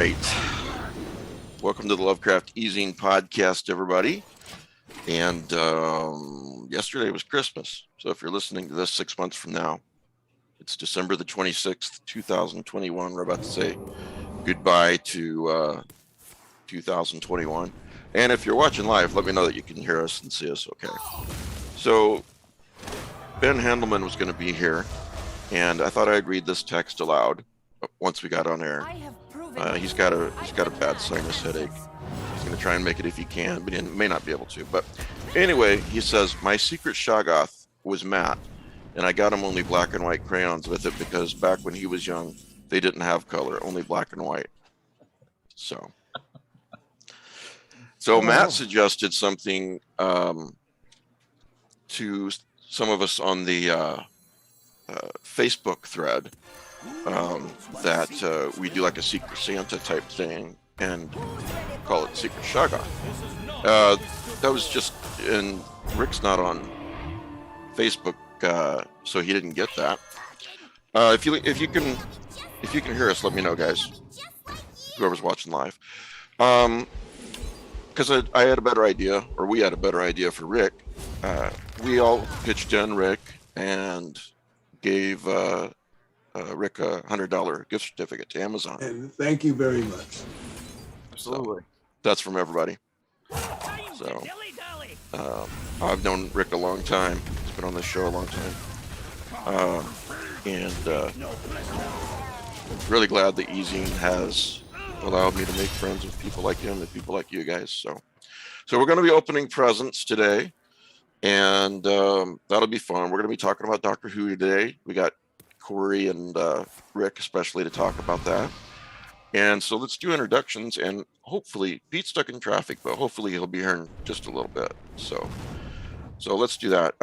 Great. Welcome to the Lovecraft eZine podcast, everybody. And yesterday was Christmas. So if you're listening to this 6 months from now, it's December the 26th, 2021. We're about to say goodbye to 2021. And if you're watching live, let me know that you can hear us and see us okay. So Ben Handelman was going to be here, and I thought I'd read this text aloud once we got on air. He's got a bad sinus headache. He's going to try and make it if he can, but he may not be able to. But anyway, he says, my secret Shoggoth was Matt, and I got him only black and white crayons with it because back when he was young, they didn't have color, only black and white. So Matt suggested something to some of us on the Facebook thread. That we do like a Secret Santa type thing and call it Secret Shoggoth. That was just, and Rick's not on Facebook, so he didn't get that. If you can hear us, let me know, guys. Whoever's watching live, because I had a better idea, or we had a better idea for Rick. We all pitched in Rick and gave Rick a $100 gift certificate to Amazon. And thank you very much. Absolutely. So that's from everybody. So I've known Rick a long time. He's been on this show a long time. And really glad that eZine has allowed me to make friends with people like him and people like you guys. So we're going to be opening presents today, and that'll be fun. We're going to be talking about Doctor Who today. We got Corey and Rick especially to talk about that. And so let's do introductions, and hopefully Pete's stuck in traffic, but hopefully he'll be here in just a little bit. So let's do that.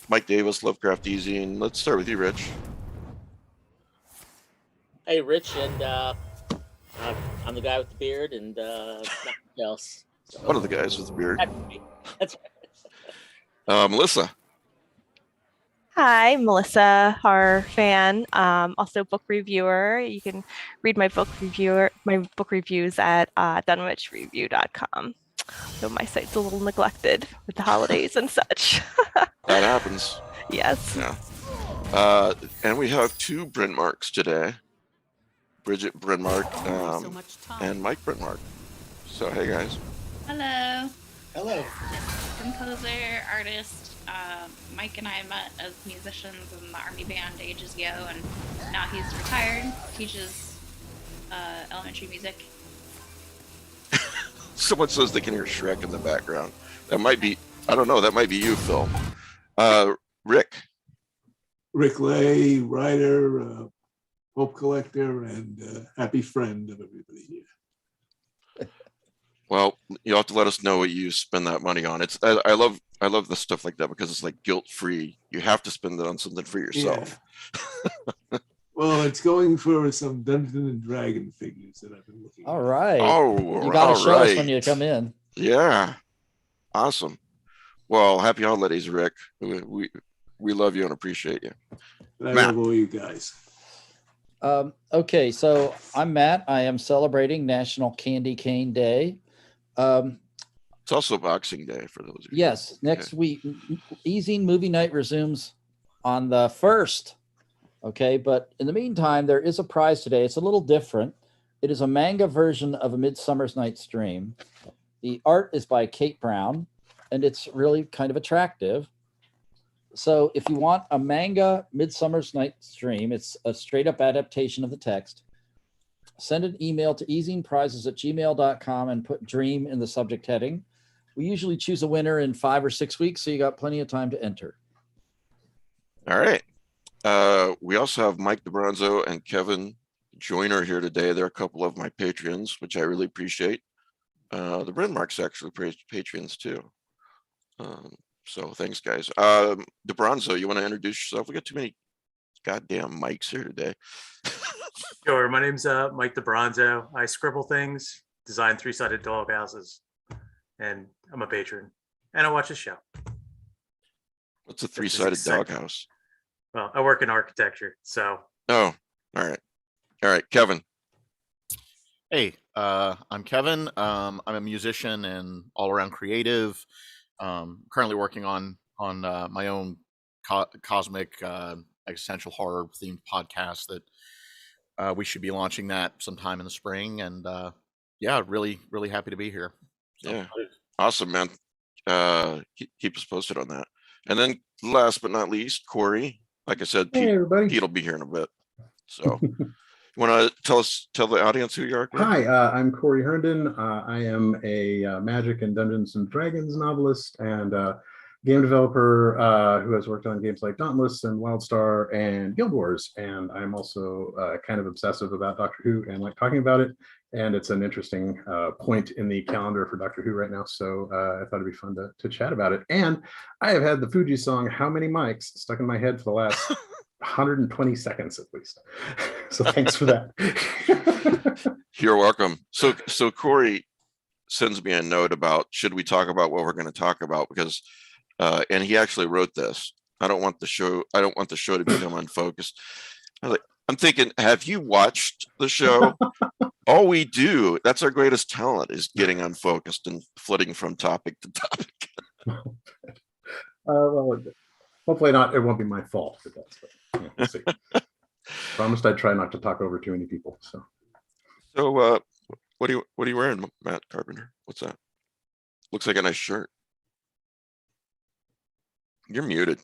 Mike Davis, Lovecraft eZine. Let's start with you, Rich. Hey, Rich, and I'm the guy with the beard and nothing else. So, one of the guys with the beard. That's right. Melissa. Hi, Melissa, horror fan, also book reviewer. You can read my book reviews at dunwichreview.com. So my site's a little neglected with the holidays and such. That happens. Yes. Yeah. And we have two Bryn Marks today. Bridget Bryn Mark and Mike Bryn Mark. So hey guys. Hello. Hello. Composer, artist. Mike and I met as musicians in the army band ages ago, and now he's retired, teaches elementary music. Someone says they can hear Shrek in the background. That might be, I don't know, that might be you, Phil. Rick. Rick Lay, writer, Hope collector, and happy friend of everybody here. Well, you'll have to let us know what you spend that money on. I love the stuff like that because it's like guilt-free. You have to spend it on something for yourself. Yeah. Well, it's going for some Dungeons and Dragon figures that I've been looking at. All right. Oh, you got to show right. us when you come in. Yeah. Awesome. Well, happy holidays, Rick. We love you and appreciate you. And I Matt. love all you guys. Okay, so I'm Matt. I am celebrating National Candy Cane Day. It's also Boxing Day for those of you. Yes, next week, eZine Movie Night resumes on the 1st. Okay, but in the meantime, there is a prize today. It's a little different. It is a manga version of A Midsummer's Night's Dream. The art is by Kate Brown, and it's really kind of attractive. So if you want a manga Midsummer's Night's Dream, it's a straight up adaptation of the text. Send an email to ezineprizes@gmail.com and put dream in the subject heading. We usually choose a winner in 5 or 6 weeks, so you got plenty of time to enter. All right. We also have Mike DeBronzo and Kevin Joyner here today. They're a couple of my patrons, which I really appreciate. The Bryn Marks actually patrons too. So thanks, guys. DeBronzo, you want to introduce yourself? We got too many goddamn mics here today. Sure. My name's Mike DeBronzo. I scribble things, design 3-sided doghouses, and I'm a patron. And I watch the show. What's a 3-sided doghouse? Well, I work in architecture, so. Oh, all right. All right, Kevin. Hey, I'm Kevin. I'm a musician and all-around creative. Currently working on my own cosmic existential horror themed podcast that we should be launching that sometime in the spring. And yeah, really happy to be here. So, Yeah, awesome, man. Keep us posted on that. And then last but not least, Corey. Like I said, Hey, everybody. Pete will be here in a bit. So, you want to tell the audience who you are, Corey? Hi, I'm Corey Herndon. I am a Magic and Dungeons and Dragons novelist and game developer who has worked on games like Dauntless and Wildstar and Guild Wars. And I'm also kind of obsessive about Doctor Who and like talking about it. And it's an interesting point in the calendar for Doctor Who right now. So I thought it'd be fun to chat about it. And I have had the Fuji song, How Many Mics, stuck in my head for the last 120 seconds at least. So thanks for that. You're welcome. So Corey sends me a note about should we talk about what we're going to talk about, because and he actually wrote this. I don't want the show to become unfocused. I'm thinking, have you watched the show? All we do, that's our greatest talent, is getting unfocused and flitting from topic to topic. Well, hopefully not. It won't be my fault. But yeah, we'll see. Promised I'd try not to talk over too many people. So, what are you wearing, Matt Carpenter? What's that? Looks like a nice shirt. You're muted.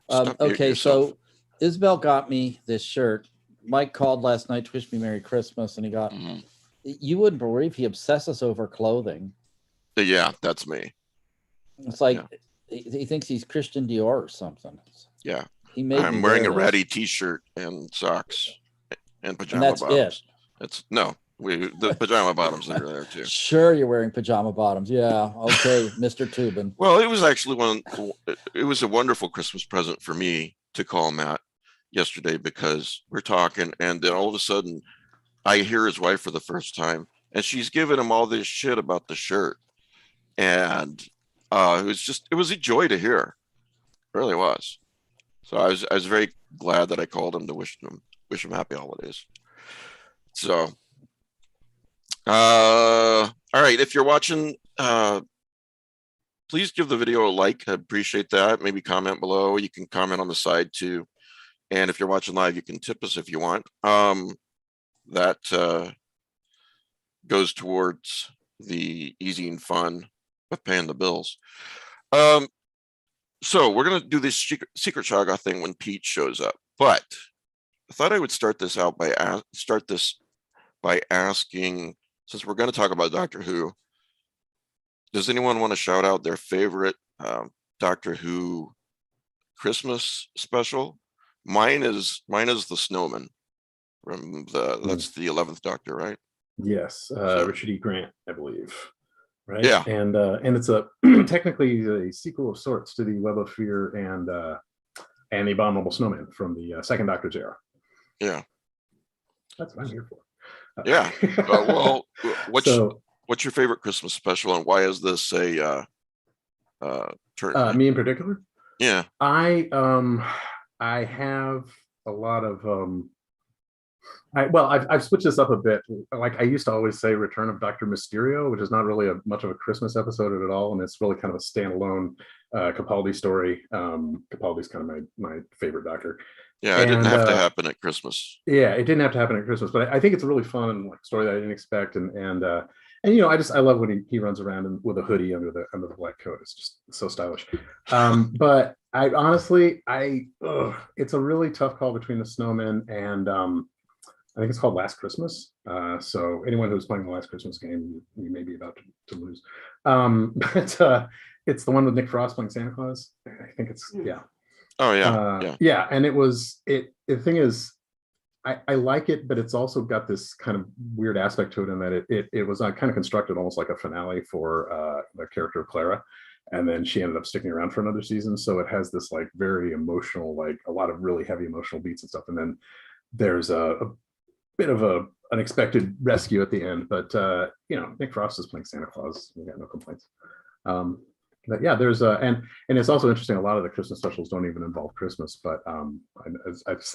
Stop muting Okay, yourself. so Isabel got me this shirt. Mike called last night to wish me Merry Christmas, and he got. Mhm. You wouldn't believe he obsesses over clothing. Yeah, that's me. It's like he thinks he's Christian Dior or something. Yeah, He made. I'm me wearing a wear this. ratty T-shirt and socks and And pajama that's bottoms. it. It's the pajama bottoms that are there too. Sure, you're wearing pajama bottoms. Yeah, okay, Mr. Tubin. Well, it was actually it was a wonderful Christmas present for me to call Matt yesterday, because we're talking and then all of a sudden I hear his wife for the first time and she's giving him all this shit about the shirt. And it was a joy to hear. It really was. So I was very glad that I called him to wish him happy holidays. So all right, if you're watching, please give the video a like. I appreciate that. Maybe comment below. You can comment on the side too. And if you're watching live, you can tip us if you want. That goes towards the eZine fund of paying the bills. So we're gonna do this secret Shoggoth thing when Pete shows up. But I thought I would start this by asking, since we're going to talk about Doctor Who, does anyone want to shout out their favorite Doctor Who Christmas special? Mine is the Snowman from that's the 11th Doctor, right? Yes, Richard E. Grant, I believe. Right. Yeah. And it's a technically a sequel of sorts to the Web of Fear and the Abominable Snowman from the Second Doctor's era. Yeah. That's what I'm here for. Yeah. Well, what's your favorite Christmas special, and why is this a turn? Me in particular? Yeah. I have a lot of I've switched this up a bit. Like I used to always say Return of Dr. Mysterio, which is not really much of a Christmas episode at all, and it's really kind of a standalone Capaldi story. Capaldi's kind of my favorite Doctor. Yeah, it didn't have to happen at Christmas. Yeah, it didn't have to happen at Christmas, but I think it's a really fun story that I didn't expect, and you know, I love when he runs around with a hoodie under the black coat. It's just so stylish. But I honestly, it's a really tough call between the Snowman and I think it's called Last Christmas. So anyone who's playing the Last Christmas game, you may be about to lose. But it's the one with Nick Frost playing Santa Claus. I think it's yeah. Oh yeah, yeah. And the thing is, I like it, but it's also got this kind of weird aspect to it in that it was kind of constructed almost like a finale for the character of Clara, and then she ended up sticking around for another season. So it has this like very emotional, like a lot of really heavy emotional beats and stuff, and then there's a bit of a unexpected rescue at the end. But you know, Nick Frost is playing Santa Claus. We got no complaints. But yeah, there's and it's also interesting. A lot of the Christmas specials don't even involve Christmas, but a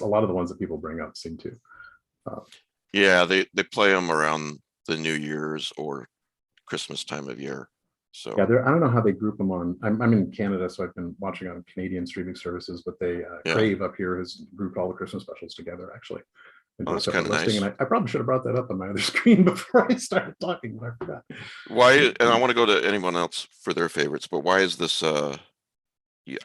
lot of the ones that people bring up seem to. Yeah, they play them around the New Year's or Christmas time of year. So Yeah, I don't know how they group them on. I'm in Canada, so I've been watching on Canadian streaming services, but they Crave up here has grouped all the Christmas specials together actually into a that's separate kinda listing. nice. And I probably should have brought that up on my other screen before I started talking, but I forgot. Why? And I want to go to anyone else for their favorites, but why is this? I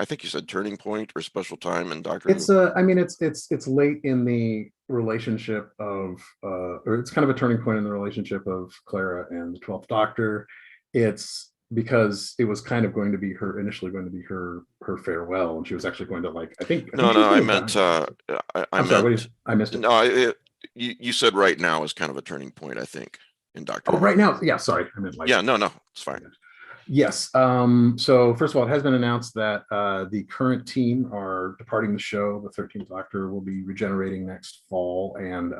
think you said turning point or special time in Doctor It's Who. I mean, it's late in the relationship of or it's kind of a turning point in the relationship of Clara and the 12th Doctor. It's because it was kind of going to be initially going to be her farewell, and she was actually going to I think No, she was I gonna meant die. I Sorry, meant I missed it. no. You said right now is kind of a turning point, I think, in Doctor Oh, Who. right now, yeah. Sorry, I meant Yeah, no, it's fine. Yes. So first of all, it has been announced that the current team are departing the show. The 13th Doctor will be regenerating next fall, and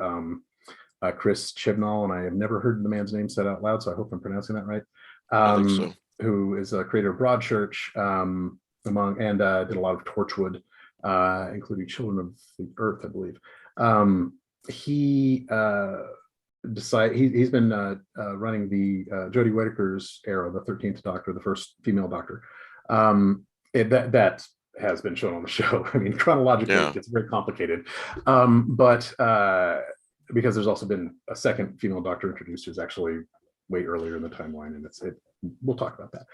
Chris Chibnall, and I have never heard the man's name said out loud, so I hope I'm pronouncing that right. I think so. Who is a creator of Broadchurch, did a lot of Torchwood, including Children of the Earth, I believe. He he's been running the Jodie Whittaker's era, the 13th Doctor, the first female Doctor. That has been shown on the show. I mean, chronologically, it's very complicated, but because there's also been a second female Doctor introduced, who's actually way earlier in the timeline, and we'll talk about that.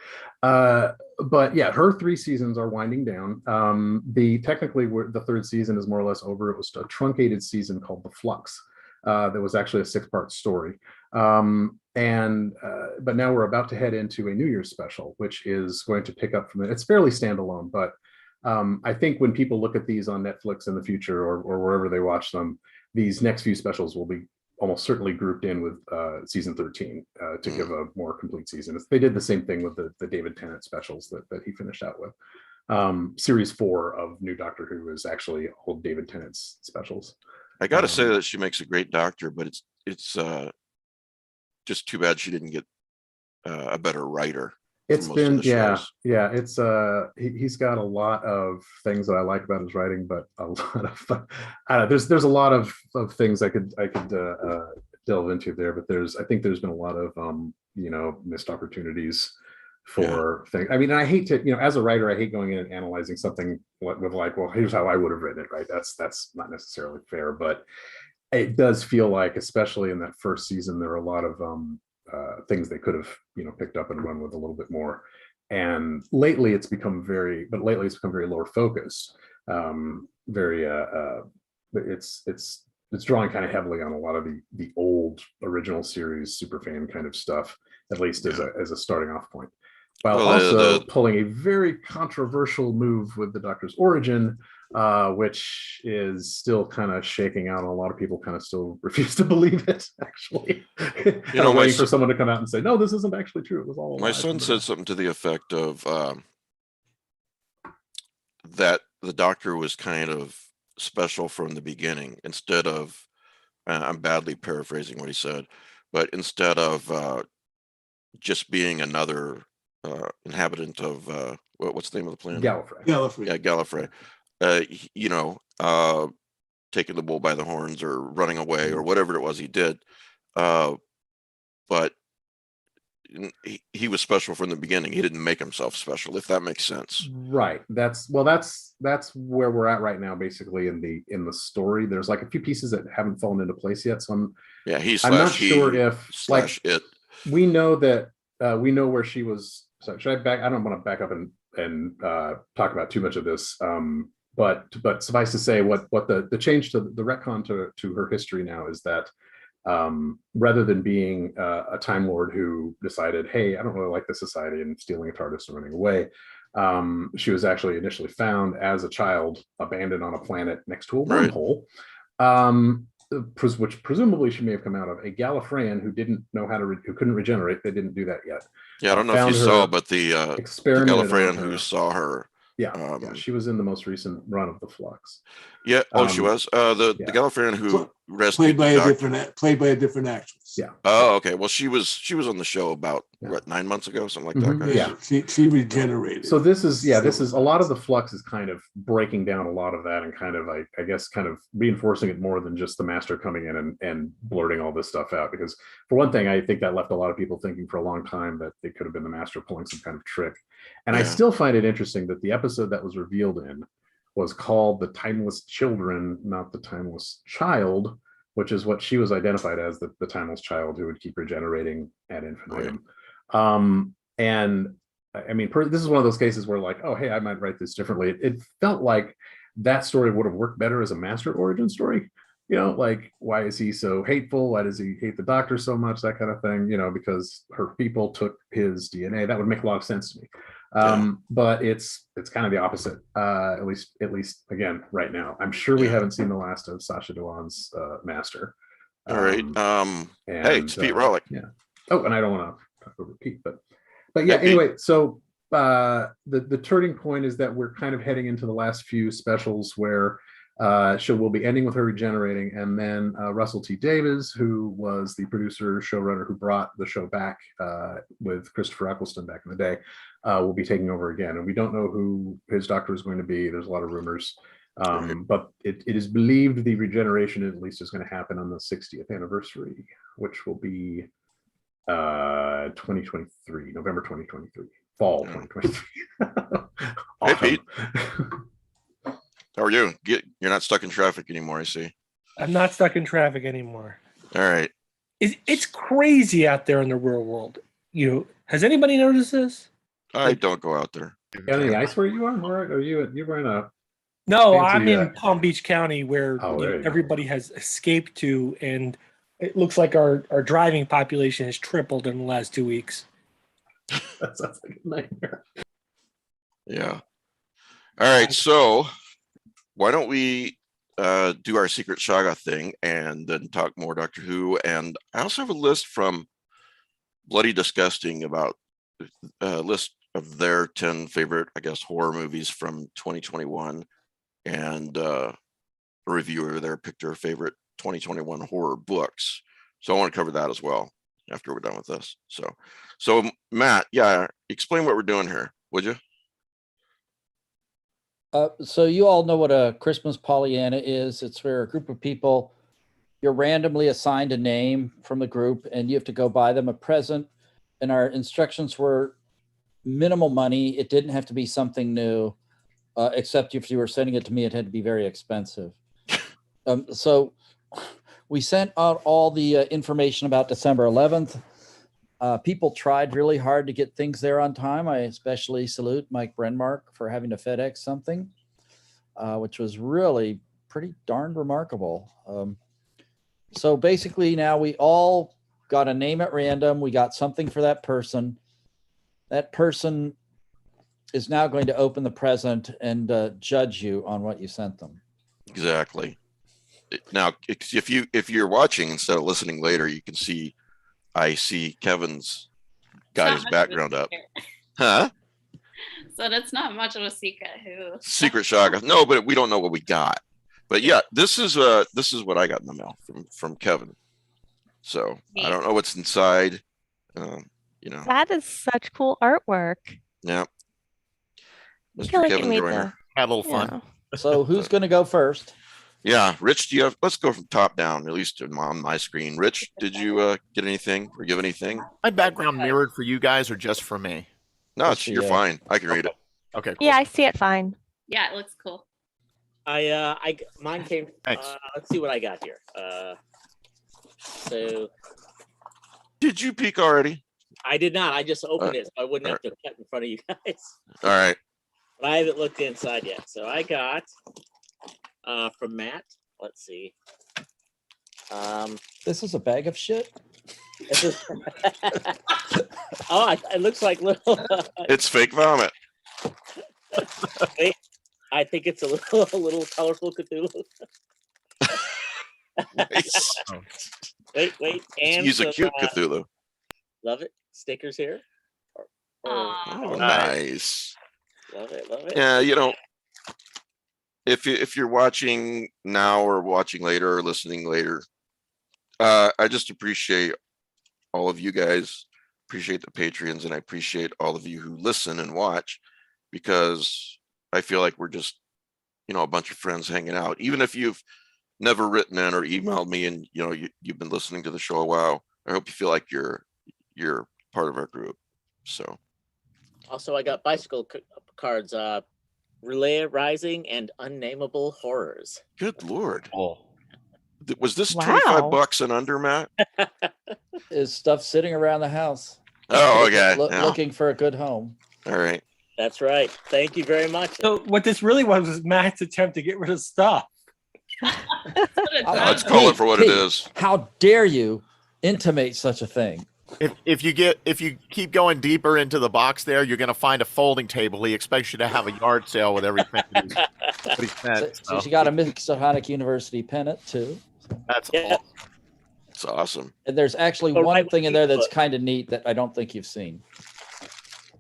But yeah, her 3 seasons are winding down. Technically, the 3rd season is more or less over. It was a truncated season called The Flux. That was actually a 6-part story. But now we're about to head into a New Year's special, which is going to pick up from it. It's fairly standalone, but I think when people look at these on Netflix in the future or wherever they watch them, these next few specials will be almost certainly grouped in with season 13 to give a more complete season. They did the same thing with the David Tennant specials that he finished out with. Series 4 of New Doctor Who is actually all David Tennant's specials. I got to say that she makes a great Doctor, but it's just too bad she didn't get a better writer. It's been it's he's got a lot of things that I like about his writing, but a lot of there's a lot of things I could delve into there, but I think there's been a lot of missed opportunities for things. I mean, I hate to, as a writer, I hate going in and analyzing something with well, here's how I would have written it, right? That's not necessarily fair, but it does feel like, especially in that first season, there are a lot of things they could have, picked up and run with a little bit more. And lately it's become very lower focus. It's drawing kind of heavily on a lot of the old original series superfan kind of stuff, at least as a starting off point. While also pulling a very controversial move with the Doctor's origin, which is still kind of shaking out. A lot of people kind of still refuse to believe it, actually. Waiting for someone to come out and say, no, this isn't actually true. It was all my son said something to the effect of that the Doctor was kind of special from the beginning, instead of, I'm badly paraphrasing what he said, but instead of just being another inhabitant of what's the name of the planet? Gallifrey. Yeah, Gallifrey. Taking the bull by the horns or running away or whatever it was he did. But he was special from the beginning. He didn't make himself special, if that makes sense. Right. That's where we're at right now, basically in the story. There's like a few pieces that haven't fallen into place yet. So I'm not sure if it. We know that we know where she was. So should I back? I don't want to back up and talk about too much of this. But suffice to say, what the change to the retcon to her history now is that rather than being a Time Lord who decided, hey, I don't really like this society, and stealing a TARDIS and running away, she was actually initially found as a child, abandoned on a planet next to a wormhole, which presumably she may have come out of. A Gallifreyan who didn't know how to who couldn't regenerate. They didn't do that yet. Yeah, I don't know if you saw, but the Gallifreyan who saw her. Yeah, she was in the most recent run of the Flux. Yeah, she was. The Gallifreyan who rest played by a Doctor. different actress. Yeah. Oh, okay. Well, she was on the show about Yeah. what, 9 months ago, something like Mhm, that. Guys? yeah. She regenerated. So this is a lot of times. the flux is kind of breaking down a lot of that and kind of I guess kind of reinforcing it more than just the master coming in and blurting all this stuff out. Because for one thing, I think that left a lot of people thinking for a long time that it could have been the master pulling some kind of trick. And I Yeah. still find it interesting that the episode that was revealed in was called The Timeless Children, not The Timeless Child, which is what she was identified as, the timeless child who would keep regenerating ad infinitum. And I mean, this is one of those cases where like, oh, hey, I might write this differently. It felt like that story would have worked better as a master origin story. You know, like, why is he so hateful? Why does he hate the doctor so much? That kind of thing, you know, because her people took his DNA. That would make a lot of sense to me. But it's kind of the opposite, at least again, right now. I'm sure we haven't seen the last of Sacha Dhawan's master. All right. Hey, it's Pete Rollick. Yeah. Oh, and I don't want to talk over Pete, but yeah, anyway, so the turning point is that we're kind of heading into the last few specials where we'll be ending with her regenerating, and then Russell T Davies, who was the producer showrunner who brought the show back with Christopher Eccleston back in the day, will be taking over again. And we don't know who his doctor is going to be. There's a lot of rumors, but it is believed the regeneration at least is going to happen on the 60th anniversary, which will be 2023, November 2023, fall 2023. Hey, Pete. How are you? You're not stuck in traffic anymore, I see. I'm not stuck in traffic anymore. All right. It's crazy out there in the real world. Has anybody noticed this? I don't go out there. Got any ice where you are? All right. You're in a... No, fancy, I'm in Palm Beach County where everybody has escaped to, and it looks like our driving population has tripled in the last 2 weeks. That sounds like a nightmare. Yeah. All right. So why don't we do our secret Shoggoth thing and then talk more Doctor Who? And I also have a list from Bloody Disgusting about a list of their 10 favorite, I guess, horror movies from 2021, and a reviewer there picked their favorite 2021 horror books. So I want to cover that as well after we're done with this. So Matt, explain what we're doing here, would you? So you all know what a Christmas Pollyanna is. It's where a group of people, you're randomly assigned a name from the group and you have to go buy them a present. And our instructions were minimal money. It didn't have to be something new, except if you were sending it to me, it had to be very expensive. So we sent out all the information about December 11th. People tried really hard to get things there on time. I especially salute Mike Brenmark for having to FedEx something, which was really pretty darn remarkable. So basically now we all got a name at random. We got something for that person. That person is now going to open the present and judge you on what you sent them. Exactly. Now, if you're watching instead of listening later, you can see I see Kevin's got his background up. Huh? So that's not much of a secret. Secret Shoggoth. No, but we don't know what we got. But yeah, this is what I got in the mail from Kevin. So I don't know what's inside. That is such cool artwork. Yeah. I feel like Kevin you made Joyner. Had a little fun. So who's going to go first? Yeah, Rich, let's go from top down, at least on my screen. Rich, did you get anything or give anything? My background mirrored for you guys or just for me? No, you're fine. I can read it. Okay. Cool. Yeah, I see it fine. Yeah, it looks cool. Mine came. Thanks. Let's see what I got here. So Did you peek already? I did not. I just opened it so I wouldn't have to cut in front of you guys. All right. But I haven't looked inside yet. So I got from Matt. Let's see. This is a bag of shit. It looks like little. It's fake vomit. I think it's a little colorful Cthulhu. Nice. Wait, and Use a cute Cthulhu. Love it. Stickers here. Oh, nice. Love it. Yeah, if you're watching now or watching later or listening later, I just appreciate all of you guys, appreciate the Patreons, and I appreciate all of you who listen and watch, because I feel like we're just, a bunch of friends hanging out. Even if you've never written in or emailed me and you've been listening to the show a while, I hope you feel like you're part of our group. So Also, I got bicycle cards, Relay Rising and Unnameable Horrors. good Lord. Oh. Was this Wow. $25 and under, Matt? Is stuff sitting around the house. Oh, okay. Yeah. Looking for a good home. All right. That's right. Thank you very much. So what this really was Matt's attempt to get rid of stuff. Let's call it for what it is. How dare you intimate such a thing? If you keep going deeper into the box there, you're going to find a folding table. He expects you to have a yard sale with everything. That he spent, So she got a Miskatonic University pennant too. That's Yeah. It's awesome. And there's actually Oh, one right thing in with there the that's foot. kind of neat that I don't think you've seen.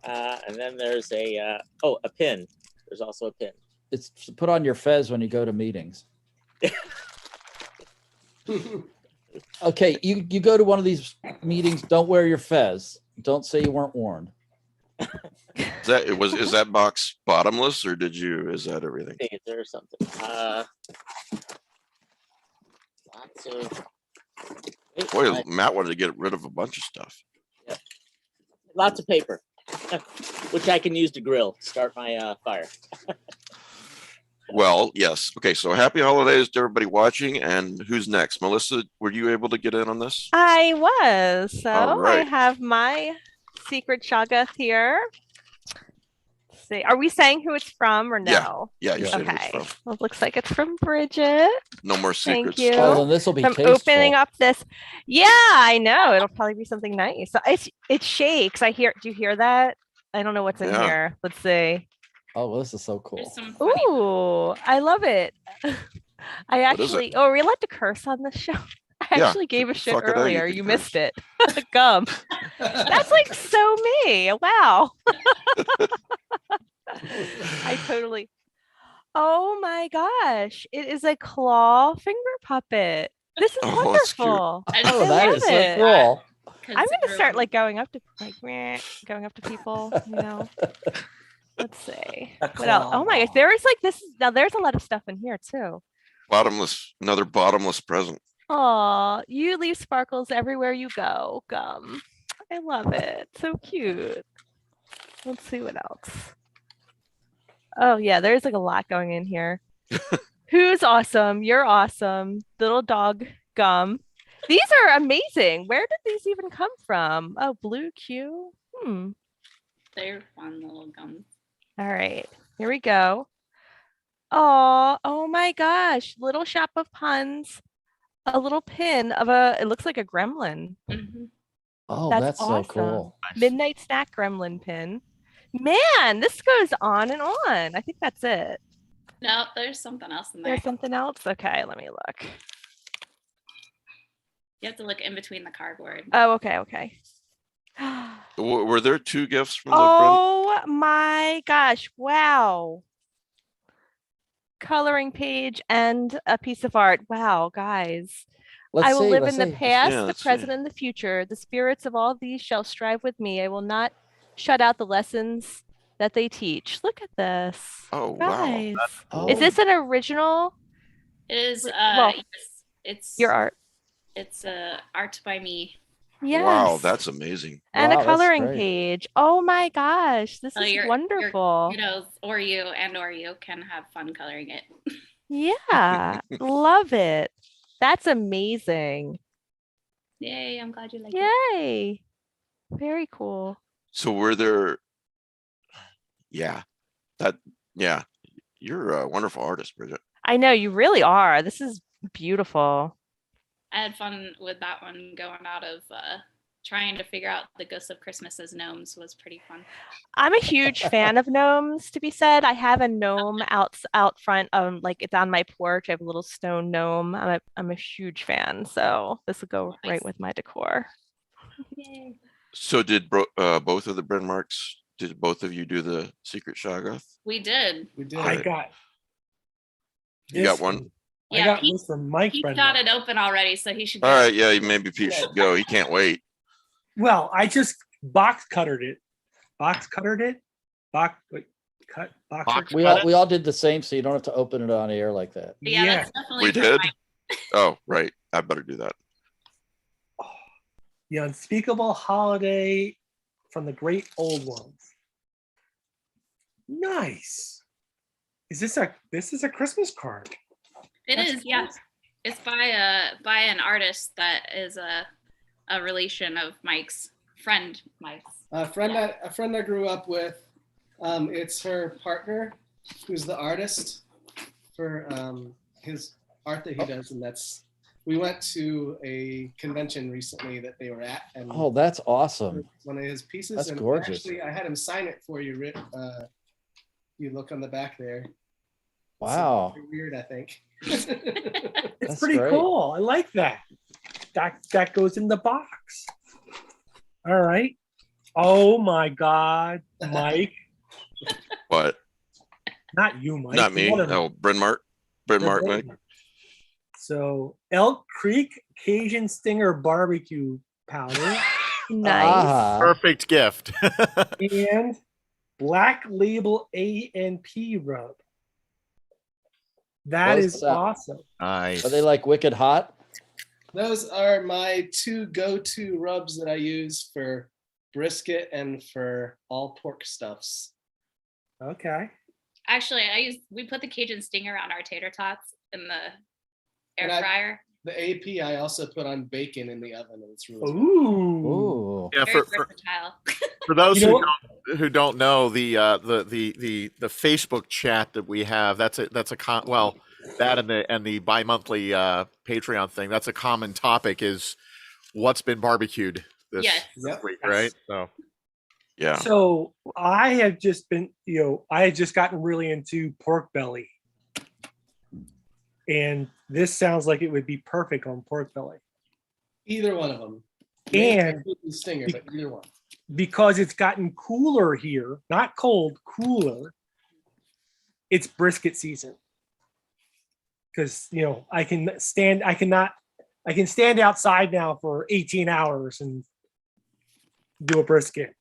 And then there's a pin. There's also a pin. It's to put on your fez when you go to meetings. Okay, you go to one of these meetings, don't wear your fez. Don't say you weren't warned. Is that box bottomless, or is that everything? Is there something? Lots of. Boy, Matt wanted to get rid of a bunch of stuff. Lots of paper, which I can use to grill. Start my fire. Well, yes. Okay, so happy holidays to everybody watching. And who's next? Melissa, were you able to get in on this? I was. So All right. I have my secret Shoggoth here. Let's see. Are we saying who it's from or no? Yeah, you said Okay. who it's from. Well, it looks like it's from Bridget. No more Thank secrets. you. Oh, then this will be So I'm tasteful. opening up this. Yeah, I know. It'll probably be something nice. It shakes. Do you hear that? I don't know what's in Yeah. here. Let's see. Oh, well, this is so There's cool. some funny Ooh, I love it. I What is it? actually, are we allowed to curse on this show? I Yeah, actually gave a shit fuck it, you earlier. can You curse. missed it. Gum. That's like so me. Wow. I totally. Oh my gosh. It is a claw finger puppet. This is Oh, that's cute. wonderful. I Oh, just that love is so it. cool. I'm gonna start considerably- like going up to people, Let's see. What else? Oh my gosh, there is like this. Now there's a lot of stuff in here too. Another bottomless present. Oh, you leave sparkles everywhere you go. Gum. I love it. So cute. Let's see what else. Oh yeah, there's like a lot going in here. Who's awesome? You're awesome. Little dog Gum. These are amazing. Where did these even come from? Oh, blue Q. They're fun little gums. All right, here we go. Oh my gosh. Little Shop of Puns. A little pin of it looks like a gremlin. Mhm. Oh, That's that's so awesome. cool. Midnight Snack gremlin pin. Man, this goes on and on. I think that's it. No, there's something else in there. There's something else? Okay, let me look. You have to look in between the cardboard. Oh, okay. Were there two gifts from the Oh my gosh. Wow. Coloring page and a piece of art. Wow, guys. Let's I will see, live let's in the see. past, Yeah, the let's see. present, and the future. The spirits of all these shall strive with me. I will not shut out the lessons that they teach. Look at this. Oh, wow. Guys. Oh. Is this an original? It is Well, yes, it's Your art. It's art by me. Yes. Wow, that's amazing. and Wow, a that's coloring great. page. Oh my gosh, this is Your wonderful. kiddos or you can have fun coloring it. Yeah, love it. That's amazing. Yay, I'm glad you like it. Yay. Very cool. So were there? Yeah, you're a wonderful artist, Bridget. I know you really are. This is beautiful. I had fun with that one going out of trying to figure out the ghosts of Christmas as gnomes was pretty fun. I'm a huge fan of gnomes, to be said. I have a gnome out front, like it's on my porch. I have a little stone gnome. I'm a huge fan, so this will go Nice. right with my decor. Yay. So did both of the Bryn Marks? Did both of you do the secret Shoggoth? We did. I got You got one? I Yeah, got he- one from Mike. He Brendan. got it open already, so he should. All go. right, yeah, maybe Pete should go. He can't wait. Well, I just box cuttered it. Box cuttered it. Box wait, cut box. Box We cut all it? we all did the same, so you don't have to open it on air like that. Yeah, Yeah. that's definitely We for did? Mike. Oh, right. I better do that. The unspeakable holiday from the great old ones. Nice. Is this a Christmas card? It That's is, yeah. It's by an artist that is a relation of Mike's friend, Mike's. A friend I grew up with. It's her partner, who's the artist for his art that he does, and we went to a convention recently that they were at, and Oh, that's awesome. one of his pieces. That's and gorgeous. Actually, I had him sign it for you, Rick. You look on the back there. Wow. It's weird, I think. It's That's pretty great. cool. I like that. That goes in the box. All right. Oh my God, Mike. What? Not you, Mike. Not me. the other Oh, Bryn Mart. Bryn Mart, one. Mike. So Elk Creek Cajun Stinger barbecue powder Nice. Ah, Perfect gift. and Black Label A&P rub. That Those is sound- awesome. Nice. are they like wicked hot? Those are my two go-to rubs that I use for brisket and for all pork stuffs. Okay. Actually, we put the Cajun stinger on our tater tots in the air And fryer. The AP I also put on bacon in the oven, and it's really Ooh. Ooh. Yeah, Very for versatile. for those You know who don't know the Facebook chat that we have, that and the bi-monthly Patreon thing, that's a common topic, is what's been barbecued this Yes. week, right? So Yeah. So I have just been, I had just gotten really into pork belly. And this sounds like it would be perfect on pork belly. Either one of them. And stinger, but either one. because it's gotten cooler here, not cold, cooler, it's brisket season. Because I can stand outside now for 18 hours and do a brisket.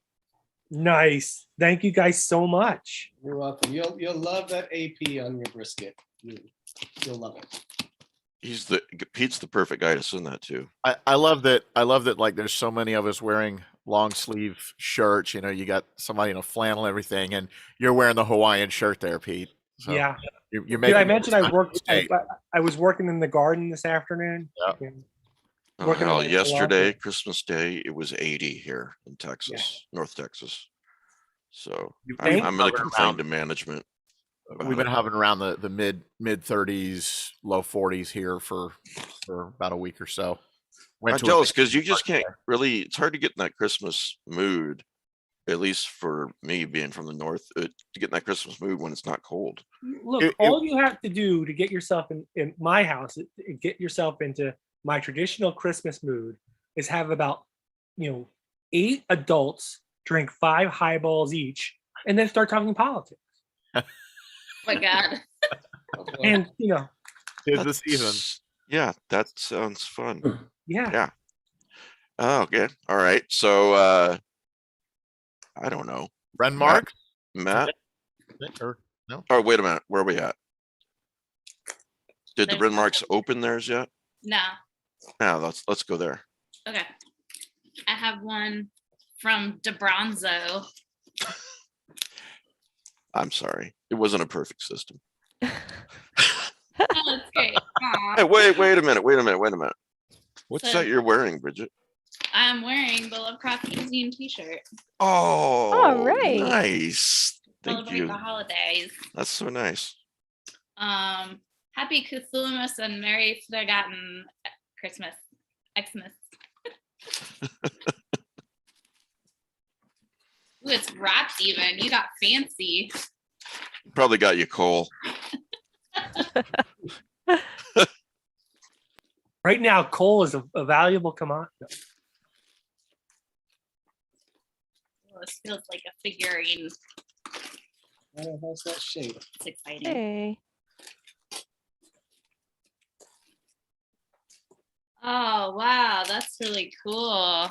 Nice. Thank you guys so much. You're welcome. You'll love that AP on your brisket. You'll love it. Pete's the perfect guy to send that to. I love that. Like, there's so many of us wearing long sleeve shirts. You got somebody in a flannel and everything, and you're wearing the Hawaiian shirt there, Pete. So Yeah. you're Did making. I mention I worked? Hey. I was working in the garden this afternoon. Yeah. Oh, Working hell, on it. yesterday, Christmas Day, it was 80 here in Texas, North Texas. So Thank I'm going to you. complain to management. We've been having around the mid 30s, low 40s here for about a week or so. I'm jealous because you just can't really, it's hard to get in that Christmas mood, at least for me being from the North, to get in that Christmas mood when it's not cold. Look, all you have to do to get yourself in my house, get yourself into my traditional Christmas mood, is have about 8 adults drink 5 highballs each, and then start talking politics. Oh my God. And Tis the season. Yeah, that sounds fun. yeah. Oh, okay. All right. So I don't know. Renmark? Matt? Or no? Oh, wait a minute. Where are we at? Did the There's Bryn Marks open theirs yet? No. Yeah, let's go there. Okay. I have one from DeBronzo. I'm sorry. It wasn't a perfect system. Oh, that's great. Aw. Hey, wait a minute. What's So- that you're wearing, Bridget? I'm wearing the Lovecraft eZine t-shirt. Oh, All right. Nice. Thank Celebrate you. the holidays. That's so nice. Happy Cthulhumas and Merry Forgotten Christmas. Xmas. Ooh, it's wrapped even. You got fancy. Probably got you, Cole. Right now, coal is a valuable commodity. Oh, this feels like a figurine. How's that shape? It's exciting. Hey. Oh wow, that's really cool.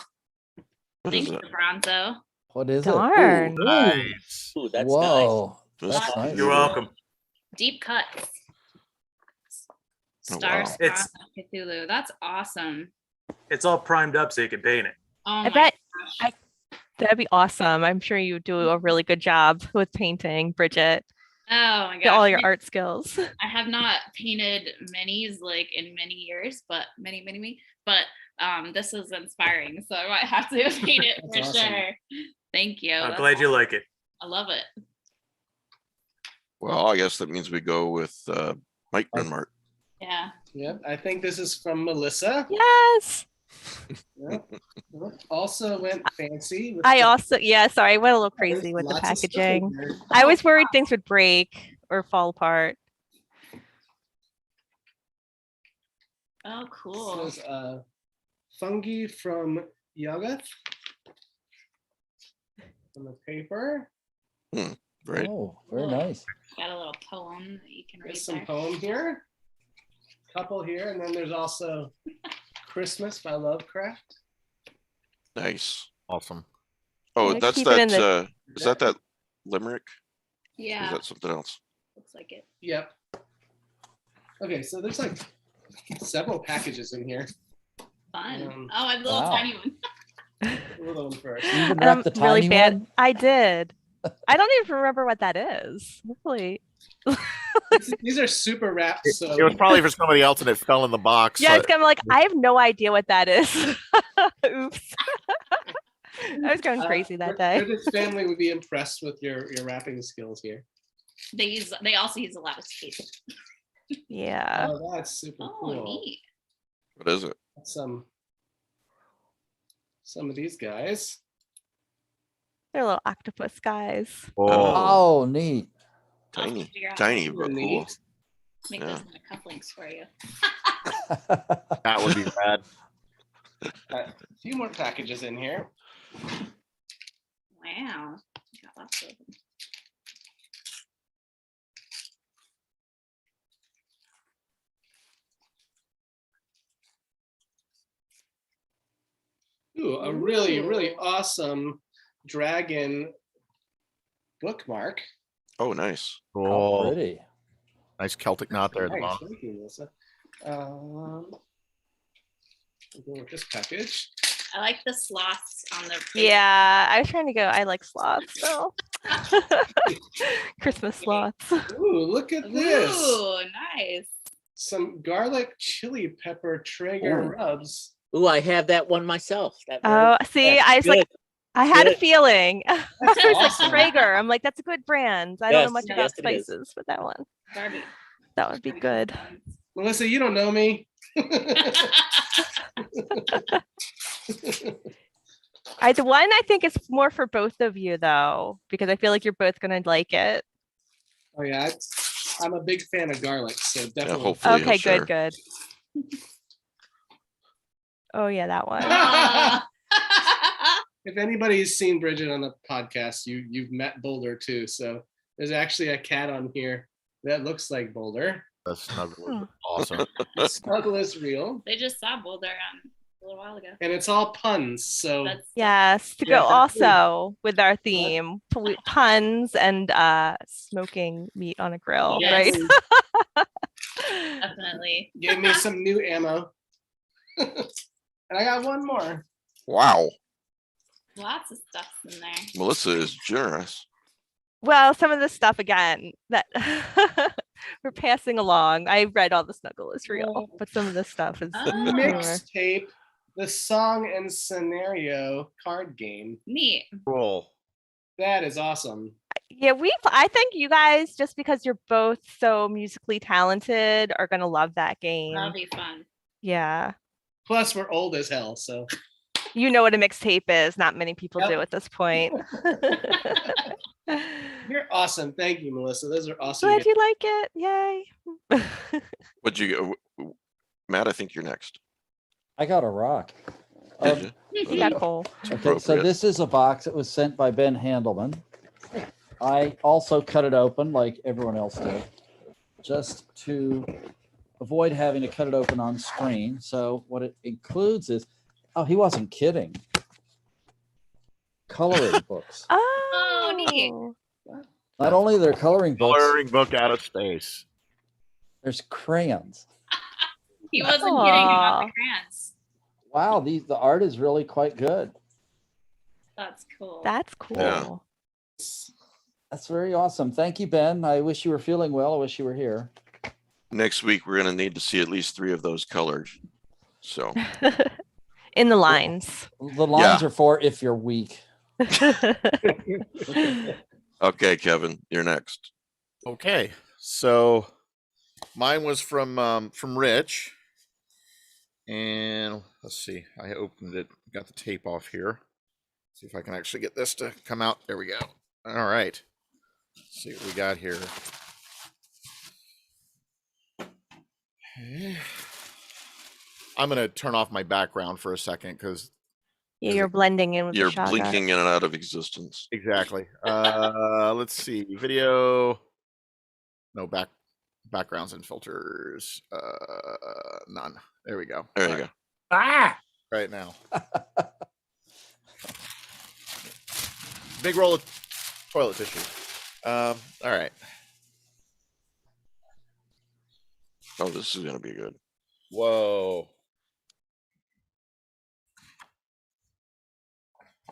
What is Thanks, it? Bronzo. What is Darn. Nice. Ooh, it? that's nice. Whoa, That's that's nice. You're welcome. Deep cuts. Oh, Star wow. Spawn It's- of Cthulhu. That's awesome. It's all primed up so you can paint it. Oh I my bet gosh. that'd be awesome. I'm sure you do a really good job with painting, Bridget. Oh my Get all gosh. your art skills. I have not painted minis like in many years, but many. But this is inspiring, so I might have to paint it for That's awesome. sure. Thank you. I'm That's glad you awesome. like it. I love it. Well, I guess that means we go with Mike Renmart. Yeah. Yep. I think this is from Melissa. Yes. Yep. Also went fancy. with I the- also, yeah, sorry, I went a little There's crazy with the lots of stuff in packaging. here. I was worried things would break or fall apart. Oh, This cool. is fungi from Shoggoth. On the paper. Right. Oh, very Cool. nice. Got a little poem that you can read There's some there. poem here. Couple here, and then there's also Christmas by Lovecraft. Nice. Awesome. Oh, Yeah, that's keep it in that. Is that limerick? Or is Yeah, that something else? looks like it. Yep. Okay, so there's like several packages in here. Fun. Oh, I have a little Wow. tiny one. A little one first. You even And I'm wrapped the really tiny bad. one? I did. I don't even remember what that is. Hopefully. These are super wrapped, so It was probably for somebody else and it fell in the box. Yeah, it's kind of like, I have no idea what that is. Oops. I was going crazy that day. Bridget's family would be impressed with your wrapping skills here. They also use a lot of tape. Yeah. Oh, that's super Oh, cool. neat. What is it? Some of these guys. They're little octopus guys. Oh, Oh, neat. I'll have to Tiny, figure out tiny, how to but cool. Neat. Make Yeah. those into cufflinks for you. that would be bad. A few more packages in here. Wow. Got lots of them. Ooh, a really Ooh. awesome dragon bookmark. Oh, nice. How Cool. pretty. Nice Celtic knot there at the Nice, bottom. thank you, Melissa. We'll go with this package. I like the sloths on the. Yeah, I was trying to go. I like sloths though. Christmas sloths. Ooh, look at this. Ooh, nice. Some garlic chili pepper Traeger Ooh. rubs. Ooh, I have that one myself. That Oh, see, I was like, good. I had a Good. feeling. I was like awesome. Traeger. I'm like, that's a good brand. I don't know Yes, much yes, about it is. spices, but that one, Barbie. that would be good. Melissa, you don't know me. The one I think is more for both of you though, because I feel like you're both gonna like it. Oh yeah, I'm a big fan of garlic, so definitely. hopefully. Okay, he'll good, good. Oh yeah, that one. Ah. If anybody's seen Bridget on the podcast, you've met Boulder too. So there's actually a cat on here that looks like Boulder. That's snuggle. Hmm. Awesome. Snuggle is real, They just saw Boulder a little while ago. and it's all puns. So That's Yes, to Yeah, go definitely. also with our theme, puns and smoking meat on a grill, Yes. right? definitely. gave me some new ammo. And I got one more. Wow. Lots of stuff in there. Melissa is generous. Well, some of the stuff again that we're passing along. I read all the Snuggle is real, but some of the stuff is Oh. newer. Mixtape, the song and scenario card game. Neat. Cool. That is awesome. Yeah, I think you guys, just because you're both so musically talented, are gonna love that game. That'll be fun. Yeah. Plus, we're old as hell, so You know what a mixtape is. Not many people Yep. do at this point. you're awesome. Thank you, Melissa. Those are awesome. Glad you like it. Yay. What'd you go? Matt, I think you're next. I got a rock. Did you? You got Cole. Okay, so Appropriate. this is a box that was sent by Ben Handelman. I also cut it open like everyone else did, just to avoid having to cut it open on screen. So what it includes is, oh, he wasn't kidding. Coloring books. Oh, neat. Not only are there coloring books, Coloring book out of space. there's crayons. He wasn't kidding about Aw. the crayons. Wow, the art is really quite good. That's cool. That's cool. Yeah. That's very awesome. Thank you, Ben. I wish you were feeling well. I wish you were here. Next week, we're going to need to see at least 3 of those colored. So, In the lines. The lines are for if you're weak. okay, Kevin, you're next. Okay, so mine was from Rich, and let's see. I opened it, got the tape off here. See if I can actually get this to come out. There we go. All right. Let's see what we got here. I'm gonna turn off my background for a second because Yeah, you're blending in with You're the Shoggoth. blinking in and out of existence. exactly. Let's see. Video. No backgrounds and filters. None. There we go. There you go. Ah, Right now. Big roll of toilet tissue. All right. Oh, this is going to be good. Whoa.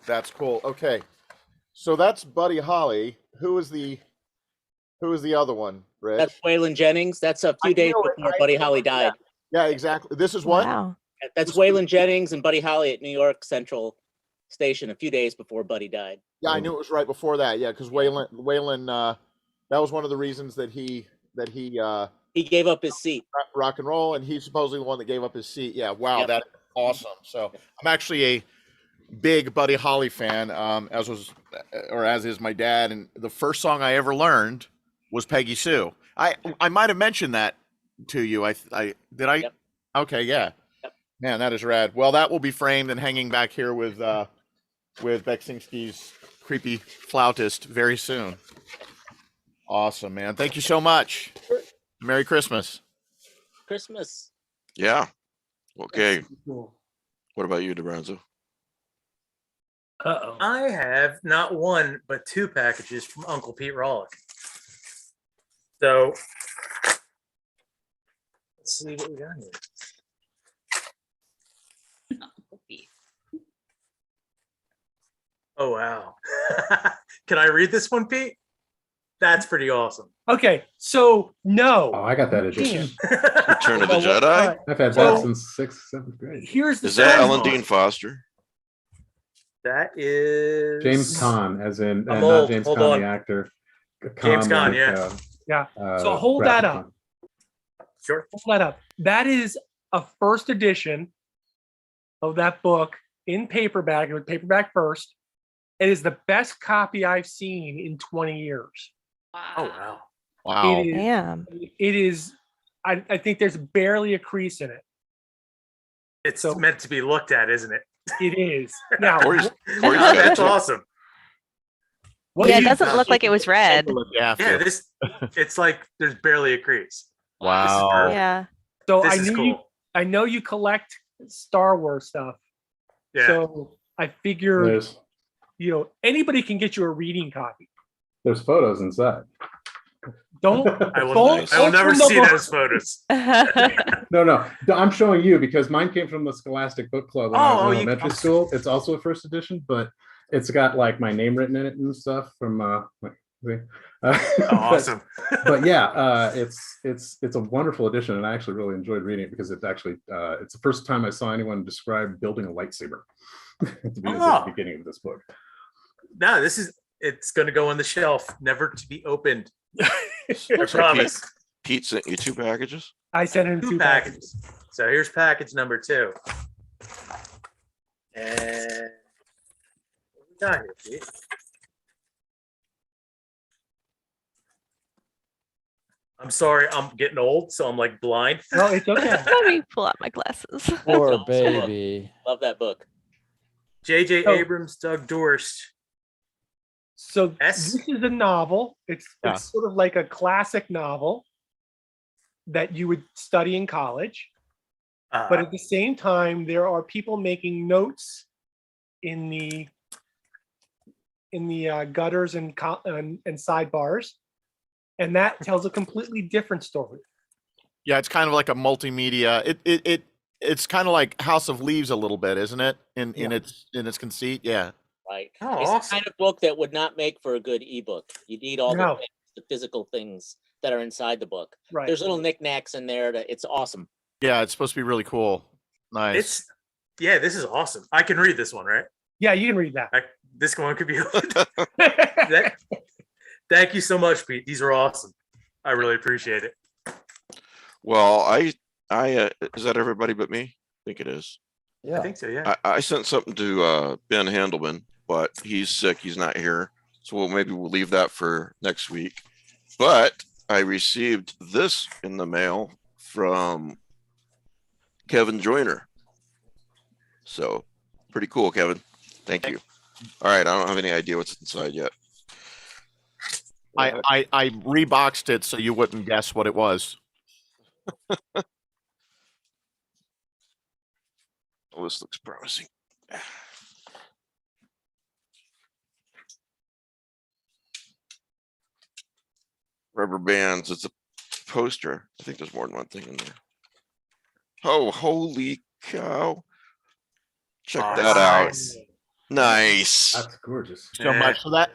That's cool. Okay. So that's Buddy Holly. Who is the other one, Rich? That's Waylon Jennings. That's a few days before Buddy Holly died. Yeah, exactly. This is what? Wow. That's Waylon Jennings and Buddy Holly at New York Central Station a few days before Buddy died. Yeah, I knew it was right before that. Yeah, because Waylon that was one of the reasons that he He gave up his seat. rock and roll, and he's supposedly the one that gave up his seat. Yeah, wow, Yep. that's awesome. So I'm actually a big Buddy Holly fan, as is my dad. And the first song I ever learned was Peggy Sue. I might have mentioned that to you. I did I? Yep. Okay, yeah. Yep. Man, that is rad. Well, that will be framed and hanging back here with Beksinski's creepy flautist very soon. Awesome, man. Thank you so much. Merry Christmas. Christmas. Yeah. Okay. Cool. What about you, DeBronzo? uh-oh. I have not one but 2 packages from Uncle Pete Rollick. So let's see what we got here. Oh wow. Can I read this one, Pete? That's pretty awesome. Okay, so no. Oh, I got that edition. Return of the Well, Jedi? I've had So- that since 6th, 7th grade. Here's the Is that thing. Ellen Dean Foster? That is James Caan, as in I'm not old. James Hold Caan, on. the actor. James Caan, like, yeah. Yeah. So hold that Brad up. Sure. Hold that up. That is a first edition of that book in paperback. It was paperback first. It is the best copy I've seen in 20 years. Wow. Oh wow. Wow. It is. Damn. It is. I think there's barely a crease in it. It's So- meant to be looked at, isn't it? It is. Now, Corey's got it That's too. awesome. what Yeah, it do you- doesn't look like it was red. Yeah. Yeah, it's like there's barely a crease. Wow. perfect. Yeah. So This I is knew cool. you. I know you collect Star Wars stuff. Yeah. So I figure There's anybody can get you a reading copy. there's photos inside. Don't. I will, Don't- I will don't never turn the see book. those photos. No, I'm showing you because mine came from the Scholastic Book Club when I was Oh, in you- elementary school. It's also a first edition, but it's got like my name written in it and stuff from Oh, awesome. but yeah, it's a wonderful edition, and I actually really enjoyed reading it because it's the first time I saw anyone describe building a lightsaber at the beginning of this book. No, it's going to go on the shelf, never to be opened. I So promise. Pete sent you 2 packages? I sent in 2 two packages. So here's package number 2. And what we got here, Pete? I'm sorry, I'm getting old, so I'm like blind. No, it's okay. Let me pull out my glasses. Poor awesome. baby. Love that book. J.J. Oh. Abrams, Doug Dorst. So S? this is a novel. It's sort of like a classic novel. that you would study in college. Uh, But at the same time, there are people making notes in the gutters and sidebars, and that tells a completely different story. Yeah, it's kind of like a multimedia. It's kind of like House of Leaves a little bit, isn't it? In its conceit, yeah. Right. Oh, It's awesome. the kind of book that would not make for a good ebook. You need all No. the physical things that are inside the book. Right. There's little knickknacks in there. It's awesome. Yeah, it's supposed to be really cool. Nice. This is awesome. I can read this one, right? Yeah, you can read that. This one could be. Thank you so much, Pete. These are awesome. I really appreciate it. Well, I is that everybody but me? I think it is. Yeah. I think so. Yeah. I sent something to Ben Handelman, but he's sick. He's not here. So maybe we'll leave that for next week. But I received this in the mail from Kevin Joyner. So pretty cool, Kevin. Thank you. All right. I don't have any idea what's inside yet. I reboxed it so you wouldn't guess what it was. Oh, this looks promising. Rubber bands. It's a poster. I think there's more than one thing in there. Oh, holy cow. Check that out. Nice. Nice. That's gorgeous. So much. So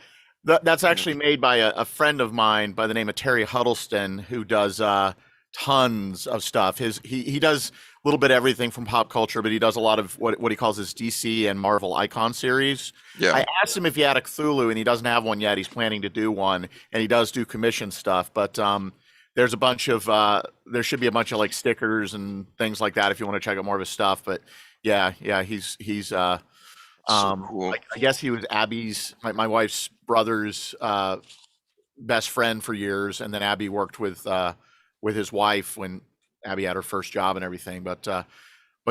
that's actually made by a friend of mine by the name of Terry Huddleston, who does tons of stuff. He does a little bit of everything from pop culture, but he does a lot of what he calls his DC and Marvel icon series. Yeah. I asked him if he had a Cthulhu, and he doesn't have one yet. He's planning to do one, and he does do commission stuff. But there's a bunch of there should be a bunch of like stickers and things like that if you want to check out more of his stuff. But yeah, he's So cool. I guess he was Abby's, my wife's brother's best friend for years, and then Abby worked with his wife when Abby had her first job and everything. But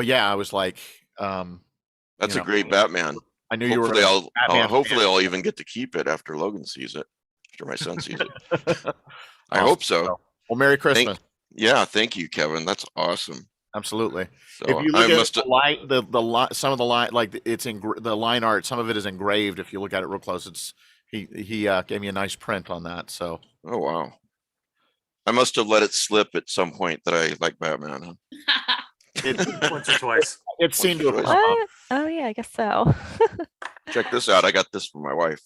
yeah, I was like, That's a great Batman. I knew you were. Hopefully, Batman hopefully fan. I'll even get to keep it after Logan sees it. After my son sees it. I hope so. Well, Merry Christmas. Thank you, Kevin. That's awesome. Absolutely. So If you I look at must the some of the line, like it's in the line art, some of it is engraved. If you look at it real close, it's he gave me a nice print on that. So Oh wow. I must have let it slip at some point that I like Batman. Huh? Once or twice. it seemed to have choice. come up. What? Oh yeah, I guess so. Check this out. I got this for my wife.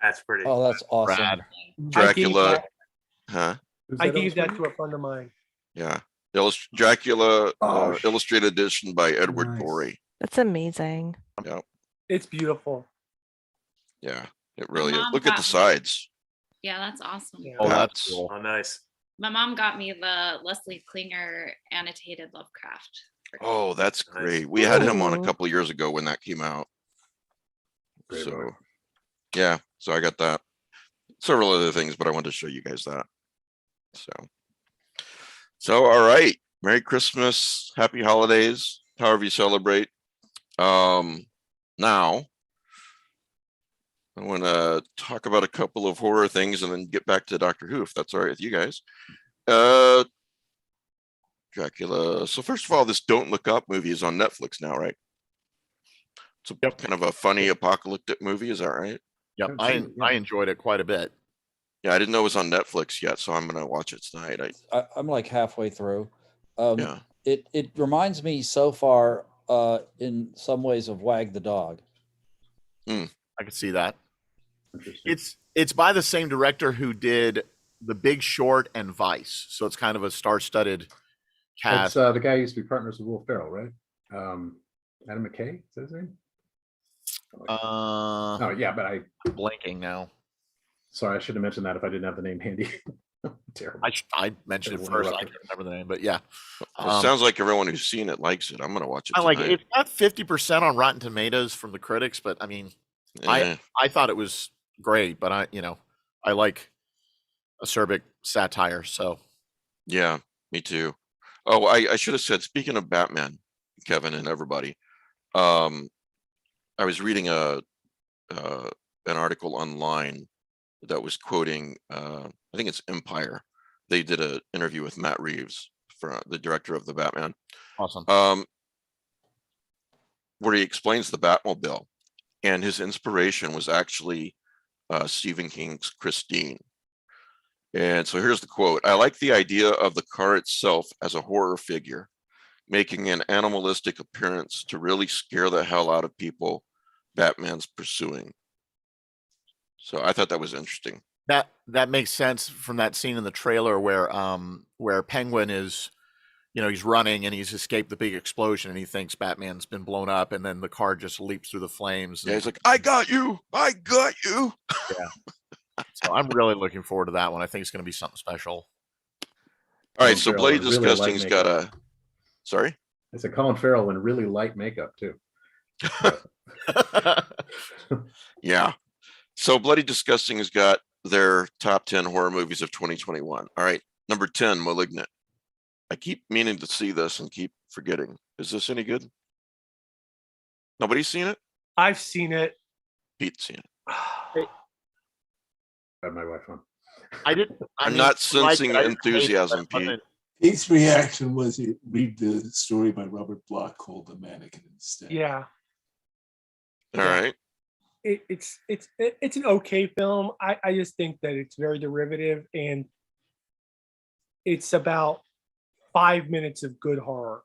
That's pretty. Oh, that's awesome. Brad. Dracula. Huh? Who's I that gave that illustrated? to a friend of mine. Yeah. Dracula Oh, illustrated edition by Edward nice. Gorey. That's amazing. It's beautiful. Yeah, it really is. Mom Look at got the me. sides. Yeah, that's awesome. Yeah. Oh, that's That's- cool. Oh, nice. My mom got me the Leslie Klinger annotated Lovecraft. for Oh, kids. that's Nice. great. We had him on a Ooh. couple of years ago when that came out. Great So book. yeah, so I got that. Several other things, but I wanted to show you guys that. So all right. Merry Christmas, happy holidays, however you celebrate. Now I want to talk about a couple of horror things and then get back to Doctor Who, if that's all right with you guys. Dracula. So first of all, this Don't Look Up movie is on Netflix now, right? It's a kind of a funny apocalyptic movie, is that right? Yep, I've seen it, yeah. I enjoyed it quite a bit. Yeah, I didn't know it was on Netflix yet, so I'm gonna watch it tonight. I'm like halfway through. Yeah. It reminds me so far in some ways of Wag the Dog. I could see that. Interesting. It's by the same director who did The Big Short and Vice, so it's kind of a star-studded That's cast. the guy who used to be partners with Will Ferrell, right? Adam McKay, is that his name? Oh yeah, but I'm blanking now. sorry, I should have mentioned that if I didn't have the name handy. Terrible. I mentioned it Everyone first. I loved it. can't remember the name, but yeah. It sounds like everyone who's seen it likes it. I'm gonna watch it I like tonight. it. It's got 50% on Rotten Tomatoes from the critics, but I mean, Yeah. I thought it was great, but I like acerbic satire, so Yeah, me too. Oh, I should have said, speaking of Batman, Kevin and everybody, I was reading an article online that was quoting I think it's Empire, they did an interview with Matt Reeves, the director of the Batman, Awesome. where he explains the Batmobile, and his inspiration was actually Stephen King's Christine. And so here's the quote: "I like the idea of the car itself as a horror figure, making an animalistic appearance to really scare the hell out of people Batman's pursuing." So I thought that was interesting. That makes sense from that scene in the trailer where Penguin is, he's running and he's escaped the big explosion and he thinks Batman's been blown up, and then the car just leaps through the flames. Yeah, he's like, "I got you, I got you." Yeah. So I'm really looking forward to that one. I think it's going to be something special. All right, so Farrell Bloody in really light Disgusting's got makeup. sorry? I said Colin Farrell in really light makeup too. Yeah. So Bloody Disgusting has got their top 10 horror movies of 2021. All right, number 10, Malignant. I keep meaning to see this and keep forgetting. Is this any good? Nobody's seen it? I've seen it. Pete's seen it. I have my wife on. I'm not sensing enthusiasm, Pete. Pete's reaction was he read the story by Robert Bloch called The Mannequin instead. Yeah. All right. It's an okay film. I just think that it's very derivative, and it's about 5 minutes of good horror,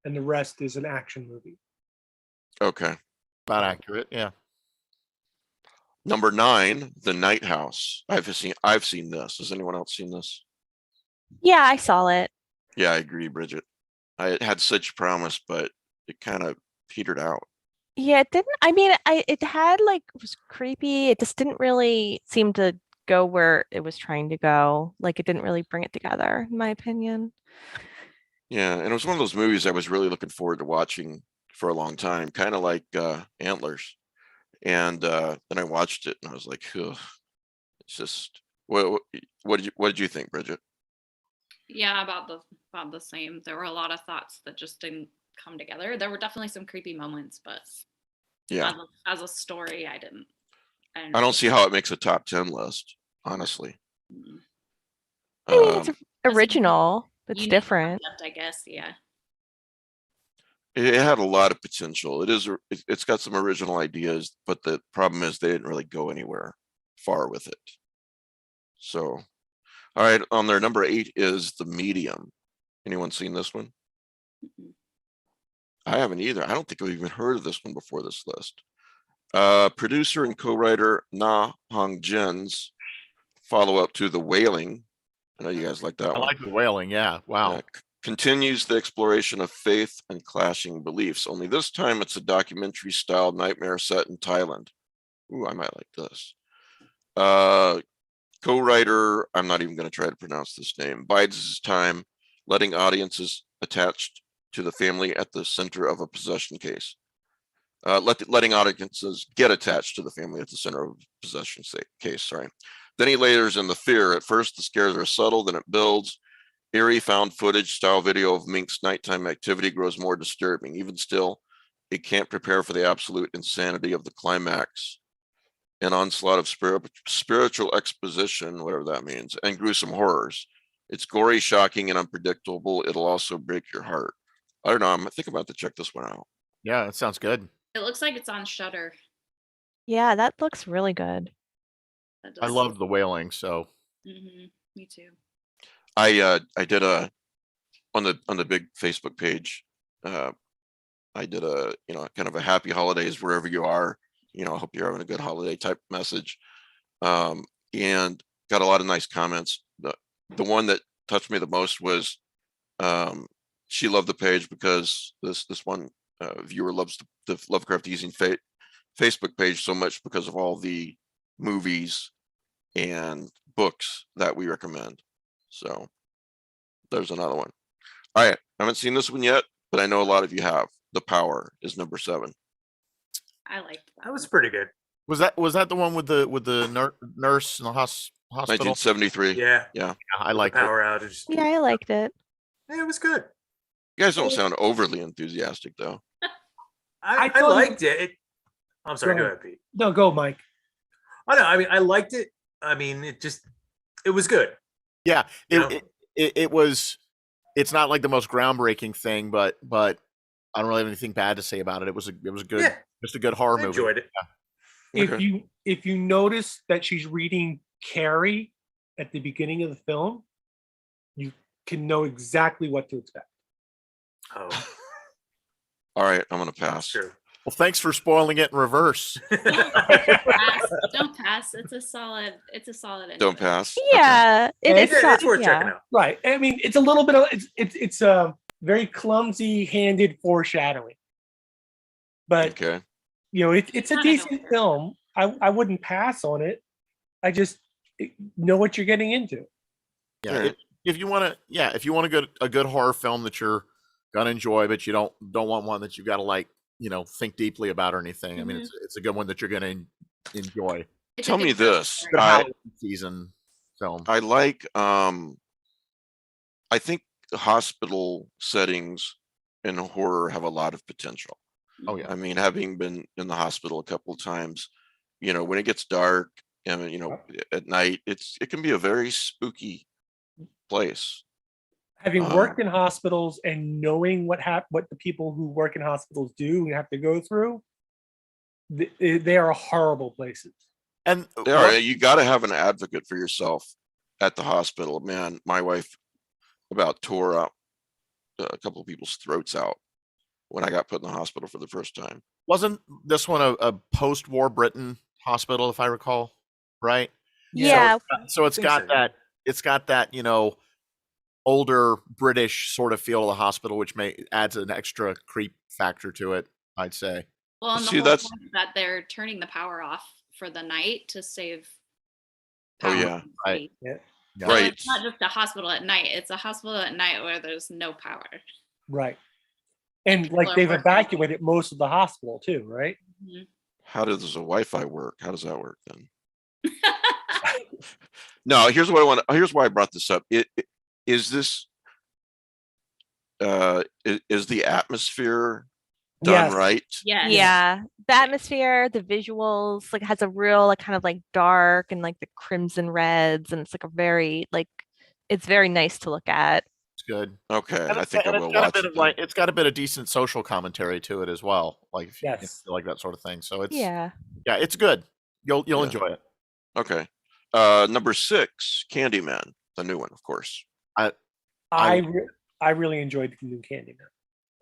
and the rest is an action movie. Okay. About accurate, yeah. Number 9, The Night House. I've seen this. Has anyone else seen this? Yeah, I saw it. Yeah, I agree, Bridget. It had such promise, but it kind of petered out. Yeah, it didn't. I mean, it had it was creepy. It just didn't really seem to go where it was trying to go. Like, it didn't really bring it together, in my opinion. Yeah, and it was one of those movies I was really looking forward to watching for a long time, kind of like Antlers. And then I watched it and I was like, ugh, it's just what did you think, Bridget? Yeah, about the same. There were a lot of thoughts that just didn't come together. There were definitely some creepy moments, but Yeah, as a story, I don't see how it makes a top 10 list, honestly. I mean, it's original. It's unique different. concept, I guess. Yeah. It had a lot of potential. It's got some original ideas, but the problem is they didn't really go anywhere far with it. So, all right, on their number 8 is The Medium. Anyone seen this one? Mhm. I haven't either. I don't think I've even heard of this one before this list. Producer and co-writer Na Hong Jin's follow-up to The Wailing. I know you guys like that I one. like The Wailing, yeah. Wow. Continues the exploration of faith and clashing beliefs. Only this time it's a documentary-style nightmare set in Thailand. Ooh, I might like this. Co-writer, I'm not even going to try to pronounce this name, bides his time, letting audiences attached to the family at the center of a possession case. Letting audiences get attached to the family at the center of a possession case. Sorry. Then he layers in the fear. At first, the scares are subtle, then it builds. Eerie found footage style video of Mink's nighttime activity grows more disturbing. Even still, it can't prepare for the absolute insanity of the climax. An onslaught of spiritual exposition, whatever that means, and gruesome horrors. It's gory, shocking, and unpredictable. It'll also break your heart. I don't know. I'm thinking about to check this one out. Yeah, that sounds good. It looks like it's on Shudder. Yeah, that looks really good. I loved The Wailing, so. Me too. I did on the big Facebook page. I did a kind of a happy holidays wherever you are. I hope you're having a good holiday type message, and got a lot of nice comments. The one that touched me the most was she loved the page because this one viewer loves the Lovecraft eZine Facebook page so much because of all the movies and books that we recommend. So there's another one. All right, I haven't seen this one yet, but I know a lot of you have. The Power is number 7. I liked that. That was pretty good. Was that the one with the nurse in the hospital? 1973. Yeah. I like it. Power outage. Yeah, I liked it. Yeah, it was good. You guys don't sound overly enthusiastic, though. I thought liked it. I'm sorry. Go Go ahead. ahead, Pete. No, go, Mike. I know. I mean, I liked it. I mean, it was good. Yeah, Yeah. it was. It's not like the most groundbreaking thing, but I don't really have anything bad to say about it. It was a good, Yeah. just a good horror I movie. enjoyed it. Okay. If you notice that she's reading Carrie at the beginning of the film, you can know exactly what to expect. Oh, All right, I'm gonna that's pass. true. Well, thanks for spoiling it in reverse. Pass. Don't pass. It's a solid. Don't enjoy. pass. Yeah, it's It's worth checking out. Right. I mean, it's a little bit of it's a very clumsy-handed foreshadowing, but Okay. it's a Not decent enough. film. I wouldn't pass on it. I just know what you're getting into. Yeah, All right. if you want to, a good horror film that you're gonna enjoy, but you don't want one that you got to like, think deeply about or anything. I mean, it's a good one that you're gonna enjoy. It's a Tell good me film. this. Good I Halloween season film. I like. I think hospital settings in horror have a lot of potential. Oh yeah, I mean, having been in the hospital a couple of times, when it gets dark and at night, it can be a very spooky place. Having worked in hospitals and knowing what the people who work in hospitals do and have to go through, they are horrible places. and You got to have an advocate for yourself at the hospital. Man, my wife about tore up a couple of people's throats out when I got put in the hospital for the first time. wasn't this one a post-war Britain hospital, if I recall, right? Yeah. So it's think got so. that. It's got that, older British sort of feel to the hospital, which adds an extra creep factor to it, I'd say. Well, and the See, whole that's- point is that they're turning the power off for the night to save. Oh, power yeah. in the Right. city. Yeah. Yeah. So Right. It's not just a hospital at night. It's a hospital at night where there's no power. Right. And people like are they've working. evacuated most of the hospital too, right? Mhm. How does the Wi-Fi work? How does that work then? No, here's why I brought this up. Is this is the atmosphere done Yes. right? Yes. Yeah, the atmosphere, the visuals, like has a real like kind of like dark and like the crimson reds, and it's like a very like it's very nice to look at. It's good. Okay, And I think I and will it's got a watch bit it. of then. it's got a bit of decent social commentary to it as well. Like if you Yes. like that sort of thing. So it's Yeah. it's good. You'll Yeah. enjoy it. Okay. Number 6, Candyman, the new one, of course. I really enjoyed the new Candyman.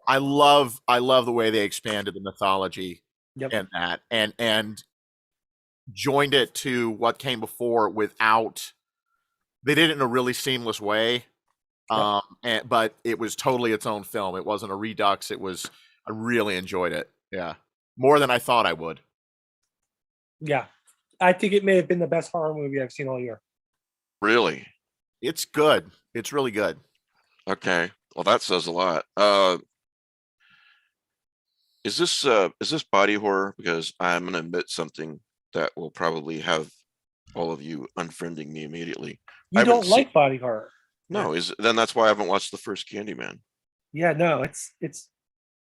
I love the way they expanded the mythology Yep. and that and joined it to what came before without they did it in a really seamless way. Yep. But it was totally its own film. It wasn't a redux. I really enjoyed it. Yeah. More than I thought I would. Yeah. I think it may have been the best horror movie I've seen all year. Really? It's good. It's really good. Okay. Well, that says a lot. Is this body horror? Because I'm going to admit something that will probably have all of you unfriending me immediately. I You haven't don't like body horror. No, then that's why I haven't watched the first Candyman. Yeah, no, it's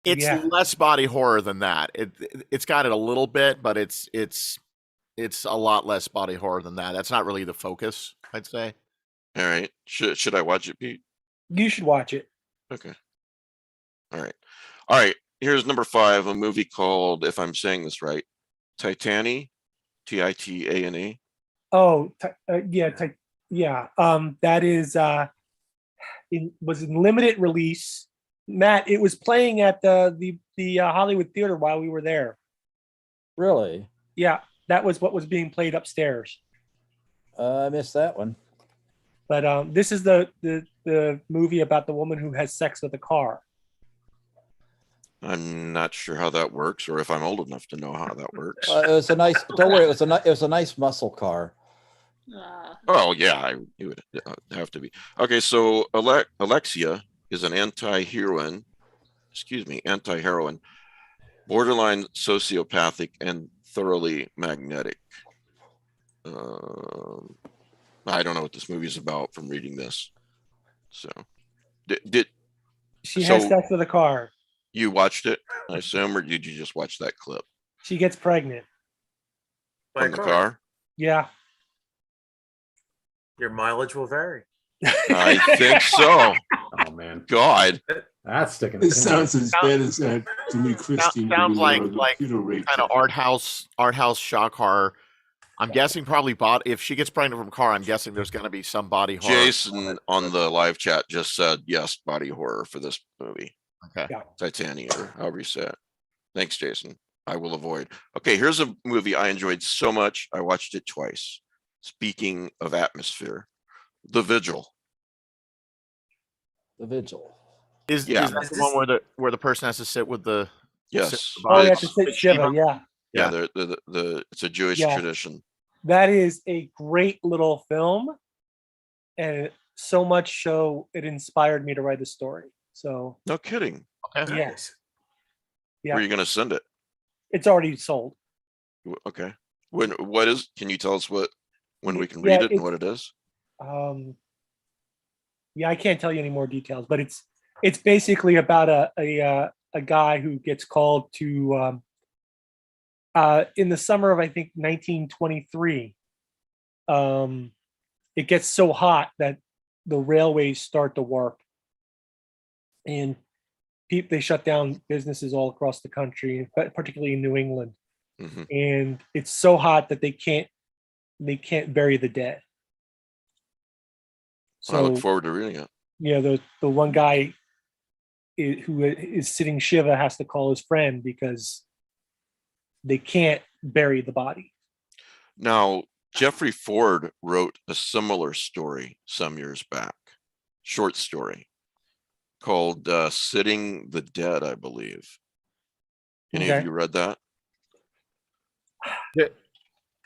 yeah. less body horror than that. It's got it a little bit, but it's a lot less body horror than that. That's not really the focus, I'd say. All right. Should I watch it, Pete? You should watch it. Okay. All right. Here's number 5, a movie called, if I'm saying this right, Titane, Titane. Oh, yeah. That is was in limited release. Matt, it was playing at the Hollywood Theater while we were there. Really? Yeah, that was what was being played upstairs. I missed that one. But this is the movie about the woman who has sex with a car. I'm not sure how that works, or if I'm old enough to know how that works. It was a nice. Don't worry. It was a nice muscle car. Oh yeah, it would have to be. Okay, so Alexia is an anti-heroine, borderline sociopathic and thoroughly magnetic. I don't know what this movie is about from reading this. So, She has sex with a car. You watched it, I assume, or did you just watch that clip She gets pregnant. By a from the car? Yeah. Your mileage will vary. I think so. Oh man, God. that's sticking. It sounds as bad as that Julie Christie Sounds movie like where the computer raped kind her. of art house shock horror. I'm guessing probably if she gets pregnant from a car, I'm guessing there's going to be some body horror. Jason on the live chat just said yes, body horror for this movie. Okay. Yeah. Titania, or however you say it. Thanks, Jason. I will avoid. Okay, here's a movie I enjoyed so much. I watched it twice. Speaking of atmosphere, The Vigil. The Vigil. Is Yeah. that the one where the person has to sit with the Yes. Oh, yeah, It's- to sit Shiva. Yeah. Yeah, Yeah. the it's a Jewish Yeah. tradition. That is a great little film, and so much so it inspired me to write the story. So No kidding. Okay. yes, yeah, Where are you going to send it? it's already sold. Okay. What is? Can you tell us when we can Yeah, read it and what it is? Yeah, I can't tell you any more details, but it's basically about a guy who gets called to in the summer of, I think, 1923. It gets so hot that the railways start to work, and they shut down businesses all across the country, but particularly in New England. Mhm. And it's so hot that they can't bury the dead. I look So forward to reading it. the one guy who is sitting Shiva has to call his friend because they can't bury the body. Now, Jeffrey Ford wrote a similar story some years back, short story called Sitting the Dead, I believe. Any of Okay. you read that?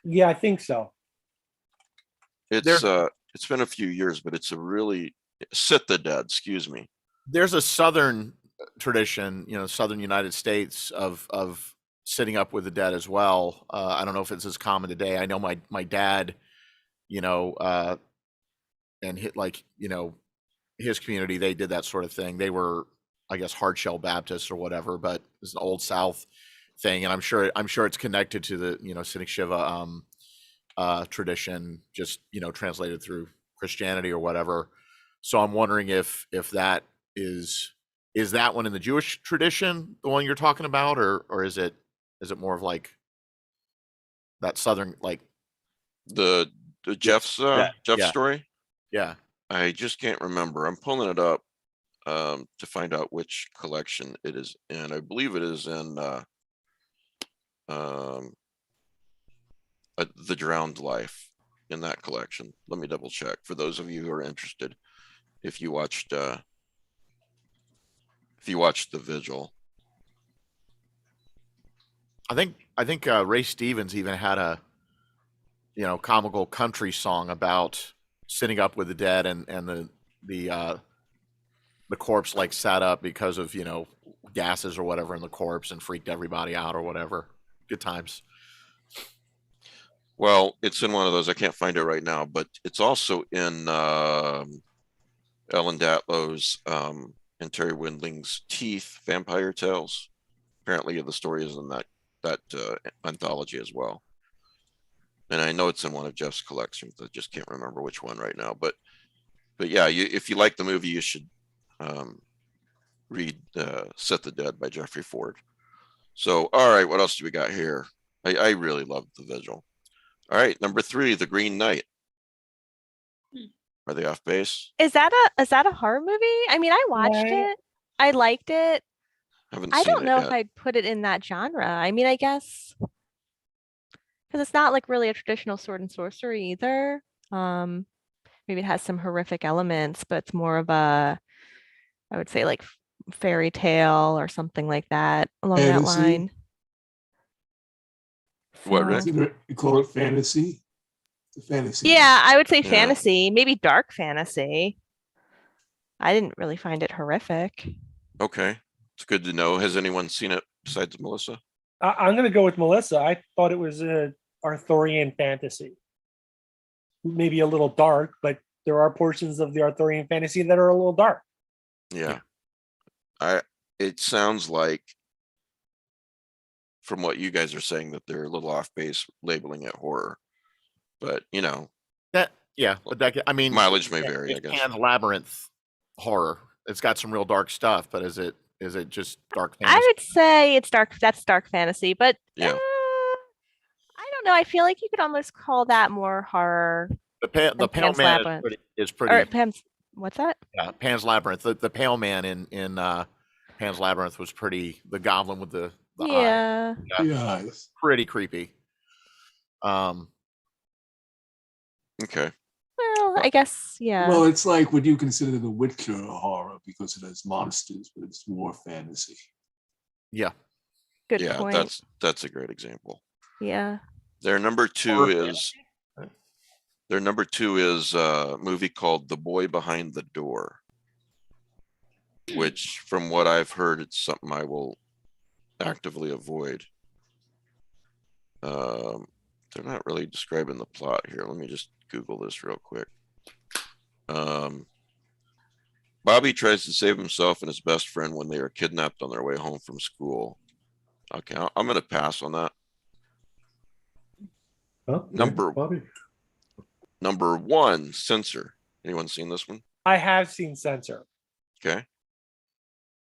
Yeah, I think so. It's been a few years, but it's a really Sit the Dead, excuse me. There's a southern tradition, southern United States of sitting up with the dead as well. I don't know if it's as common today. I know my dad, and his community, they did that sort of thing. They were, I guess, hard shell Baptists or whatever, but it's an old South thing, and I'm sure it's connected to the sitting Shiva tradition, just translated through Christianity or whatever. So I'm wondering if that is that one in the Jewish tradition, the one you're talking about, or is it more of like that southern, like The Jeff's yeah. story? Yeah. I just can't remember. I'm pulling it up to find out which collection it is in. I believe it is in The Drowned Life, in that collection. Let me double check for those of you who are interested. If you watched The Vigil, I think Ray Stevens even had a comical country song about sitting up with the dead, and the corpse like sat up because of gases or whatever in the corpse and freaked everybody out or whatever. Good times. well, it's in one of those. I can't find it right now, but it's also in Ellen Datlow's and Terry Windling's Teeth, Vampire Tales. Apparently, the story is in that anthology as well. And I know it's in one of Jeff's collections. I just can't remember which one right now. But yeah, if you like the movie, you should read Sit the Dead by Jeffrey Ford. So, all right, what else do we got here? I really loved The Vigil. All right, number 3, The Green Knight. Are they off base? Is that a horror movie? I mean, I watched it. I liked it. I don't know if I'd put it in that genre. I mean, I guess because it's not like really a traditional sword and sorcery either. Maybe it has some horrific elements, but it's more of I would say like fairy tale or something like that along that Fantasy? line. What, Rick? You call it fantasy? It's a fantasy. Yeah, I would say Yeah. fantasy, maybe dark fantasy. I didn't really find it horrific. Okay, it's good to know. Has anyone seen it besides Melissa? I'm going to go with Melissa. I thought it was a Arthurian fantasy. Maybe a little dark, but there are portions of the Arthurian fantasy that are a little dark. Yeah. It sounds like, from what you guys are saying, that they're a little off base labeling it horror. But Yeah, but that, I mean, Mileage may vary, I it's guess. Pan's Labyrinth horror. It's got some real dark stuff, but is it just dark I fantasy? would say it's dark. That's dark fantasy, but Yeah. I don't know. I feel like you could almost call that more horror The than Pale Pan's Man Labyrinth. is Or pretty. Pam's. What's that? Yeah, Pan's Labyrinth. The Pale Man in Pan's Labyrinth was pretty. The goblin with the eye. Yeah. The eyes. Pretty creepy. Okay. Well, I guess yeah. Well, it's like, would you consider The Witcher a horror because it has monsters, but it's more fantasy? Yeah. Good Yeah, point. that's a great example. Yeah. Their number two Horror is a movie called The Boy Behind the Door, which, from what I've heard, it's something I will actively avoid. They're not really describing the plot here. Let me just Google this real quick. Bobby tries to save himself and his best friend when they are kidnapped on their way home from school. Okay, I'm going to pass on that. Oh, Number one, Censor. Anyone seen this one? I have seen Censor. Okay.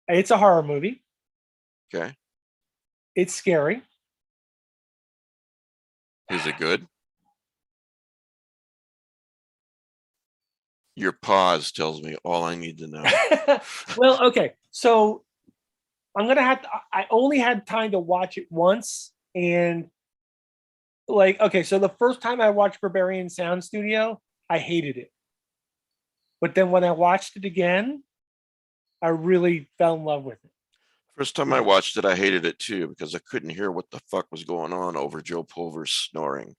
It's a horror movie. Okay. It's scary. Is it good? Your pause tells me all I need to know. Well, okay. So I'm gonna have to. I only had time to watch it once, and like, okay. So the first time I watched Barbarian Sound Studio, I hated it, but then when I watched it again, I really fell in love with it. First time I watched it, I hated it too because I couldn't hear what the fuck was going on over Joe Pulver's snoring.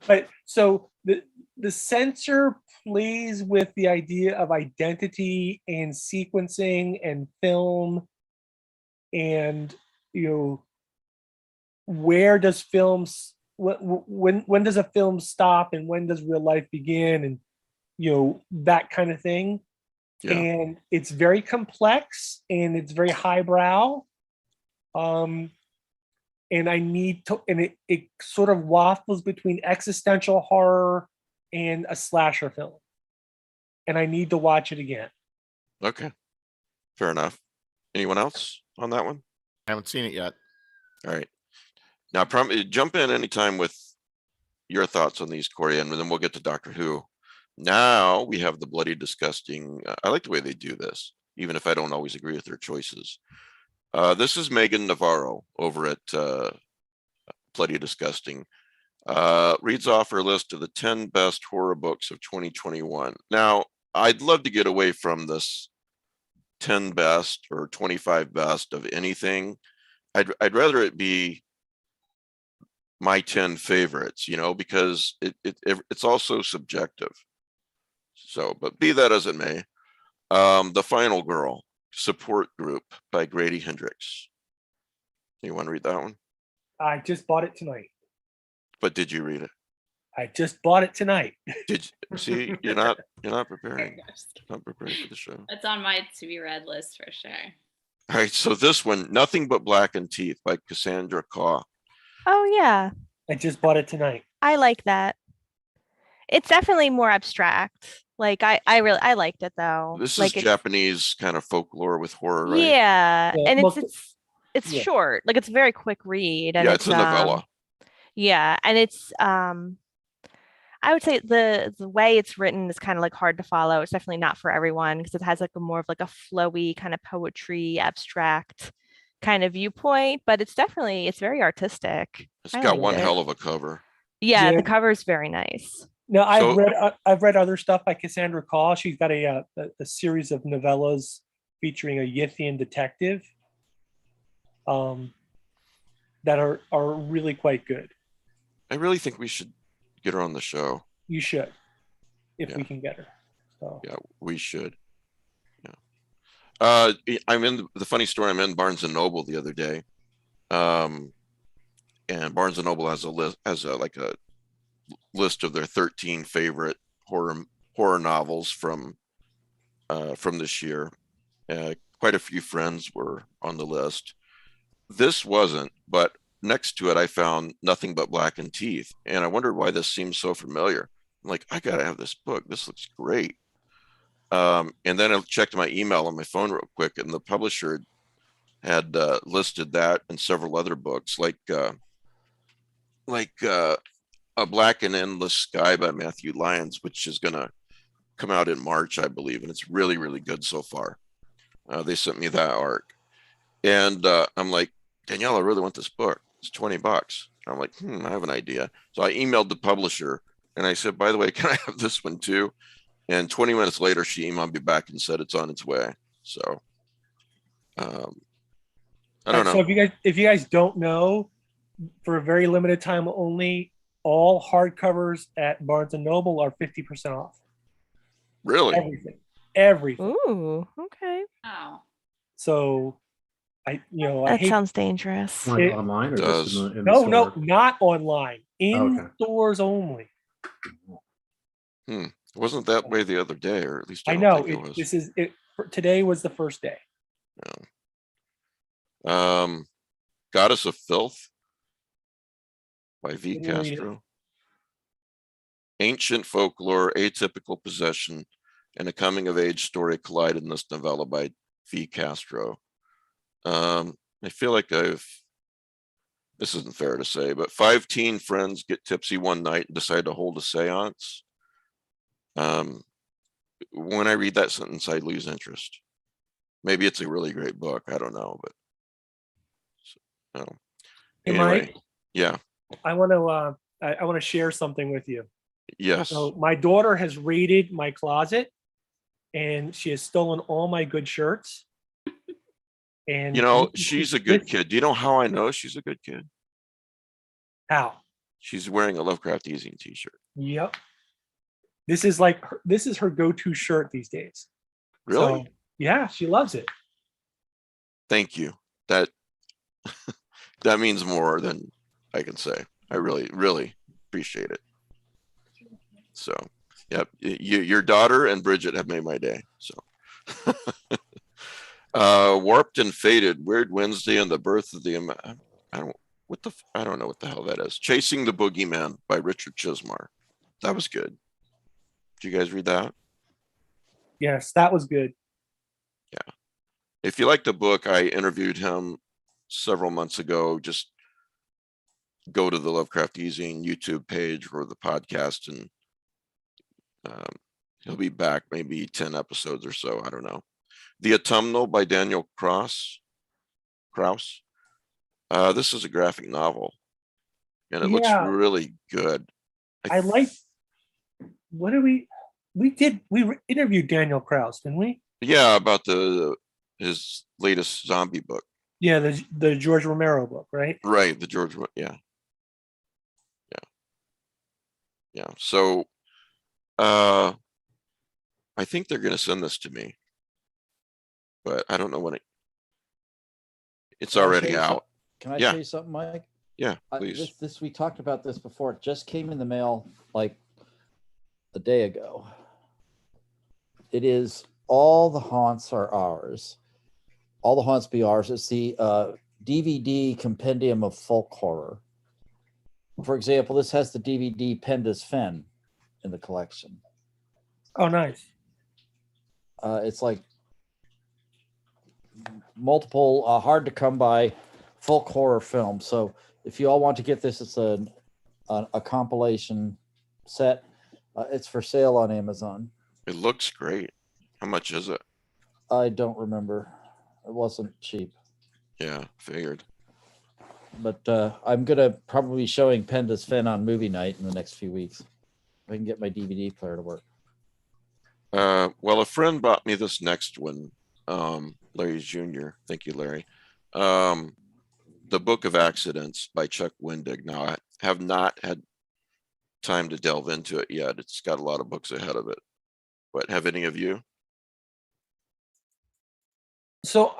But so the censor plays with the idea of identity and sequencing and film, and where does films when does a film stop and when does real life begin, and that kind of thing. Yeah. And it's very complex and it's very highbrow. And I need to, and it sort of waffles between existential horror and a slasher film. And I need to watch it again. Okay. Fair enough. Anyone else on that one? I haven't seen it yet. All right. Now, jump in anytime with your thoughts on these, Corey, and then we'll get to Doctor Who. Now we have the Bloody Disgusting. I like the way they do this, even if I don't always agree with their choices. This is Megan Navarro over at Bloody Disgusting. Reads off her list of the 10 best horror books of 2021. Now, I'd love to get away from this 10 best or 25 best of anything. I'd rather it be my 10 favorites, because it's also subjective. So, but be that as it may, The Final Girl Support Group by Grady Hendrix. You want to read that one? I just bought it tonight. But did you read it? I just bought it tonight. Did you see? You're not preparing. Not preparing for the show. That's on my to be read list for sure. All right, so this one, Nothing But Blackened Teeth by Cassandra Caw. Oh yeah. I just bought it tonight. I like that. It's definitely more abstract. Like I liked it though. This like is Japanese kind of folklore with horror, right? Yeah, Yeah, and well, it's yeah. short. Like it's a very quick read, and Yeah, it's a novella. Yeah, and it's I would say the way it's written is kind of like hard to follow. It's definitely not for everyone because it has like a more of like a flowy kind of poetry, abstract kind of viewpoint, but it's very artistic. It's I got liked one it. hell of a cover. Yeah, Yeah. the cover is very nice. No, So- I've read other stuff by Cassandra Caw. She's got a series of novellas featuring a Yithian detective that are really quite good. I really think we should get her on the show. You should, if Yeah. we can get her. So Yeah, we should. Yeah. I'm in the funny story. I'm in Barnes and Noble the other day, and Barnes and Noble has a list of their 13 favorite horror novels from this year. Quite a few friends were on the list. This wasn't, but next to it, I found Nothing But Blackened Teeth, and I wondered why this seems so familiar. I'm like, I gotta have this book. This looks great. And then I checked my email on my phone real quick, and the publisher had listed that and several other books, like A Black and Endless Sky by Matthew Lyons, which is gonna come out in March, I believe, and it's really, really good so far. They sent me that arc, and I'm like, Danielle, I really want this book. It's $20. I'm like, I have an idea. So I emailed the publisher and I said, by the way, can I have this one too? And 20 minutes later, she emailed me back and said it's on its way. So I don't know. So if you guys don't know, for a very limited time only, all hardcovers at Barnes and Noble are 50% off. Really? Everything. Ooh, okay. Oh. So That sounds dangerous. Like online or just in the no, store? not online. In Okay. stores only. It wasn't that way the other day, or at least I don't know think it was. this is it. Today was the first day. Goddess of Filth by V. Didn't read it. Castro. Ancient folklore, atypical possession, and a coming-of-age story collide in this novella by V. Castro. I feel like this isn't fair to say, but 5 teen friends get tipsy one night and decide to hold a seance. When I read that sentence, I lose interest. Maybe it's a really great book. I don't know, but Hey, anyway, Mike, yeah, I want to share something with you. yes. So my daughter has raided my closet, and she has stolen all my good shirts. And She's a good kid. Do you know how I know she's a good kid? How? She's wearing a Lovecraft eZine t-shirt. Yep. This is her go-to shirt these days. Really? So, yeah, she loves it. Thank you. That that means more than I can say. I really, really appreciate it. So, yep, your daughter and Bridget have made my day. So, Warped and Faded, Weird Wednesday, and the Birth of the I don't know what the hell that is. Chasing the Boogeyman by Richard Chismar. That was good. Did you guys read that? Yes, that was good. Yeah. If you like the book, I interviewed him several months ago. Just go to the Lovecraft eZine YouTube page or the podcast, and he'll be back maybe 10 episodes or so. I don't know. The Autumnal by Daniel Kraus. This is a graphic novel, and it looks really good. I like. What did we interviewed Daniel Kraus, didn't we? Yeah, about his latest zombie book. Yeah, the George Romero book, right? Right, the George. Yeah. So, I think they're going to send this to me, but I don't know when it's already out. Can I say something, Mike? Yeah, please. This we talked about this before. It just came in the mail like a day ago. It is All the Haunts Are Ours. All the Haunts Be Ours. It's the DVD compendium of folk horror. For example, this has the DVD Penda's Fen in the collection. Oh, nice. It's like multiple hard to come by folk horror films. So if you all want to get this, it's a compilation set. It's for sale on Amazon. It looks great. How much is it? I don't remember. It wasn't cheap. Yeah, figured. But I'm going to probably be showing Penda's Fen on movie night in the next few weeks. I can get my DVD player to work. Well, a friend bought me this next one, Larry Jr. Thank you, Larry. The Book of Accidents by Chuck Wendig. Now, I have not had time to delve into it yet. It's got a lot of books ahead of it. But have any of you? So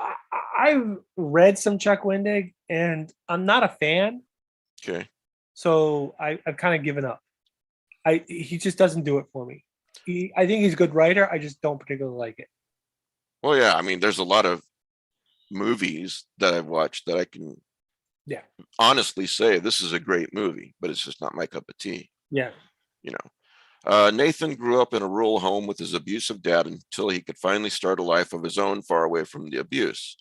I've read some Chuck Wendig, and I'm not a fan. Okay. So I've kind of given up. He just doesn't do it for me. I think he's a good writer. I just don't particularly like it. Well, yeah. I mean, there's a lot of movies that I've watched that I can honestly say this is a great movie, but it's just not my cup of tea. Yeah. You know, Nathan grew up in a rural home with his abusive dad until he could finally start a life of his own far away from the abuse.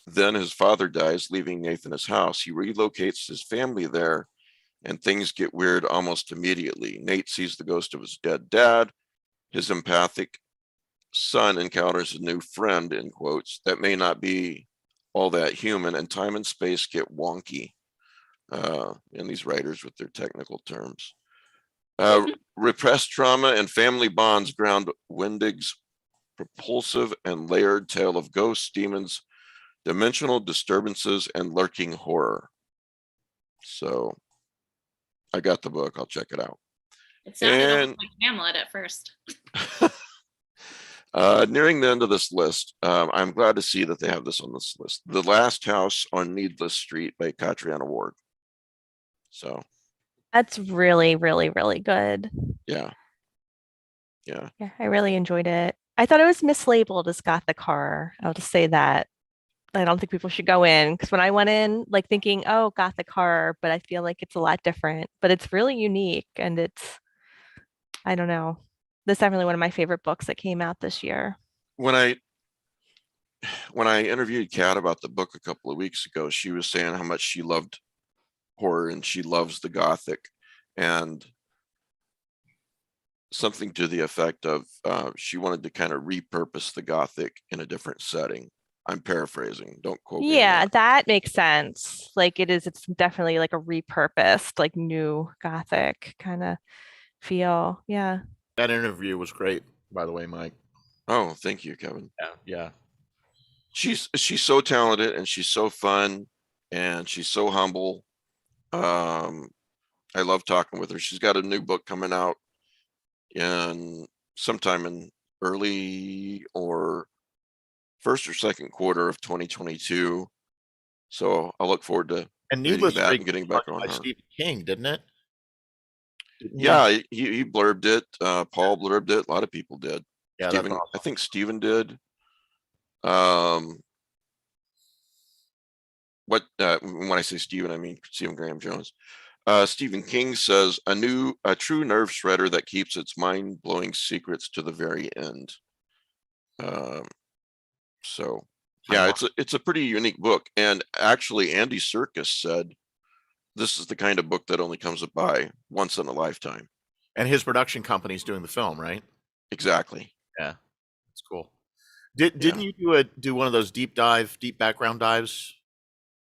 Then his father dies, leaving Nathan his house. He relocates his family there, and things get weird almost immediately. Nate sees the ghost of his dead dad. His empathic son encounters a new friend, in quotes, that may not be all that human, and time and space get wonky. And these writers with their technical terms. Repressed trauma and family bonds ground Wendig's propulsive and layered tale of ghosts, demons, dimensional disturbances, and lurking horror. So I got the book. I'll check it out. It sounded And- almost like Hamlet at first. Nearing the end of this list, I'm glad to see that they have this on this list. The Last House on Needless Street by Catriona Ward. So That's really, really, really good. yeah. Yeah, I really enjoyed it. I thought it was mislabeled as gothic horror. I'll just say that. I don't think people should go in because when I went in, like thinking, oh, gothic horror, but I feel like it's a lot different. But it's really unique, and it's, I don't know. This is definitely one of my favorite books that came out this year. When I interviewed Kat about the book a couple of weeks ago, she was saying how much she loved horror and she loves the gothic, and something to the effect of she wanted to kind of repurpose the gothic in a different setting. I'm paraphrasing, don't quote me on Yeah, that. that makes sense. Like it's definitely like a repurposed, like new gothic kind of feel. Yeah. That interview was great, by the way, Mike. Oh, thank you, Kevin. Yeah. She's so talented and she's so fun and she's so humble. I love talking with her. She's got a new book coming out in sometime in early or first or second quarter of 2022. So I'll look forward to And reading Needless that Street and getting was back on by her. Stephen King, didn't it? Yeah, he blurbed it. Paul blurbed it. A lot of people did. Yeah, Stephen, that's awesome. I think Stephen did. When I say Stephen, I mean Stephen Graham Jones. Stephen King says a true nerve shredder that keeps its mind-blowing secrets to the very end. So yeah, it's a pretty unique book. And actually Andy Serkis said this is the kind of book that only comes by once in a lifetime. And his production company's doing the film, right? Exactly. Yeah, it's cool. Didn't you do one of those deep background dives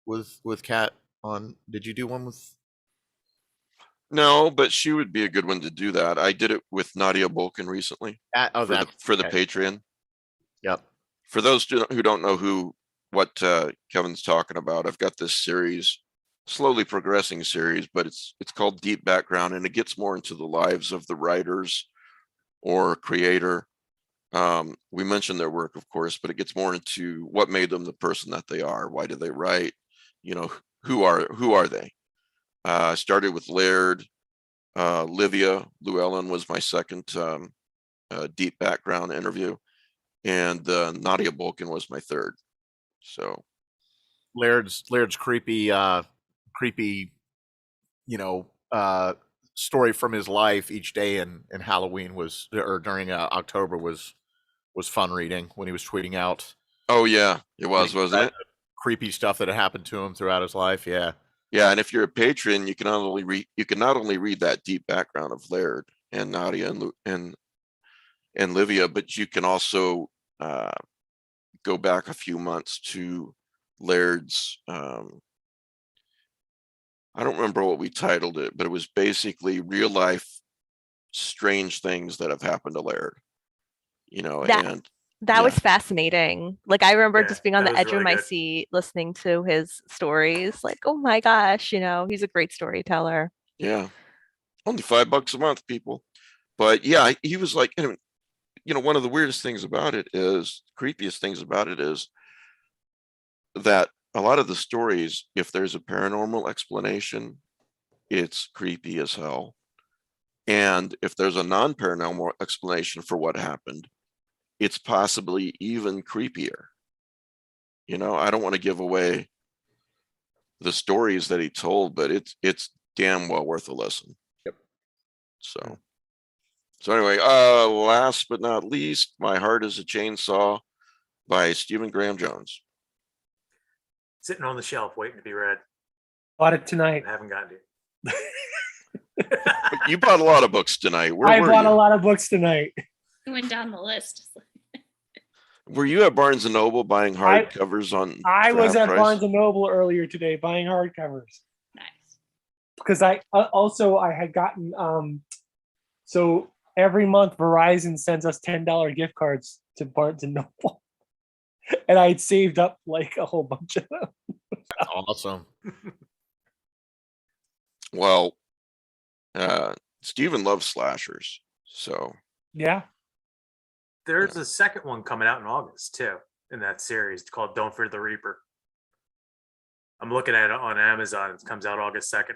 with Kat on? Did you do one with? No, but she would be a good one to do that. I did it with Nadia Bolkin recently for the Patreon. Yep. For those who don't know what Kevin's talking about, I've got this series, slowly progressing series, but it's called Deep Background, and it gets more into the lives of the writers or creator. We mentioned their work, of course, but it gets more into what made them the person that they are. Why do they write? You know, who are they? I started with Laird, Livia Llewellyn was my second deep background interview, and Nadia Bolkin was my third. So Laird's creepy, story from his life each day in Halloween or during October was fun reading when he was tweeting out. Oh yeah, it was, wasn't it? Creepy stuff that had happened to him throughout his life. Yeah. Yeah, and if you're a patron, you can not only read that deep background of Laird and Nadia and Livia, but you can also go back a few months to Laird's. I don't remember what we titled it, but it was basically real life strange things that have happened to Laird. You know, That was fascinating. Like I remember just being on the edge of my seat listening to his stories. Like, oh my gosh, he's a great storyteller. Yeah. Only $5 a month, people. But yeah, he was like, one of the weirdest things about it is, creepiest things about it is that a lot of the stories, if there's a paranormal explanation, it's creepy as hell. And if there's a non-paranormal explanation for what happened, it's possibly even creepier. I don't want to give away the stories that he told, but it's damn well worth a listen. Yep. So anyway, last but not least, My Heart is a Chainsaw by Stephen Graham Jones. Sitting on the shelf waiting to be read. Bought it tonight. I haven't gotten it. You bought a lot of books tonight. Where I were bought you? a lot of books tonight. He went down the list. Were you at Barnes and Noble buying hardcovers on? I for was half at price? Barnes and Noble earlier today buying hardcovers Nice. because I had gotten so every month Verizon sends us $10 gift cards to Barnes and Noble, and I had saved up like a whole bunch of them. That's awesome. Well, Stephen loves slashers, so Yeah. There's a second one coming out in August too in that series called Don't Fear the Reaper. I'm looking at it on Amazon. It comes out August 2nd.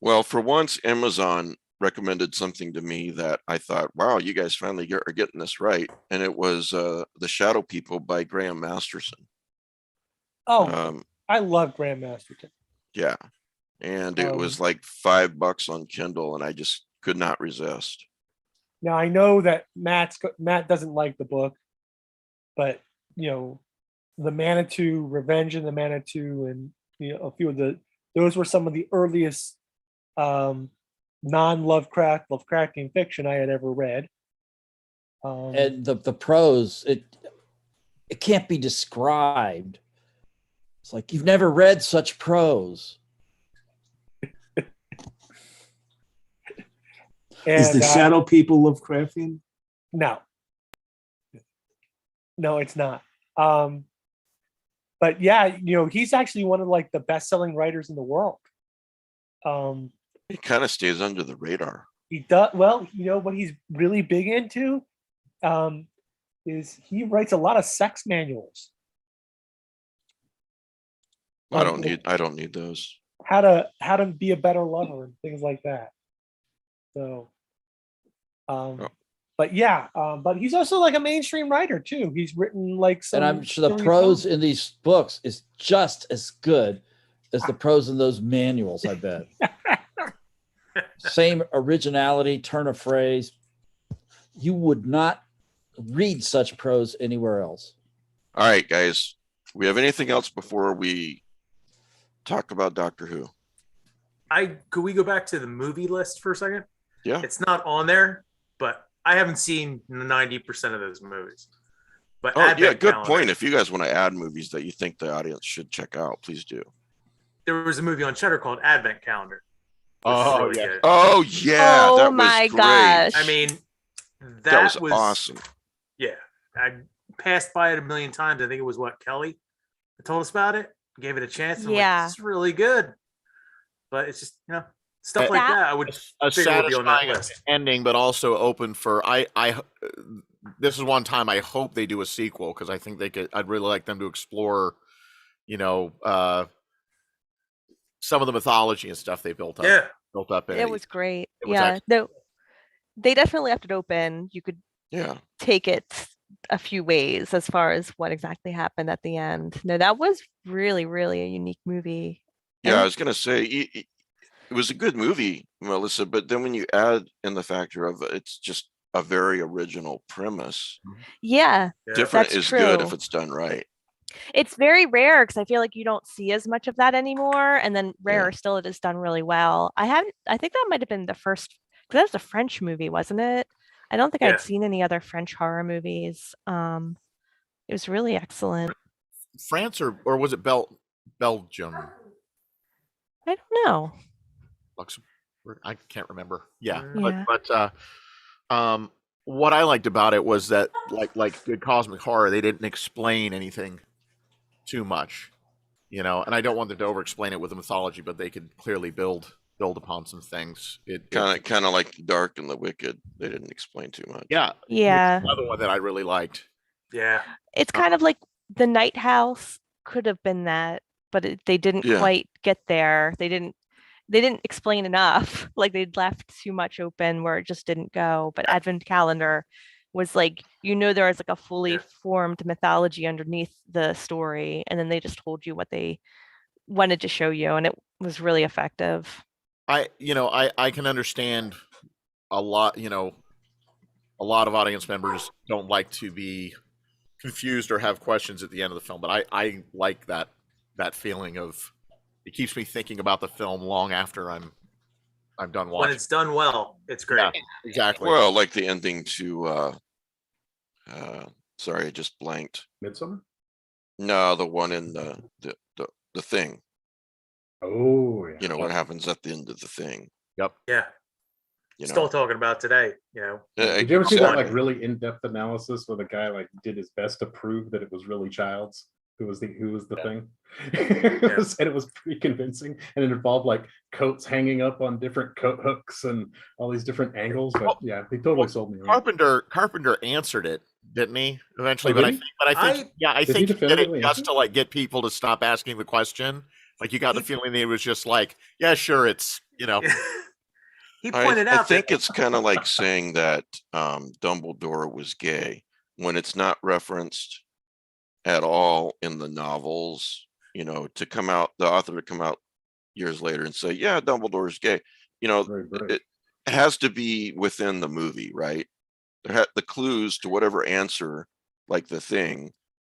well, for once, Amazon recommended something to me that I thought, wow, you guys finally are getting this right. And it was The Shadow People by Graham Masterson. Oh, I love Graham Masterson. Yeah. And it was like $5 on Kindle, and I just could not resist. Now I know that Matt doesn't like the book, but the Manitou, Revenge of the Manitou, and a few of those were some of the earliest non-Lovecraftian fiction I had ever read. And the prose, it can't be described. It's like you've never read such prose. Is the Shadow People Lovecraftian? No, it's not. But yeah, he's actually one of like the best-selling writers in the world. He kind of stays under the radar. He does well. What he's really big into is he writes a lot of sex manuals. I don't need those. How to be a better lover and things like that. So, but yeah, but he's also like a mainstream writer too. He's written like some. And I'm sure the prose in these books is just as good as the prose in those manuals, I bet. Same originality, turn of phrase. You would not read such prose anywhere else. All right, guys. We have anything else before we talk about Doctor Who? Could we go back to the movie list for a second? Yeah. It's not on there, but I haven't seen 90% of those movies. But Oh, yeah, Advent good Calendar, point. If you guys want to add movies that you think the audience should check out, please do. there was a movie on Cheddar called Advent Calendar. Oh, Really yeah. good. Oh, yeah. Oh that was my great. gosh. I mean, That was awesome. Yeah. I passed by it a million times. I think it was Kelly that told us about it, gave it a chance. I'm Yeah. like, it's really good. But it's just, stuff like that. I would A figure would be on that satisfying list. ending, but also open for this is one time I hope they do a sequel, because I think I'd really like them to explore, some of the mythology and stuff they built up. Yeah. Built up in It was great. It was Yeah. excellent. No, they definitely left it open. You could Yeah. take it a few ways as far as what exactly happened at the end. No, that was really, really a unique movie. Yeah, I was going to say it was a good movie, Melissa, but then when you add in the factor of it's just a very original premise, Yeah, different that's is good if true. it's done right. It's very rare because I feel like you don't see as much of that anymore. And then rarer still, it is done really well. I think that might have been the first, because that was a French movie, wasn't it? I don't think Yeah. I'd seen any other French horror movies. It was really excellent. France or was it Belgium? I don't know. Luxembourg? I can't remember. Yeah. Yeah. But what I liked about it was that like good cosmic horror, they didn't explain anything too much, and I don't want them to over explain it with the mythology, but they could clearly build upon some things. It Kind of like Dark and the Wicked. They didn't explain too much. Yeah. Yeah. Another one that I really liked. Yeah. It's kind of like The Night House could have been that, but they didn't quite get there. They didn't explain enough. Like they'd left too much open where it just didn't go. But Advent Calendar was like, there was like a fully Yeah. formed mythology underneath the story, and then they just told you what they wanted to show you, and it was really effective. I can understand a lot. A lot of audience members don't like to be confused or have questions at the end of the film, but I like that feeling of, it keeps me thinking about the film long after I'm done watching. When it's done well, it's great. Yeah, exactly. Well, like the ending to sorry, I just blanked. Midsummer. No, the one in the Thing. Oh, yeah. You know what happens at the end of the Thing. Yep. Yeah. You know. Still talking about today, Did you ever see that Exactly. like really in-depth analysis where the guy like did his best to prove that it was really Childs who was the thing? And it was pretty convincing, and it involved like coats hanging up on different coat hooks and all these different angles. But yeah, they totally sold me. Carpenter answered it, didn't he? Eventually, Oh, but did he? I think Did he he did it definitively just answer? to like get people to stop asking the question. Like you got the feeling that it was just like, yeah, sure, it's He pointed I out think that it's kind of like saying that Dumbledore was gay when it's not referenced at all in the novels. To come out, the author to come out years later and say, yeah, Dumbledore is gay. Very brave. It has to be within the movie, right? The clues to whatever answer, like the Thing,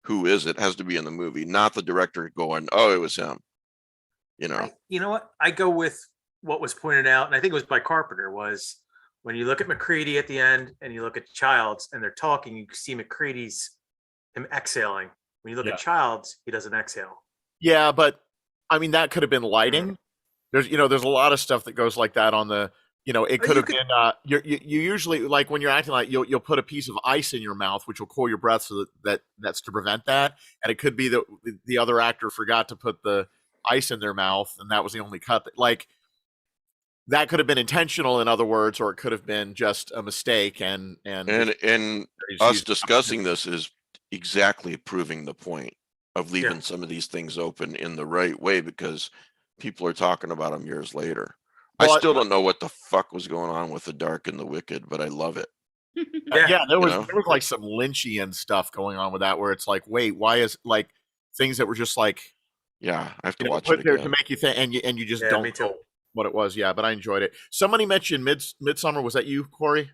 who is it, has to be in the movie, not the director going, oh, it was him. you know what? I go with what was pointed out, and I think it was by Carpenter, was when you look at McCready at the end and you look at Childs and they're talking, you see McCready's him exhaling. When you look at Childs, he doesn't exhale. Yeah, but I mean that could have been lighting. There's a lot of stuff that goes like that on the. It could have been. You usually, like when you're acting, like you'll put a piece of ice in your mouth, which will cool your breath, so that's to prevent that. And it could be that the other actor forgot to put the ice in their mouth, and that was the only cut. That could have been intentional, in other words, or it could have been just a mistake. And us discussing this is exactly proving the point of leaving some of these things open in the right way, because people are talking about them years later. I still don't know what the fuck was going on with the Dark and the Wicked, but I love it. There was like some Lynchian stuff going on with that, where it's like, wait, why is like things that were just like, I have to watch put it there again to make you think, and you just Yeah, don't me too. know what it was. Yeah, but I enjoyed it. Somebody mentioned Midsummer. Was that you, Corey?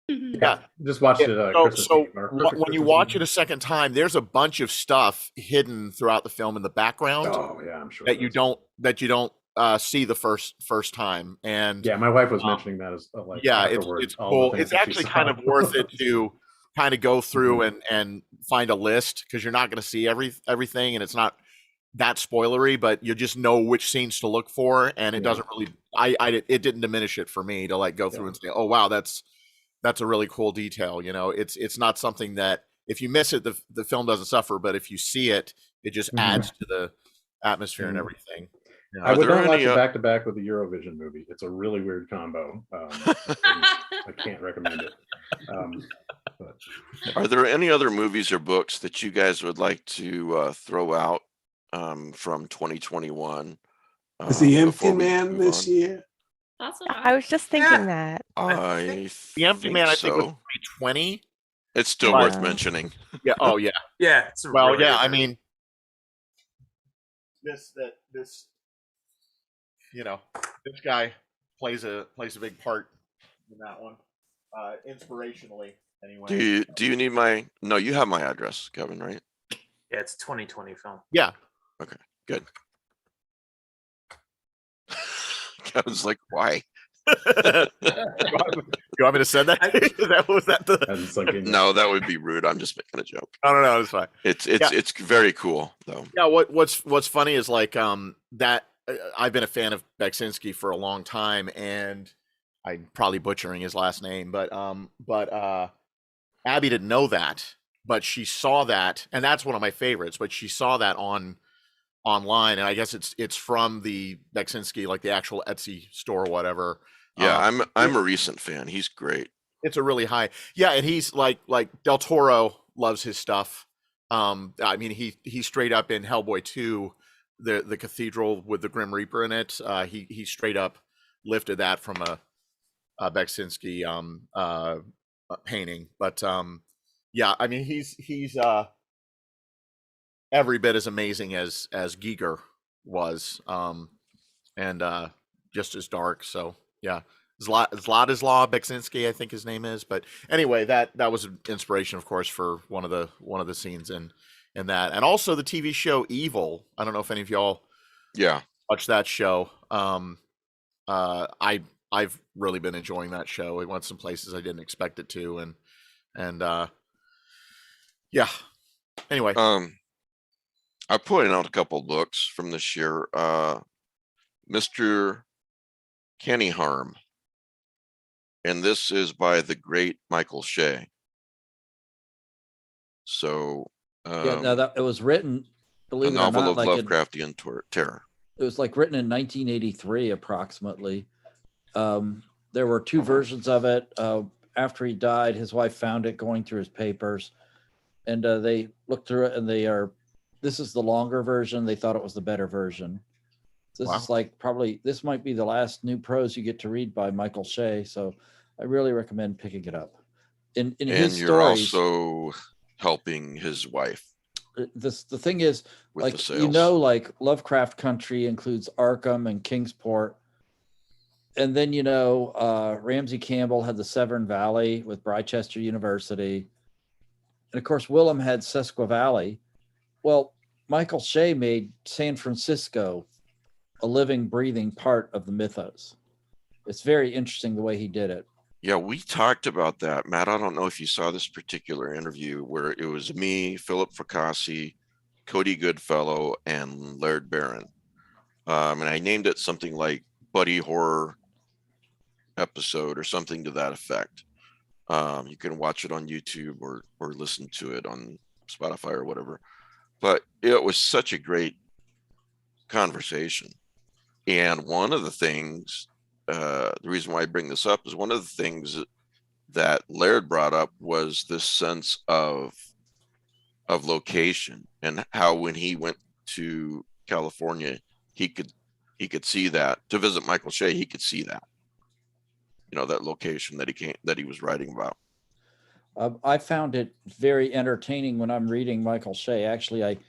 Yeah, just watched it. So when you watch it a second time, there's a bunch of stuff hidden throughout the film in the background. Oh yeah, I'm sure that you don't see the first time. And yeah, my wife was mentioning that as like it's cool. It's actually kind of worth it to kind of go through and find a list, because you're not going to see everything, and it's not that spoilery, but you just know which scenes to look for, and it doesn't really. It didn't diminish it for me to like go through and say, oh wow, that's a really cool detail. It's not something that if you miss it, the film doesn't suffer, but if you see it, it just adds to the atmosphere and everything. I would not watch it back to back with the Eurovision movie. It's a really weird combo. I can't recommend it. But. Are there any other movies or books that you guys would like to throw out from 2021? Is the Empty Man this year? I was just thinking that. The Empty Man, I think, was 2020. It's still worth mentioning. Yeah. Oh yeah. Yeah. I mean, this guy plays a big part in that one, inspirationally. Anyway. Do you need my? No, you have my address, Kevin, right? Yeah, it's 2020 film. Yeah. Okay. Good. Kevin's like, why? You want me to send that? Was that No, that would be rude. I'm just making a joke. No, it's fine. It's very cool though. Yeah. What's funny is like that I've been a fan of Beksinski for a long time, and I'm probably butchering his last name, but Abby didn't know that, but she saw that, and that's one of my favorites. But she saw that online, and I guess it's from the Beksinski, like the actual Etsy store or whatever. Yeah, I'm a recent fan. He's great. It's a really high, and he's like Del Toro loves his stuff. I mean, he straight up in Hellboy 2, the cathedral with the Grim Reaper in it. He straight up lifted that from a Beksinski painting. But yeah, I mean, he's every bit as amazing as Giger was, and just as dark. So yeah, Zlatislaw Beksinski, I think his name is. But anyway, that was an inspiration, of course, for one of the scenes in that, and also the TV show Evil. I don't know if any of y'all watch that show. I've really been enjoying that show. It went some places I didn't expect it to, and yeah. Anyway, I put out a couple of books from this year. Mr. Kenny Harm, and this is by the great Michael Shea. So yeah, now that it was written, believe a it or novel not, of like Lovecraftian terror. it was like written in 1983 approximately. There were two versions of it. After he died, his wife found it going through his papers, and they looked through it, and this is the longer version. They thought it was the better version. This is like this might be the last new prose you get to read by Michael Shea. So I really recommend picking it up. In his you're stories, also helping his wife. The thing is, with like, the sales. like Lovecraft Country includes Arkham and Kingsport. And then, Ramsey Campbell had the Severn Valley with Britechester University. And of course, Willem had Sesqua Valley. Well, Michael Shea made San Francisco a living, breathing part of the mythos. It's very interesting the way he did it. Yeah, we talked about that, Matt. I don't know if you saw this particular interview where it was me, Philip Fracassi, Cody Goodfellow, and Laird Barron. And I named it something like Buddy Horror Episode or something to that effect. You can watch it on YouTube or listen to it on Spotify or whatever. But it was such a great conversation. And one of the things, the reason why I bring this up is one of the things that Laird brought up was this sense of location, and how when he went to California, he could see that. To visit Michael Shea, he could see that, that location that he was writing about. I found it very entertaining when I'm reading Michael Shea. Actually,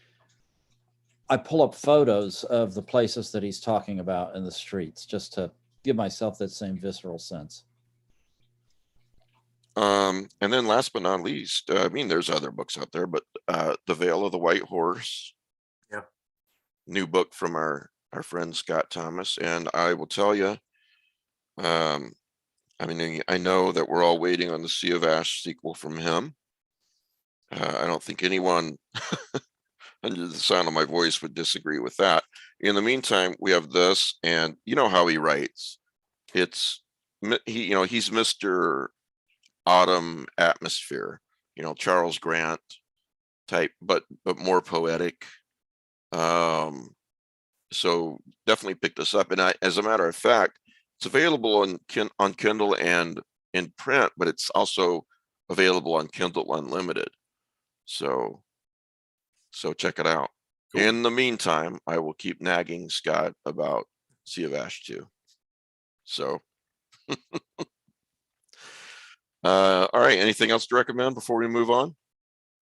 I pull up photos of the places that he's talking about in the streets just to give myself that same visceral sense. And then last but not least, I mean, there's other books out there, but The Veil of the White Horse. Yeah. New book from our friend Scott Thomas. And I will tell you, I mean, I know that we're all waiting on the Sea of Ash sequel from him. I don't think anyone under the sound of my voice would disagree with that. In the meantime, we have this, and you know how he writes. He's Mr. Autumn Atmosphere, Charles Grant type, but more poetic. So definitely pick this up. And as a matter of fact, it's available on Kindle and in print, but it's also available on Kindle Unlimited. So check it out. Cool. In the meantime, I will keep nagging Scott about Sea of Ash 2. So, all right. Anything else to recommend before we move on?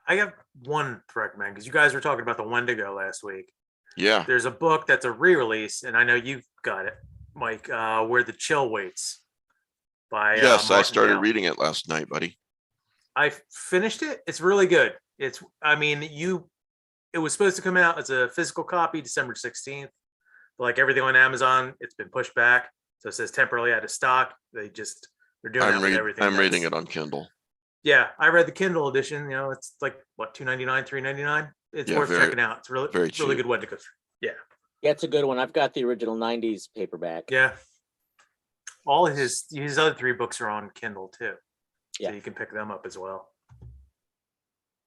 I have one to recommend, because you guys were talking about the Wendigo last week. Yeah. There's a book that's a re-release, and I know you've got it, Mike, Where the Chill Waits by Yes, I started Hale. reading it last night, buddy. I finished it. It's really good. It was supposed to come out as a physical copy December 16th. But like everything on Amazon, it's been pushed back. So it says temporarily out of stock. They're doing that with everything. I'm reading it on Kindle. Yeah, I read the Kindle edition. It's like what, $2.99, $3.99. It's worth checking out. It's really good one to go through. Yeah, it's a good one. I've got the original 90s paperback. Yeah. All of his other 3 books are on Kindle too. Yeah. So you can pick them up as well.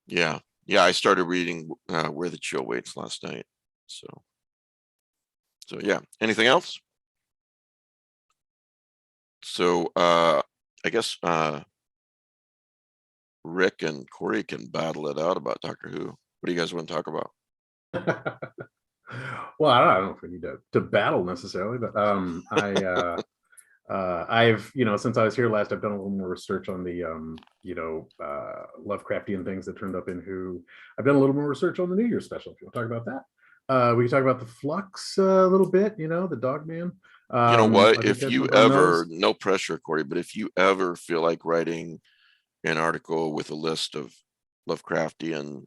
Yeah. Yeah, I started reading Where the Chill Waits last night. So yeah. Anything else? So I guess Rick and Corey can battle it out about Doctor Who. What do you guys want to talk about? Well, I don't know if we need to battle necessarily, but I've, since I was here last, I've done a little more research on the, Lovecraftian things that turned up in Who. I've done a little more research on the New Year's special. If you want to talk about that, we can talk about the Flux a little bit. The Dog Man. You know what? I think If that's you on ever, those. no pressure, Corey, but if you ever feel like writing an article with a list of Lovecraftian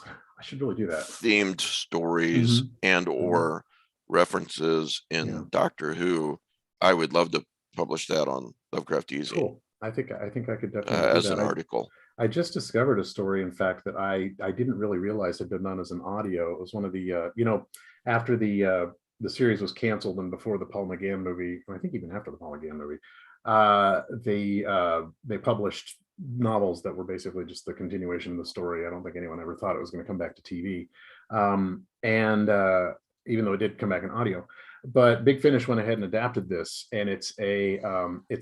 I should really do that. themed stories and or references in Doctor Who, I would love to publish that on Lovecraft eZine. Cool. I think I could definitely do as that. an article. I just discovered a story, in fact, that I didn't really realize had been done as an audio. It was one of the, after the series was canceled and before the Paul McGann movie, I think even after the Paul McGann movie, they published novels that were basically just the continuation of the story. I don't think anyone ever thought it was going to come back to TV, and even though it did come back in audio. But Big Finish went ahead and adapted this, and it's a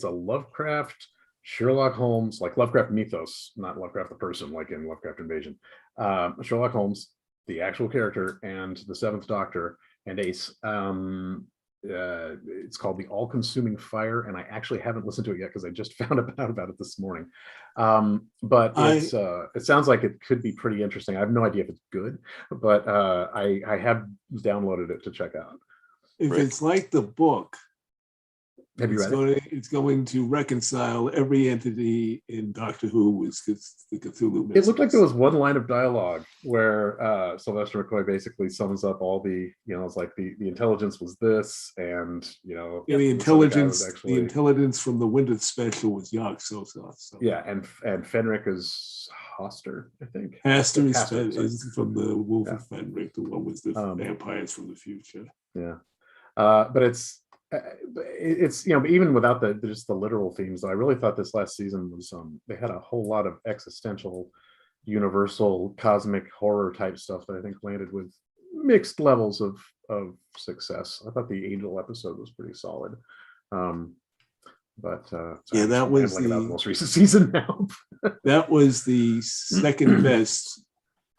Lovecraft, Sherlock Holmes, like Lovecraft mythos, not Lovecraft the person, like in Lovecraft Invasion. Sherlock Holmes, the actual character, and the Seventh Doctor and Ace. It's called The All-Consuming Fire, and I actually haven't listened to it yet because I just found out about it this morning. But it sounds like it could be pretty interesting. I have no idea if it's good, but I have downloaded it to check out. If it's like the book, have you read it? It's going to reconcile every entity in Doctor Who with the Cthulhu mythos. It looked like there was one line of dialogue where Sylvester McCoy basically sums up all the, it's like the intelligence was this, and the intelligence from the Winter Special was Yak Sosoth. So. Yeah, and Fenric is Hoster, I think. Haster is from the Wolf of Fenric, the one with the vampires from the future. Yeah, but it's even without just the literal themes, I really thought this last season was they had a whole lot of existential, universal, cosmic horror type stuff that I think landed with mixed levels of success. I thought the Angel episode was pretty solid. But that was the most recent season now. That was the second best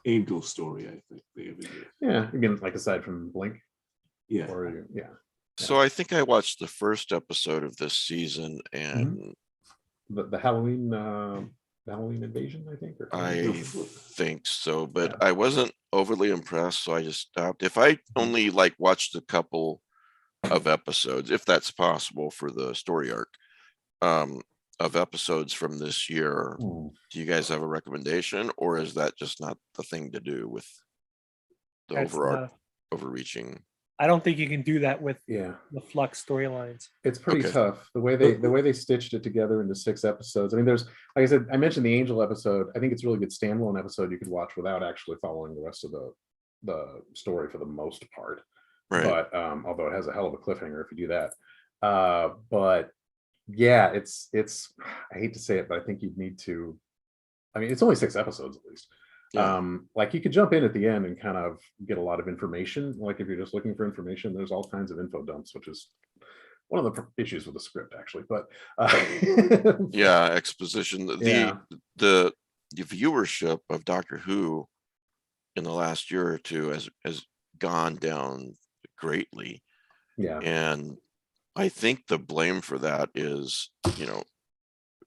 Angel story I think they ever did. Yeah, again, like aside from Blink. Yeah. So I think I watched the first episode of this season, and the Halloween invasion, I think. I think so, but I wasn't overly impressed, so I just stopped. If I only watched a couple of episodes, if that's possible for the story arc, of episodes from this year, do you guys have a recommendation, or is that just not the thing to do with the overreaching? I don't think you can do that with the Flux storylines. It's pretty tough the way they stitched it together into 6 episodes. I mean, there's, like I said, I mentioned the Angel episode. I think it's a really good standalone episode you could watch without actually following the rest of the story for the most part. Right. But although it has a hell of a cliffhanger if you do that. But yeah, it's I hate to say it, but I think you'd need to. I mean, it's only 6 episodes at least. Yeah. You could jump in at the end and kind of get a lot of information. Like if you're just looking for information, there's all kinds of info dumps, which is one of the issues with the script actually. But exposition. The viewership of Doctor Who in the last year or two has gone down greatly. Yeah. And I think the blame for that is,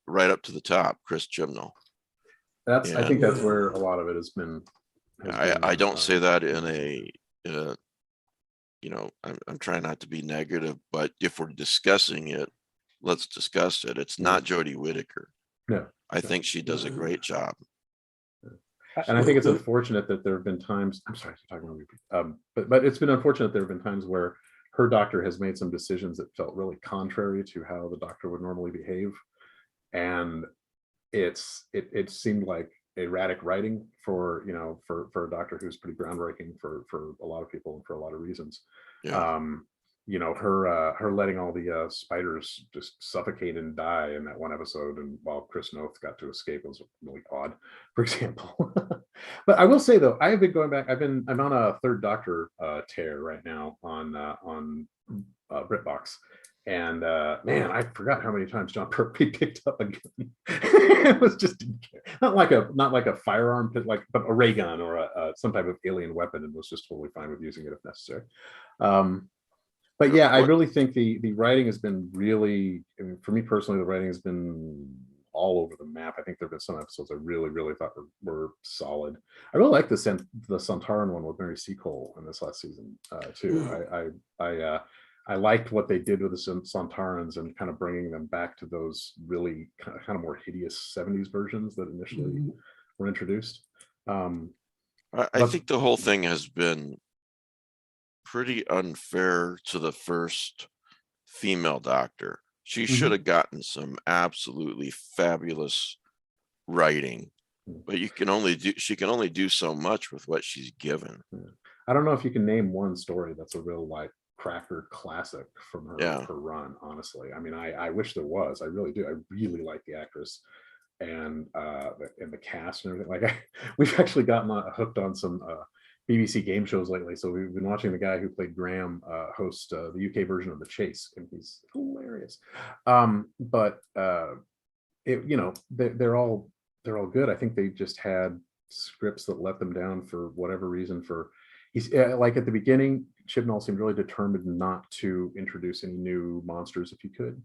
right up to the top, Chris Chibnall. I think that's where a lot of it has been. I don't say that in a I'm trying not to be negative, but if we're discussing it, let's discuss it. It's not Jodie Whittaker. No, I think she does a great job. And I think it's unfortunate that there have been times. I'm sorry, I'm talking about but it's been unfortunate there have been times where her doctor has made some decisions that felt really contrary to how the doctor would normally behave, and it seemed like erratic writing for a doctor who's pretty groundbreaking for a lot of people and for a lot of reasons. Her letting all the spiders just suffocate and die in that one episode, and while Chris Noth got to escape, was really odd, for example. But I will say though, I have been going back. I'm on a Third Doctor tear right now on BritBox. And man, I forgot how many times John Pertwee picked up a gun. It was just not like a firearm, but a ray gun or some type of alien weapon, and was just totally fine with using it if necessary. But But yeah, I really think the writing has been really, I mean, for me personally, the writing has been all over the map. I think there have been some episodes I really thought were solid. I really like the Sontaran one with Mary Seacole in this last season too. I liked what they did with the Sontarans and kind of bringing them back to those really kind of more hideous 70s versions that initially were introduced. I think the whole thing has been pretty unfair to the first female doctor. She should have gotten some absolutely fabulous writing, but she can only do so much with what she's given. I don't know if you can name one story that's a real like cracker classic from her run, honestly. I mean, I wish there was. I really do. I really like the actress and the cast and everything. Like we've actually gotten hooked on some BBC game shows lately. So we've been watching the guy who played Graham host the UK version of The Chase, and he's hilarious. They're all good. I think they just had scripts that let them down for whatever reason. He's like at the beginning, Chibnall seemed really determined not to introduce any new monsters if he could.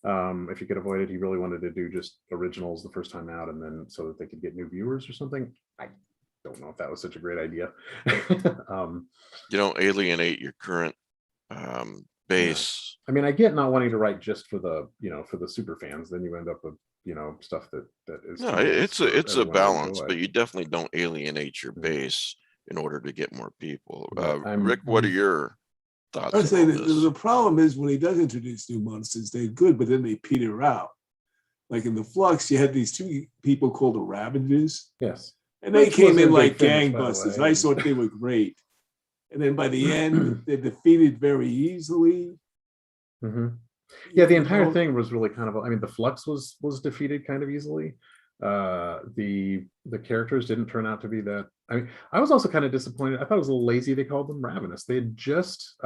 If he could avoid it, he really wanted to do just originals the first time out, and then so that they could get new viewers or something. I don't know if that was such a great idea. You don't alienate your current base. I mean, I get not wanting to write just for the super fans. Then you end up with stuff that is. No, it's a balance, but you definitely don't alienate your base in order to get more people. Rick, what are your thoughts? I would say that the problem is when he does introduce new monsters, they're good, but then they peter out. Like in the Flux, you had these two people called the Ravagers. Yes. And they came in like gangbusters. I thought they were great. And then by the end, they're defeated very easily. Yeah, the entire thing was really kind of, I mean, the Flux was defeated kind of easily. The characters didn't turn out to be that. I mean, I was also kind of disappointed. I thought it was a little lazy. They called them Ravenous. They had just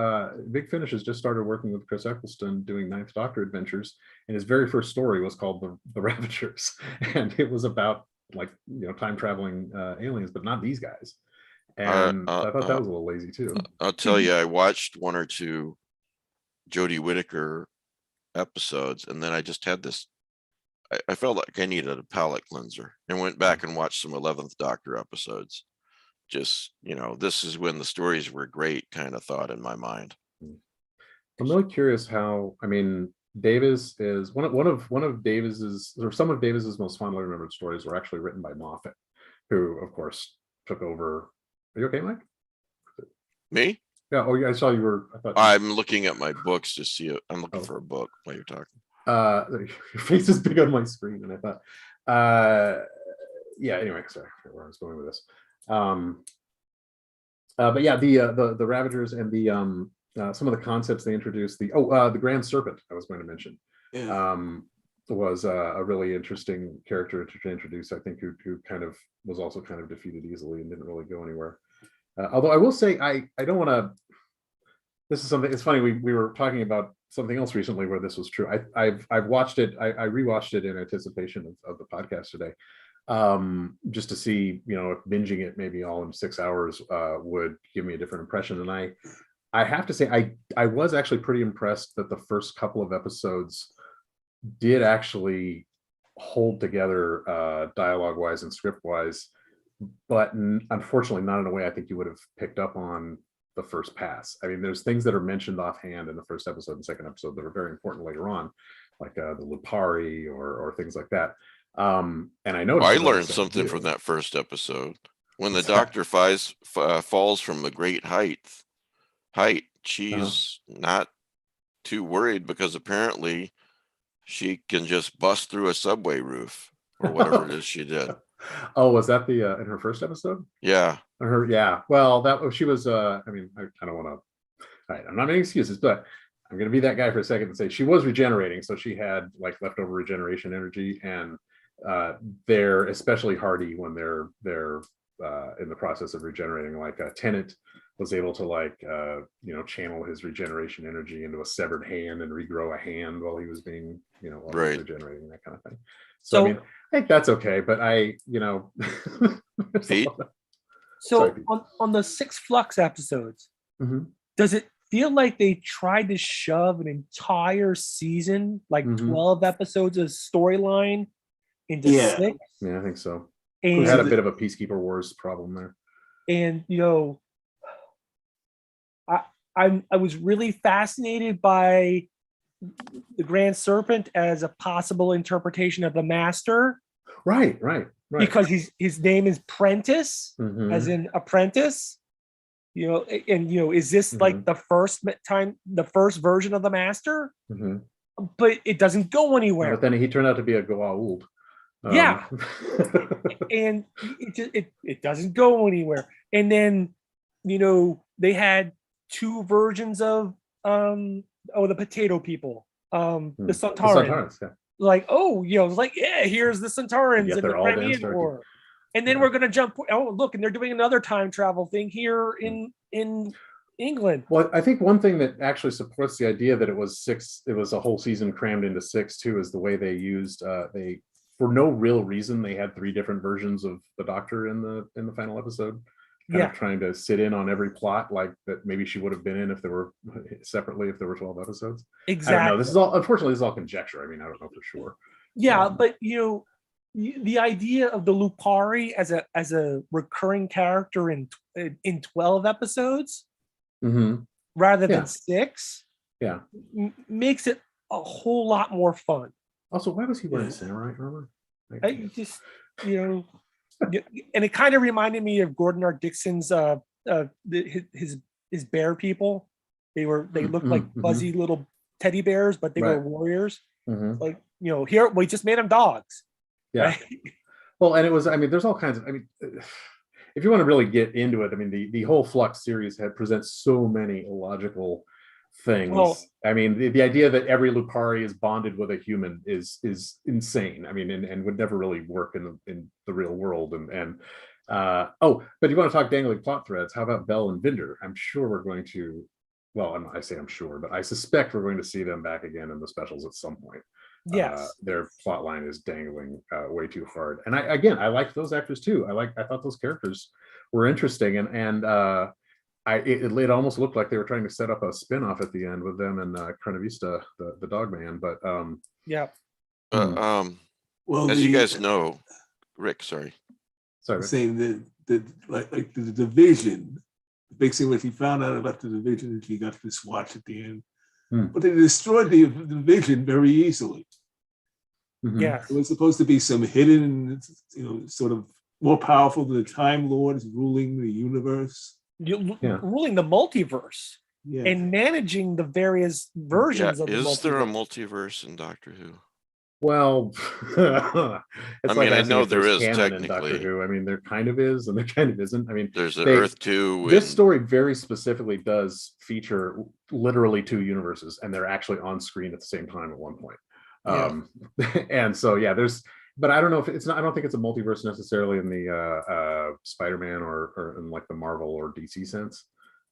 Big Finish has just started working with Chris Eccleston doing Ninth Doctor adventures, and his very first story was called the Ravagers, and it was about like time traveling aliens, but not these guys. And I thought that was a little lazy too. I'll tell you, I watched one or two Jodie Whittaker episodes, and then I just had this. I felt like I needed a palate cleanser, and went back and watched some 11th Doctor episodes. Just this is when the stories were great, kind of thought in my mind. I'm really curious how. I mean, Davis is one of Davis's, or some of Davis's most fondly remembered stories were actually written by Moffat, who of course took over. Are you okay, Mike? Me? Yeah. Oh, yeah. I saw you were. I'm looking at my books to see it. I'm looking for a book while you're talking. Your face is big on my screen, and I thought, yeah. Anyway, sorry, where I was going with this. But yeah, the Ravagers and the some of the concepts they introduced. The Grand Serpent I was going to mention. Yeah. Was a really interesting character to introduce. I think who kind of was also kind of defeated easily and didn't really go anywhere. Although I will say I don't want to. This is something. It's funny. We were talking about something else recently where this was true. I've watched it. I rewatched it in anticipation of the podcast today, just to see if binging it maybe all in 6 hours would give me a different impression. And I have to say I was actually pretty impressed that the first couple of episodes did actually hold together dialogue wise and script wise, but unfortunately not in a way I think you would have picked up on the first pass. I mean, there's things that are mentioned offhand in the first episode and second episode that are very important later on, like the Lupari or things like that. And I noticed I learned something from that first episode. When the Doctor falls from a great height, she's not too worried because apparently she can just bust through a subway roof or whatever it is she did. Oh, was that the in her first episode? Yeah. Yeah. Well, she was. I mean, I don't want to. I'm not making excuses, but I'm going to be that guy for a second and say she was regenerating, so she had like leftover regeneration energy, and they're especially hardy when they're in the process of regenerating. Like Tennant was able to channel his regeneration energy into a severed hand and regrow a hand while he was being regenerating, that kind of thing. So I mean, I think that's okay, but Pete? So on the 6 Flux episodes, does it feel like they tried to shove an entire season, like Mhm. 12 episodes of storyline into Yeah. 6. Yeah, I think so. And We had a bit of a Peacekeeper Wars problem there. And I was really fascinated by the Grand Serpent as a possible interpretation of the Master. Right. Because his name is Prentice, Mhm. as in apprentice. Is this like the first version of the Master? Mhm. But it doesn't go anywhere. But then he turned out to be a Goa'uld. Yeah. And it doesn't go anywhere. And then they had 2 versions of the potato people, the Sontarans. Yeah. Like, it's like, yeah, here's the Sontarans Yet in the they're all damn Crimean Starkey. War. And then we're gonna jump. Oh, look, and they're doing another time travel thing here in England. Well, I think one thing that actually supports the idea that it was a whole season crammed into 6 too, is the way they used they, for no real reason, they had 3 different versions of the Doctor in the final episode. Kind of trying to sit in on every plot, like that maybe she would have been in if there were separately, if there were 12 episodes. Exactly. I don't know. This is all, unfortunately, this is all conjecture. I mean, I don't know for sure. Yeah, but the idea of the Lupari as a recurring character in 12 episodes rather than 6 makes it a whole lot more fun. Also, why was he wearing samurai armor? I just and it kind of reminded me of Gordon R. Dixon's his bear people. They looked like fuzzy little teddy bears, but they were warriors. Like, here we just made them dogs. Yeah. Right? Well, and it was, I mean, there's all kinds of, I mean, if you want to really get into it, I mean, the whole Flux series presents so many illogical things. Well, I mean, the idea that every Lupari is bonded with a human is insane. I mean, and would never really work in the real world. But you want to talk dangling plot threads? How about Bell and Vinder? I'm sure we're going to. Well, I say I'm sure, but I suspect we're going to see them back again in the specials at some point. Yes, their plot line is dangling way too hard. And I liked those actors too. I thought those characters were interesting, and it almost looked like they were trying to set up a spin-off at the end with them and Crenavista, the dog man. But well, as you guys know, Rick, sorry, saying that like the division, the big thing was he found out about the division and he got this watch at the end. But they destroyed the division very easily. Yeah, it was supposed to be some hidden, sort of more powerful than the Time Lords ruling the universe, ruling the multiverse, and managing the various versions of the multiverse. Is there a multiverse in Doctor Who? Well, I know there is technically. In Doctor Who. I mean, there kind of is, and there kind of isn't. I mean, there's an Earth 2. This story very specifically does feature literally 2 universes, and they're actually on screen at the same time at one point. And so, but I don't know if it's not. I don't think it's a multiverse necessarily in the Spider-Man or in like the Marvel or DC sense.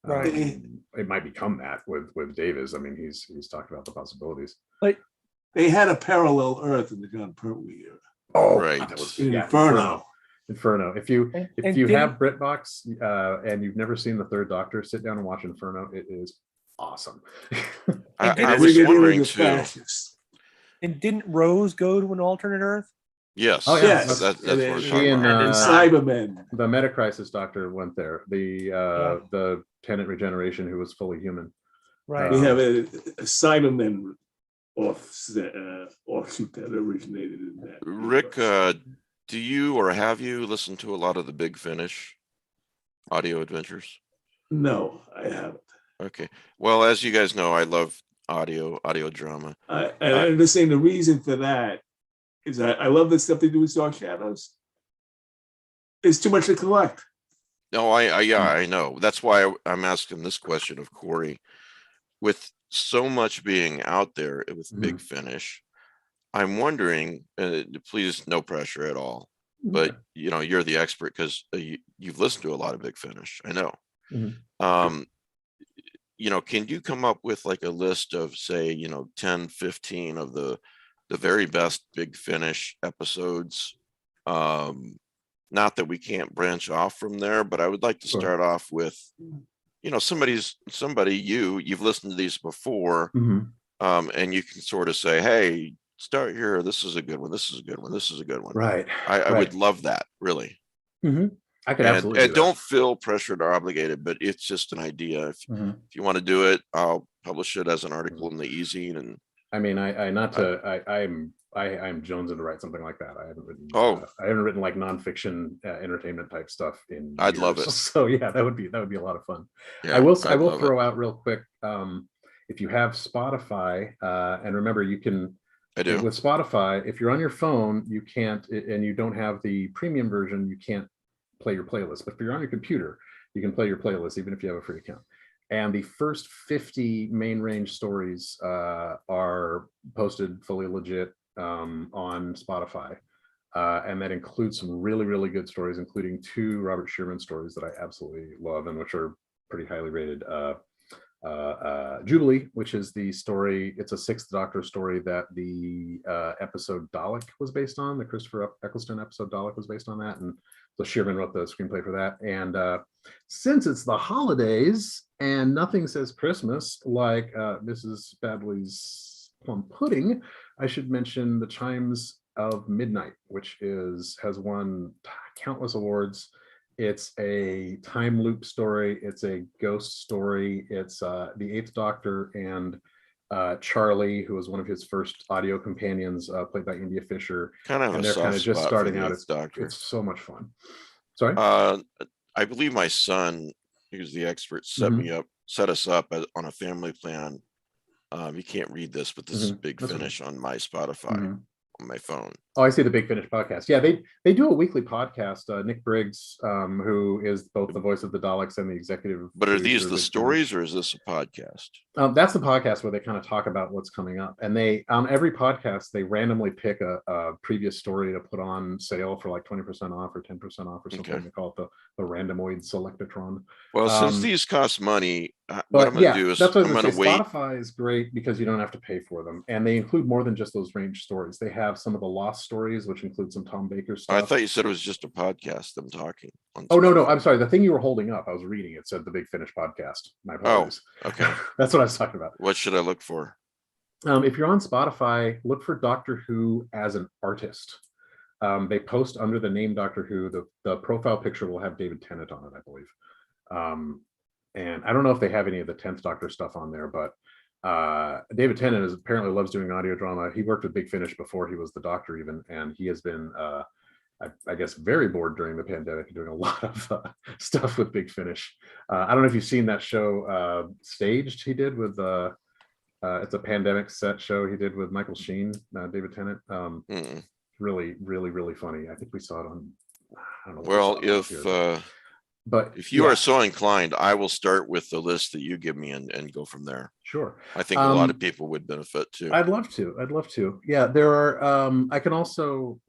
Right. It might become that with Davis. I mean, he's talked about the possibilities. But they had a parallel Earth in the John Pertwee era. Oh, right. That was, Inferno. If you have BritBox and you've never seen the Third Doctor, sit down and watch Inferno. It is awesome. I was wondering too. And didn't Rose go to an alternate Earth? Yes. Oh, yes. That's what we're She talking and about. Cybermen. The Metacrisis Doctor went there. The Tenant Regeneration, who was fully human. Right. We have a Cybermen offshoot that originated in that. Rick, do you or have you listened to a lot of the Big Finish audio adventures? No, I haven't. Okay. Well, as you guys know, I love audio drama. I understand the reason for that is I love the stuff they do with Dark Shadows. It's too much to collect. No, I know. That's why I'm asking this question of Corey. With so much being out there with Big Finish, I'm wondering, please, no pressure at all, but you're the expert because you've listened to a lot of Big Finish. I know. Can you come up with like a list of, say, 10, 15 of the very best Big Finish episodes? Not that we can't branch off from there, but I would like to start off with, you've listened to these before, and you can sort of say, hey, start here. This is a good one. This is a good one. This is a good one. Right. I would love that, really. I could absolutely and don't feel pressured or obligated, but it's just an idea. If you want to do it, I'll publish it as an article in the eZine. And I mean, I'm jonesing to write something like that. I haven't written. I haven't written like nonfiction entertainment type stuff in. I'd years. love it. So yeah, that would be a lot of fun. Yeah, I will throw out real quick. If you have Spotify, and remember, you can. I do. With Spotify, if you're on your phone, you can't, and you don't have the premium version, you can't play your playlist. But if you're on your computer, you can play your playlist even if you have a free account. And the first 50 main range stories are posted fully legit on Spotify. And that includes some really, really good stories, including 2 Robert Sherman stories that I absolutely love and which are pretty highly rated. Jubilee, which is the story, it's a 6th Doctor story that the episode Dalek was based on. The Christopher Eccleston episode Dalek was based on that. And so Sherman wrote the screenplay for that. And since it's the holidays and nothing says Christmas like Mrs. Badley's plum pudding, I should mention The Chimes of Midnight, which has won countless awards. It's a time loop story. It's a ghost story. It's the 8th Doctor and Charlie, who was one of his first audio companions, played by India Fisher. And they're kind of just starting out. It's so much fun. Sorry? I believe my son, who's the expert, set us up on a family plan. You can't read this, but this is Big Finish on my Spotify. On my phone. Oh, I see, the Big Finish podcast. Yeah, they do a weekly podcast. Nick Briggs, who is both the voice of the Daleks and the executive. But are these the stories, or is this a podcast? That's the podcast where they kind of talk about what's coming up. And they on every podcast they randomly pick a previous story to put on sale for like 20% off or 10% off or something. They call it the Randomoid Selectatron. Well, since these cost money, what I'm going to do is that's what I'm going to wait. Spotify is great because you don't have to pay for them, and they include more than just those range stories. They have some of the lost stories, which include some Tom Baker stuff. I thought you said it was just a podcast. Them talking. Oh no, I'm sorry. The thing you were holding up, I was reading. It said the Big Finish podcast. My apologies. Oh, okay. That's what I was talking about. What should I look for? If you're on Spotify, look for Doctor Who as an artist. They post under the name Doctor Who. The profile picture will have David Tennant on it, I believe. And I don't know if they have any of the 10th Doctor stuff on there, but David Tennant apparently loves doing audio drama. He worked with Big Finish before he was the Doctor even, and he has been, I guess, very bored during the pandemic, doing a lot of stuff with Big Finish. I don't know if you've seen that show, Staged, he did with, it's a pandemic set show he did with Michael Sheen, David Tennant. Really, really, really funny. I think we saw it on, I don't know. Well, if you are so inclined, I will start with the list that you give me and go from there. Sure. I think a lot of people would benefit too. I'd love to. Yeah, there are, I can also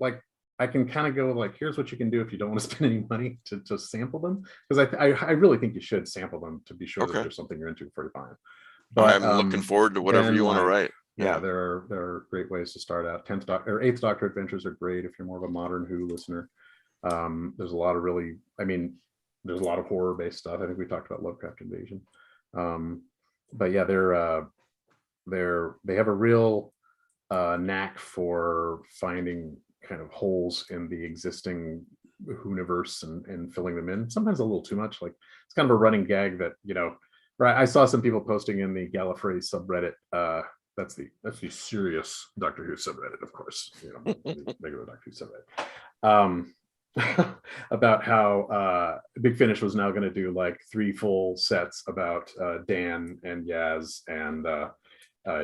I can kind of go like, here's what you can do if you don't want to spend any money to sample them. Because I really think you should sample them to be sure that there's something you're into before you buy them. But I'm looking forward to whatever you want to write. Yeah, there are great ways to start out. 10th Doctor or 8th Doctor adventures are great if you're more of a modern Who listener. There's a lot of there's a lot of horror-based stuff. I think we talked about Lovecraft Invasion. But yeah, they have a real knack for finding kind of holes in the existing Who-universe and filling them in. Sometimes a little too much. Like it's kind of a running gag that, right. I saw some people posting in the Gallifrey subreddit. That's the serious Doctor Who subreddit, of course. The regular Doctor Who subreddit. About how Big Finish was now going to do like 3 full sets about Dan and Yaz and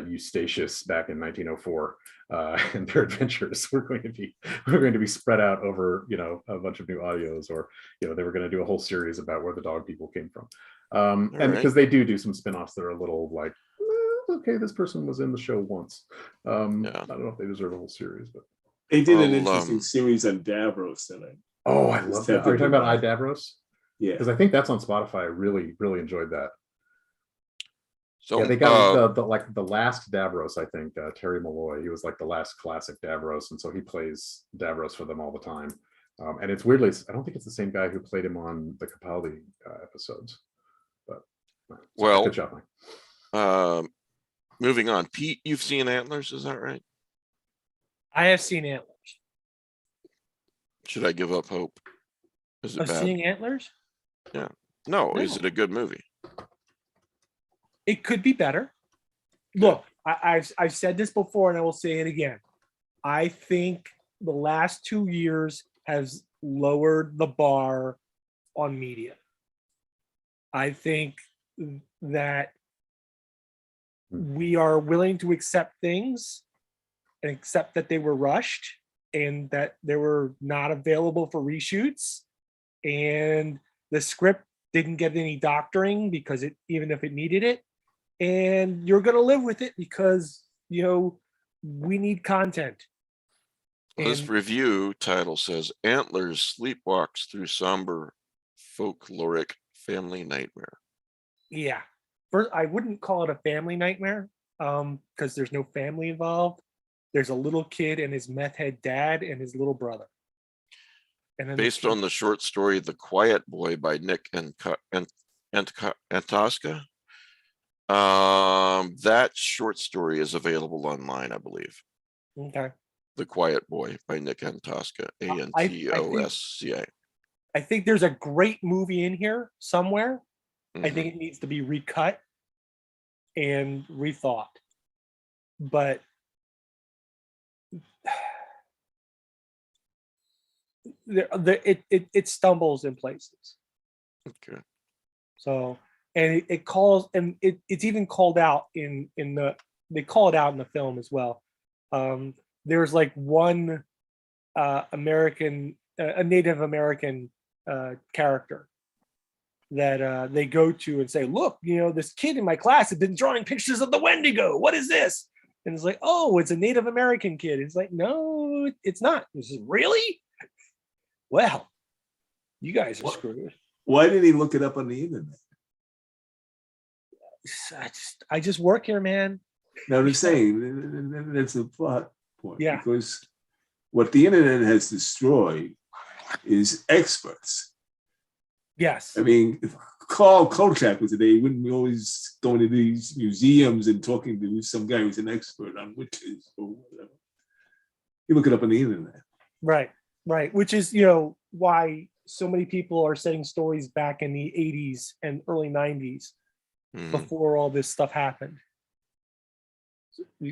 Eustachius back in 1904 and their adventures were going to be spread out over a bunch of new audios, or they were going to do a whole series about where the dog people came from, and because they do some spin-offs that are a little like, okay, this person was in the show once. I don't know if they deserve a whole series, but they did an interesting series on Davros that I love that. Are you talking about Davros? Yeah, because I think that's on Spotify. I really enjoyed that. So yeah, they got the last Davros, I think, Terry Malloy. He was like the last classic Davros, and so he plays Davros for them all the time. And it's weirdly, I don't think it's the same guy who played him on the Capaldi episodes. But Well, good job, Mike. moving on. Pete, you've seen Antlers, is that right? I have seen Antlers. Should I give up hope? Is it Of bad? seeing Antlers? Yeah. No, No. is it a good movie? It could be better. Look, I've said this before and I will say it again. I think the last 2 years has lowered the bar on media. I think that we are willing to accept things and accept that they were rushed and that they were not available for reshoots, and the script didn't get any doctoring because it, even if it needed it, and you're going to live with it because, you know, we need content. Well, this And- review title says Antlers sleepwalks through somber folkloric family nightmare. Yeah. First, I wouldn't call it a family nightmare because there's no family involved. There's a little kid and his meth head dad and his little brother. And then Based on the short story The Quiet Boy by Nick Antosca. That short story is available online, I believe. Okay. The Quiet Boy by Nick Antosca, Antosca. I think there's a great movie in here somewhere. I Mhm. think it needs to be recut and rethought. But it stumbles in places. Okay. So, and it calls, and it's even called out in the, they call it out in the film as well. There's like one American, a Native American character that they go to and say, look, you know, this kid in my class has been drawing pictures of the Wendigo. What is this? And it's like, oh, it's a Native American kid. It's like, no, it's not. This is really? Well, you guys are screwed. Why did he look it up on the internet? I just work here, man. No, I'm saying that's a plot point. Yeah. Because what the internet has destroyed is experts. Yes. I mean, if Carl Kolchak was today, he wouldn't be always going to these museums and talking to some guy who's an expert on witches or whatever. You look it up on the internet. Right, right. Which is, you know, why so many people are setting stories back in the 80s and early 90s before all this stuff happened.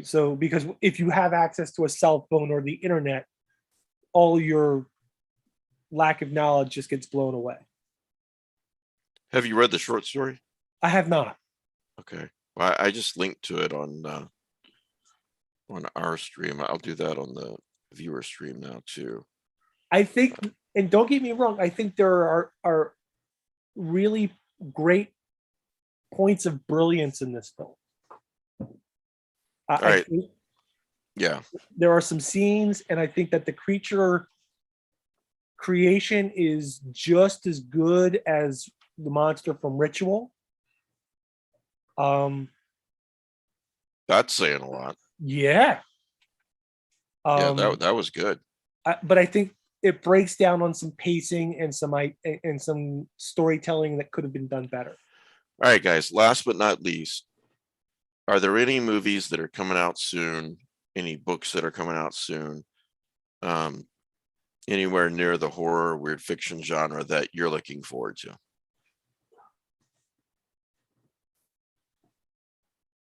So, because if you have access to a cell phone or the internet, all your lack of knowledge just gets blown away. Have you read the short story? I have not. Okay. Well, I just linked to it on our stream. I'll do that on the viewer stream now too. I think, and don't get me wrong, I think there are really great points of brilliance in this film. All right. Yeah. There are some scenes, and I think that the creature creation is just as good as the monster from Ritual. That's saying a lot. Yeah. Yeah, that was good. But I think it breaks down on some pacing and some storytelling that could have been done better. All right, guys. Last but not least, are there any movies that are coming out soon? Any books that are coming out soon? Anywhere near the horror, weird fiction genre that you're looking forward to?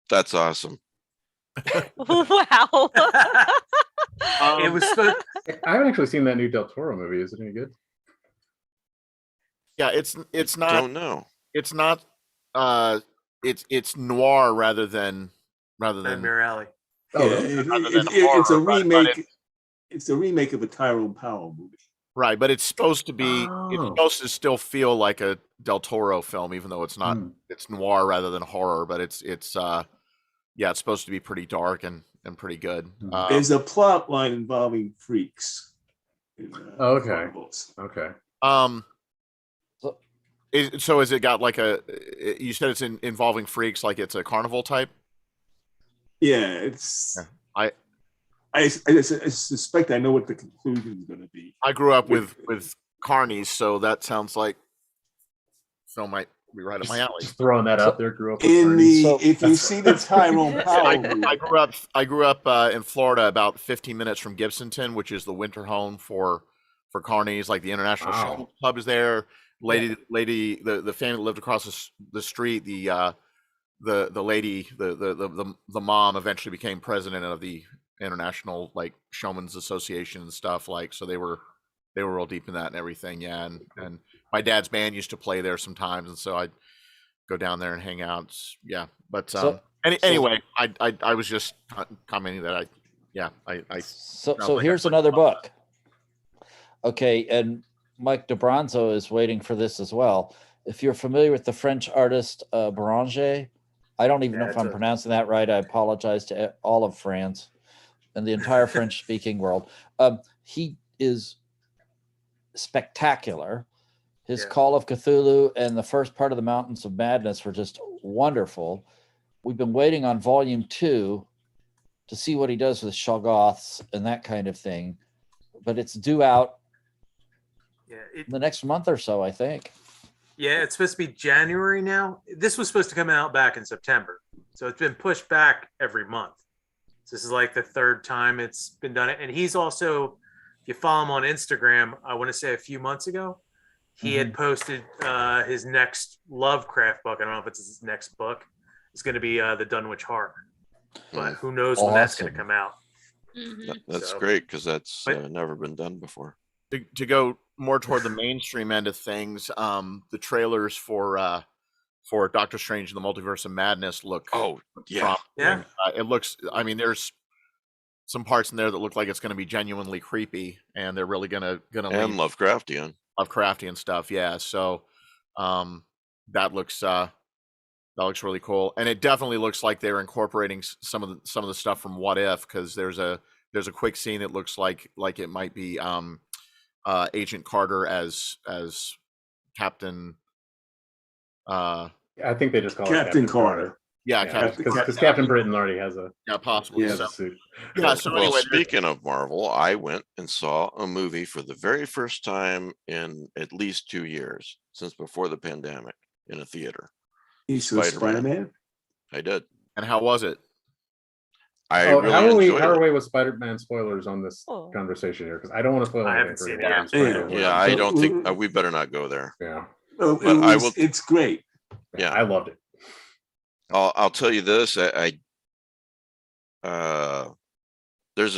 That's awesome. Wow. It was supposed. I haven't actually seen that new Del Toro movie. Is it any good? Yeah, it's not. Don't know. It's not. It's noir rather than Nightmare Alley. Yeah, it's a horror, remake. It's a remake of a Tyrone Powell movie. right, but it's supposed to be. It's Oh. supposed to still feel like a Del Toro film, even though it's not. It's noir rather than horror, but it's supposed to be pretty dark and pretty good. There's a plot line involving freaks. Okay. Chronicles. Okay. So has it got like a? You said it's involving freaks, like it's a carnival type. Yeah, it's. Yeah, I suspect I know what the conclusion is going to be. I grew up with carnies, so that sounds like film be right up my alley. Just throwing that out there. Grew up with In Ernie. the if you see the Tyrone Powell movie, I grew up in Florida, about 15 minutes from Gibsonton, which is the winter home for carnies. Like the International Showman Club is there. The family that lived across the street, the lady, the mom eventually became president of the International like Showman's Association and stuff. Like, so they were real deep in that and everything. Yeah, and my dad's band used to play there sometimes, and so I'd go down there and hang out. Yeah, but anyway, I was just commenting that So here's another book. Okay, and Mike DeBronzo is waiting for this as well. If you're familiar with the French artist Beranger, I don't even know if I'm pronouncing that right. I apologize to all of France and the entire French-speaking world. He is spectacular. His Call of Cthulhu and the first part of the Mountains of Madness were just wonderful. We've been waiting on volume 2 to see what he does with Shoggoths and that kind of thing, but it's due out in the next month or so, I think. Yeah, it's supposed to be January now. This was supposed to come out back in September, so it's been pushed back every month. So this is like the third time it's been done. And he's also, if you follow him on Instagram, I want to say a few months ago, he had posted his next Lovecraft book. I don't know if it's his next book. It's going to be the Dunwich Horror, but who knows when that's going to come out. That's great, because that's never been done before. To go more toward the mainstream end of things, the trailers for Doctor Strange and the Multiverse of Madness look it looks, I mean, there's some parts in there that look like it's going to be genuinely creepy, and they're really gonna and Lovecraftian stuff. Yeah, so that looks really cool, and it definitely looks like they're incorporating some of the stuff from What If, because there's a quick scene that looks like it might be Agent Carter as Captain. I think they just call Captain it Carter. Yeah, because Captain Britain already has a possibly. So Well, speaking of Marvel, I went and saw a movie for the very first time in at least 2 years, since before the pandemic, in a theater. You saw Spider-Man? I did. And how was it? I really enjoyed how are it. we with Spider-Man spoilers on this conversation here? Because I don't want to spoil anything for anyone. Yeah, I don't think we better not go there. Yeah, it's great. Yeah, I loved it. I'll tell you this. There's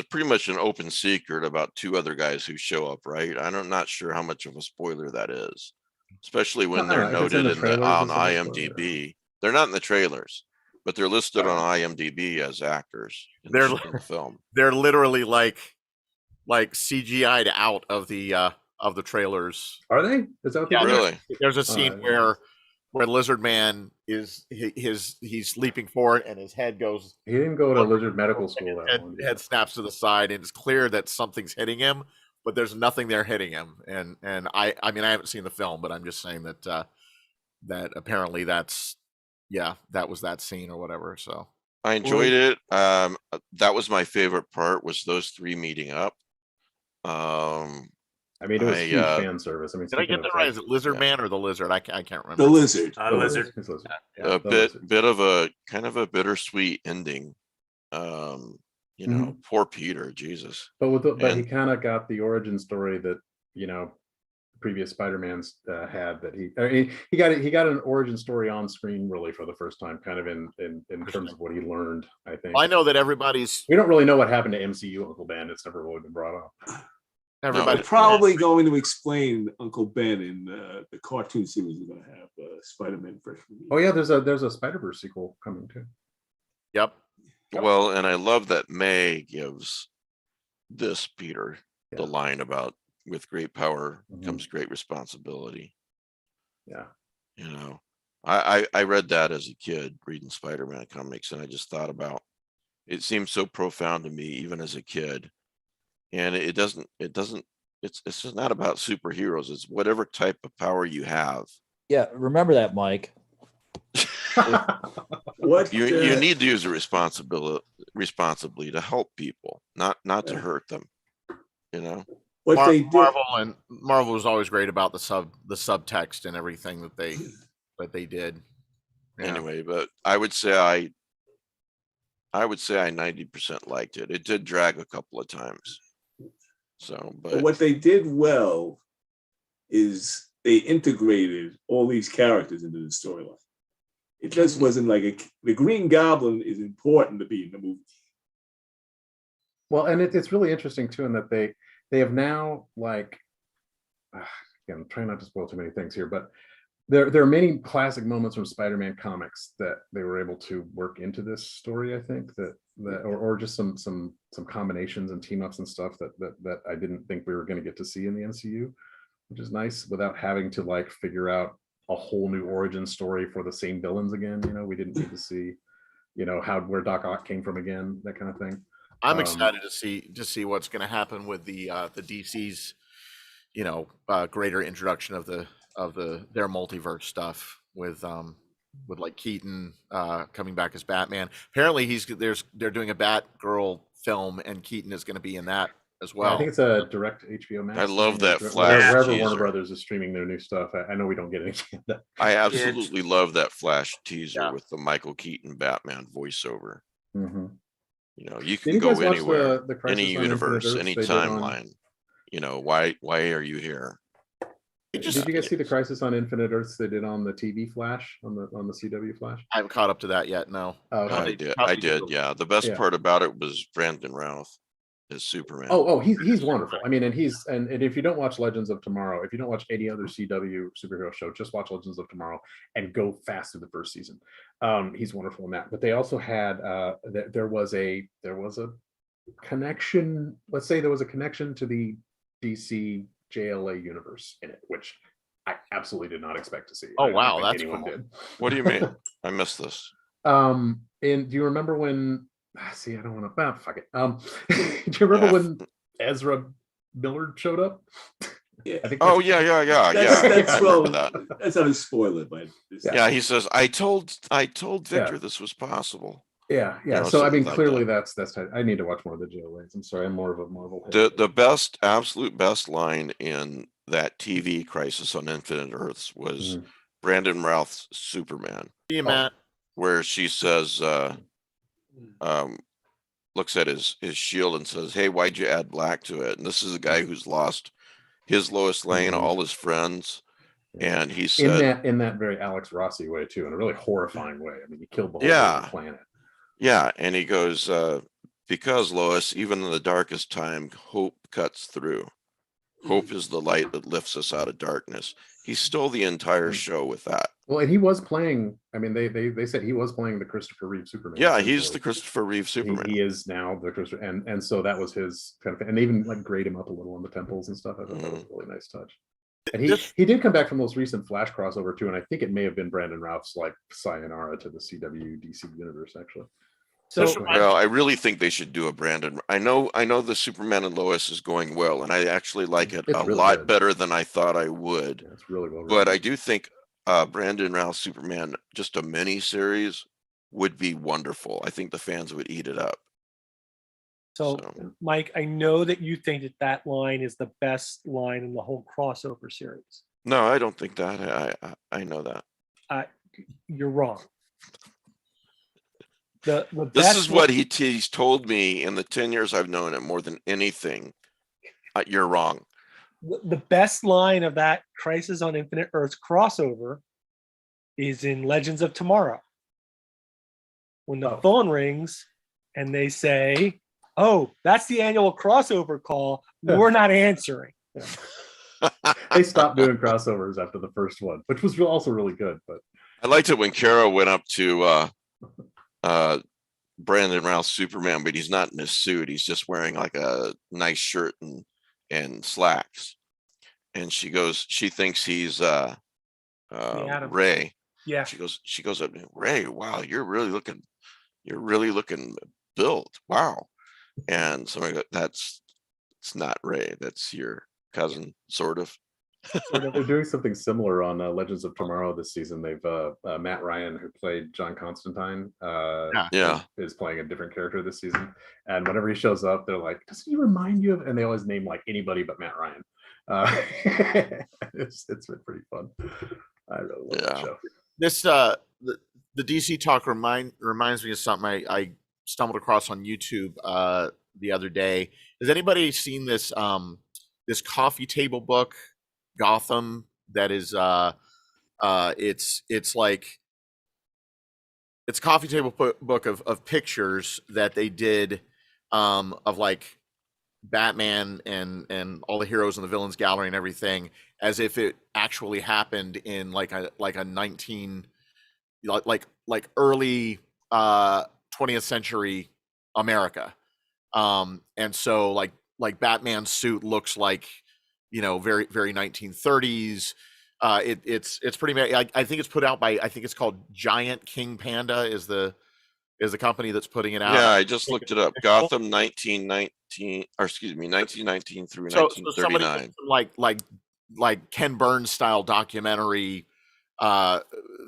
pretty much an open secret about 2 other guys who show up, right? I'm not sure how much of a spoiler that is, especially when they're noted on IMDb. They're not in the trailers, but they're listed on IMDb as actors in the film. They're literally like CGI'd out of the trailers. Are they? Is that really? There's a scene where Lizard Man he's leaping forward and his head goes. He didn't go to Lizard Medical School. Head snaps to the side, and it's clear that something's hitting him, but there's nothing there hitting him. And I mean, I haven't seen the film, but I'm just saying that apparently that was that scene or whatever. So I enjoyed it. That was my favorite part, was those 3 meeting up. I mean, it was huge fan service. I mean, did I get that right? Is it Lizard Man or the Lizard? I can't remember. The Lizard. Lizard. A bit of a kind of a bittersweet ending. Poor Peter, Jesus. But he kind of got the origin story that previous Spider-Mans had. That he got an origin story on screen really for the first time, kind of in terms of what he learned. I think. I know that we don't really know what happened to MCU Uncle Ben. It's never really been brought up. They're probably going to explain Uncle Ben in the cartoon series. We're going to have Spider-Man freshman year. Oh yeah, there's a Spider-Verse sequel coming too. Yep. Well, and I love that May gives this Peter the line about, with great power comes great responsibility. Yeah. I read that as a kid, reading Spider-Man comics, and I just thought about, it seems so profound to me even as a kid. And it's just not about superheroes. It's whatever type of power you have. Yeah, remember that, Mike. What you need to use it responsibly to help people, not to hurt them. Marvel was always great about the subtext and everything that they but they did. Yeah. Anyway, but I would say I 90% liked it. It did drag a couple of times. So, But what they did well is they integrated all these characters into the storyline. It just wasn't like the Green Goblin is important to be in the movie. Well, and it's really interesting too, in that they have now, like, again, I'm trying not to spoil too many things here, but there are many classic moments from Spider-Man comics that they were able to work into this story. I think that or just some combinations and team ups and stuff that I didn't think we were going to get to see in the MCU, which is nice, without having to like figure out a whole new origin story for the same villains again. You know, we didn't need to see, you know, where Doc Ock came from again, that kind of thing. I'm excited to see what's going to happen with the DC's, you know, greater introduction of their multiverse stuff with like Keaton coming back as Batman. Apparently they're doing a Batgirl film, and Keaton is going to be in that as well. Yeah, I think it's a direct HBO Max. I love that thing, Flash wherever teaser. Warner Brothers is streaming their new stuff. I know we don't get any of that. I absolutely love that Flash teaser with the Michael Keaton Batman voiceover. Mm-hmm. You know, you Did can you go guys watch anywhere, the Crisis any on Infinite universe, Earths any they did on- timeline. You know, why are you here? Did you guys see the Crisis on Infinite Earths they did on the TV Flash, on the CW Flash? I haven't caught up to that yet. No. Oh, okay. I did. Yeah. The best part about it was Brandon Routh as Superman. He's wonderful. I mean, and if you don't watch Legends of Tomorrow, if you don't watch any other CW superhero show, just watch Legends of Tomorrow and go fast through the first season. He's wonderful in that. But they also had there was a connection. Let's say there was a connection to the DC JLA universe in it, which I absolutely did not expect to see. Oh wow, that's anyone cool. did. What do you mean? I missed this. And do you remember when? See, I don't want to. Fuck it. Do you remember when Ezra Miller showed up? Yeah. I think. That's well. That's not a spoiler, but yeah, he says, "I told Victor this was possible." Yeah. You know, so I mean, like clearly that's tight. I need to watch more of the JLAs. I'm sorry, I'm more of a Marvel head. The absolute best line in that TV Crisis on Infinite Earths was Brandon Routh's Superman. Yeah, Matt. Where she says, looks at his shield and says, "Hey, why'd you add black to it?" And this is a guy who's lost his Lois Lane, all his friends. And he said in that very Alex Rossi way too, in a really horrifying way. I mean, he killed the whole planet. Yeah, and he goes, because Lois, even in the darkest time, hope cuts through. Hope is the light that lifts us out of darkness. He stole the entire show with that. Well, and he was playing. I mean, they said he was playing the Christopher Reeve Superman. Yeah, he's the Christopher Reeve Superman. He is now the Christopher, and so that was his kind of, and they even like grade him up a little on the temples and stuff. I thought that was a really nice touch. And he did come back from those recent Flash crossover too, and I think it may have been Brandon Routh's like sayonara to the CW DC universe actually. So well, I really think they should do a Brandon. I know the Superman and Lois is going well, and I actually like it a lot better than I thought I would. Yeah, it's really well written. But I do think Brandon Routh Superman, just a mini series, would be wonderful. I think the fans would eat it up. So, Mike, I know that you think that line is the best line in the whole crossover series. No, I don't think that. I know that. You're wrong. The this is what he's told me in the 10 years I've known him more than anything. You're wrong. The best line of that Crisis on Infinite Earths crossover is in Legends of Tomorrow. When the phone rings and they say, "Oh, that's the annual crossover call. We're not answering." They stopped doing crossovers after the first one, which was also really good. But I liked it when Kara went up to Brandon Routh Superman, but he's not in his suit. He's just wearing like a nice shirt and slacks. And she thinks he's Ray. Yeah. She goes up to him, "Ray, wow, you're really looking built. Wow." And somebody goes, it's not Ray. That's your cousin, sort of. They're doing something similar on Legends of Tomorrow this season. They've Matt Ryan, who played John Constantine, is playing a different character this season. And whenever he shows up, they're like, "Doesn't he remind you of?" And they always name like anybody but Matt Ryan. It's been pretty fun. I really love that show. This the DC talk reminds me of something I stumbled across on YouTube the other day. Has anybody seen this this coffee table book, Gotham? That is it's like it's a coffee table book of pictures that they did of like Batman and all the heroes and the villains gallery and everything, as if it actually happened in like a 19 like early 20th century America. And so like Batman's suit looks like, you know, very 1930s. It's pretty. I think it's put out by, I think it's called Giant King Panda is the company that's putting it out. Yeah, I just looked it up. Gotham 1919, or excuse me, 1919 through So 1939. like Ken Burns style documentary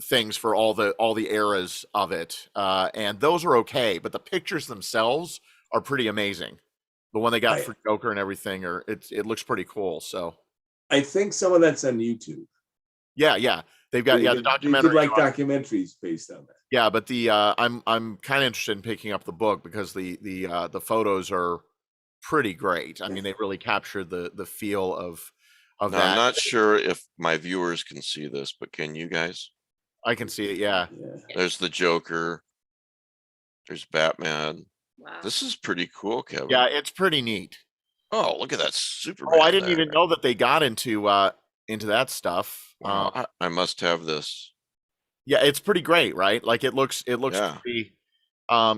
things for all the eras of it, and those are okay, but the pictures themselves are pretty amazing. The one they got for Joker and everything, it looks pretty cool. So I think some of that's on YouTube. Yeah, they've got the documentary. You like documentaries based on that. Yeah, but the I'm kind of interested in picking up the book because the photos are pretty great. I mean, they really capture the feel of Now, that. I'm not sure if my viewers can see this, but can you guys? I can see it. Yeah. There's the Joker. There's Batman. Wow. This is pretty cool, Kevin. Yeah, it's pretty neat. Oh, look at that Superman. Oh, I didn't even know that they got into that stuff. Wow, I must have this. Yeah, it's pretty great, right? Like it looks pretty.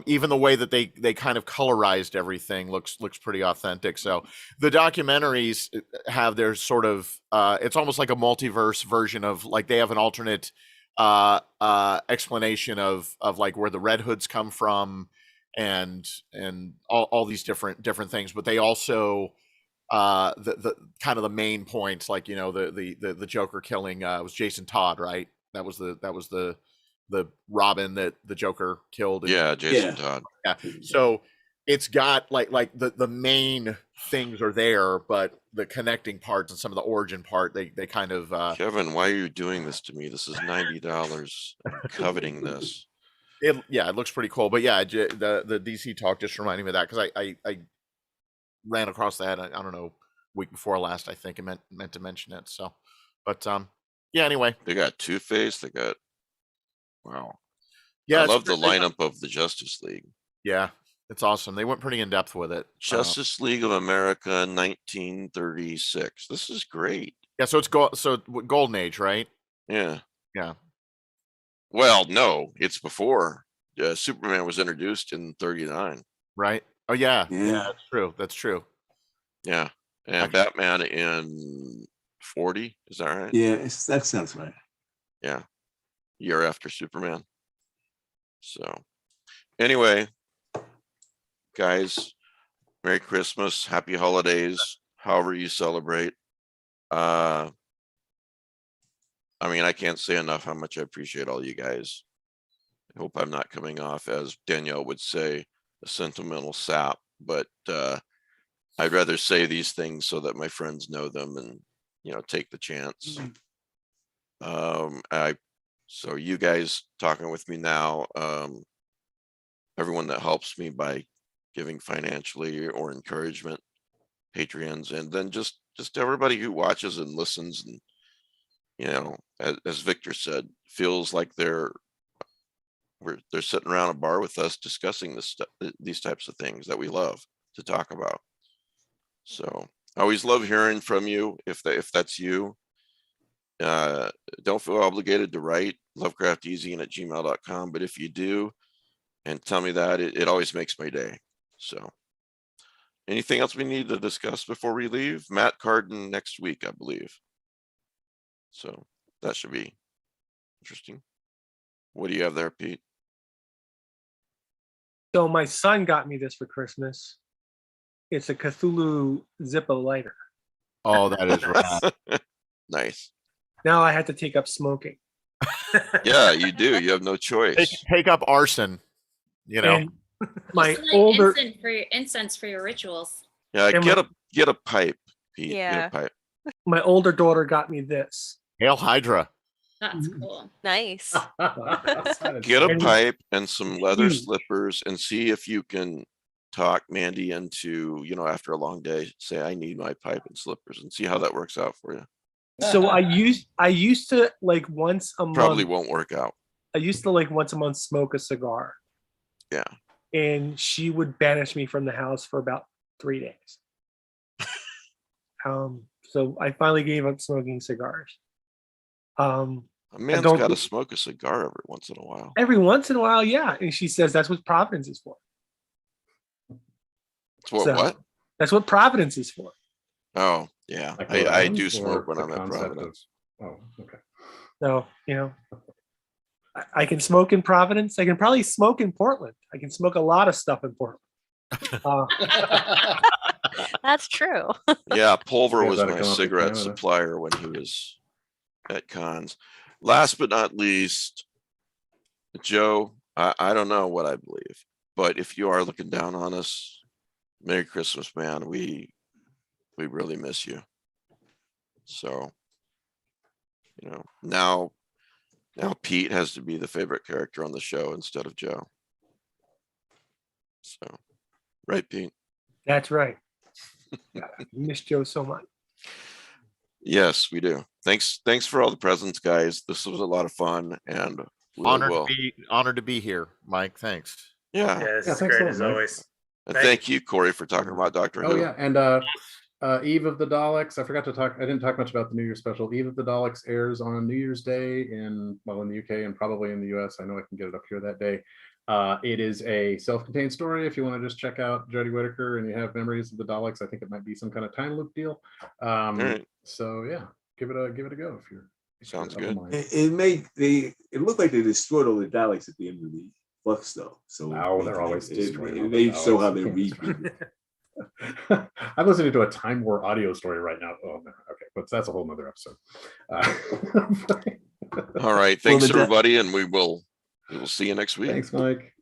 Even the way that they kind of colorized everything looks pretty authentic. So the documentaries have their sort of it's almost like a multiverse version of, like, they have an alternate explanation of like where the Red Hoods come from and all these different things, but they also the kind of the main points, like, you know, the Joker killing was Jason Todd, right? That was the Robin that the Joker killed. Yeah, Jason Todd. Yeah. So it's got like the main things are there, but the connecting parts and some of the origin part, they kind of Kevin, why are you doing this to me? This is $90. I'm coveting this. it looks pretty cool. But yeah, the DC talk just reminded me of that, because I ran across that, I don't know, week before last, I think. I meant to mention it. So, but yeah, anyway. They got Two-Face, they got, wow. Yeah, I love the lineup of the Justice League. Yeah, it's awesome. They went pretty in depth with it. Justice League of America 1936. This is great. Yeah, so it's Golden Age, right? Yeah. Yeah. Well, no, it's before. Superman was introduced in 39. Right. Oh yeah. That's true. That's true. Yeah. And Batman in 40. Is that right? Yeah, that sounds right. Yeah. Year after Superman. So anyway, guys, Merry Christmas, Happy Holidays, however you celebrate. I mean, I can't say enough how much I appreciate all you guys. I hope I'm not coming off, as Danielle would say, a sentimental sap, but I'd rather say these things so that my friends know them and, you know, take the chance. So you guys talking with me now, everyone that helps me by giving financially or encouragement, Patreons, and then just everybody who watches and listens, and, you know, as Victor said, feels like they're sitting around a bar with us discussing this stuff, these types of things that we love to talk about. So I always love hearing from you. If that's you, don't feel obligated to write lovecraftezine@gmail.com, but if you do, and tell me that, it always makes my day. So anything else we need to discuss before we leave? Matt Carden next week, I believe. So that should be interesting. What do you have there, Pete? So my son got me this for Christmas. It's a Cthulhu Zippo lighter. Oh, that is right. Nice. Now I had to take up smoking. Yeah, you do. You have no choice. Take up arson. You know, And my It's like older incense for your rituals. Yeah, And get a pipe, Pete. Yeah. Get a pipe. my older daughter got me this. Hail Hydra. That's cool. Nice. Get a And- pipe and some leather Huge. slippers and see if you can talk Mandy into, after a long day, say, I need my pipe and slippers, and see how that works out for you. So I used to like once a Probably month. won't work out. I used to like once a month smoke a cigar. Yeah. And she would banish me from the house for about 3 days. So I finally gave up smoking cigars. A man's don't- got to smoke a cigar every once in a while. Every once in a while, yeah. And she says that's what Providence is for. It's what? So, What? That's what Providence is for. Oh, yeah. Like I around, do or smoke when the I'm at concept of- Providence. Oh, okay. So, I can smoke in Providence. I can probably smoke in Portland. I can smoke a lot of stuff in Portland. That's true. Yeah, Pulver You guys was oughta my come up to cigarette Canada. supplier when he was at cons. Last but not least, Joe, I don't know what I believe, but if you are looking down on us, Merry Christmas, man. We really miss you. So, now Pete has to be the favorite character on the show instead of Joe. So, right, Pete? That's right. I miss Joe so much. Yes, we do. Thanks for all the presents, guys. This was a lot of fun, and we will. Honored to be here, Mike. Thanks. Yeah. Yeah, this Yeah, is thanks a great lot, as Mike. always. And thank you, Corey, for talking about Doctor Oh Who. yeah, and Eve of the Daleks. I forgot to talk. I didn't talk much about the New Year's special. Eve of the Daleks airs on New Year's Day in the UK and probably in the US. I know I can get it up here that day. It is a self-contained story. If you want to just check out Jodie Whittaker and you have memories of the Daleks, I think it might be some kind of time loop deal. right. So yeah, give it a go if you're. Sounds of a good. mind. It looked like they destroyed all the Daleks at the end of the books, though. So Oh, they're always destroying all the They show how Daleks. they You can't read. destroy I'm listening to a Time War audio story right now. Oh, no. Okay, but that's a whole nother episode. All right. Thanks, the de- everybody, and we will see you next week. Thanks, Mike.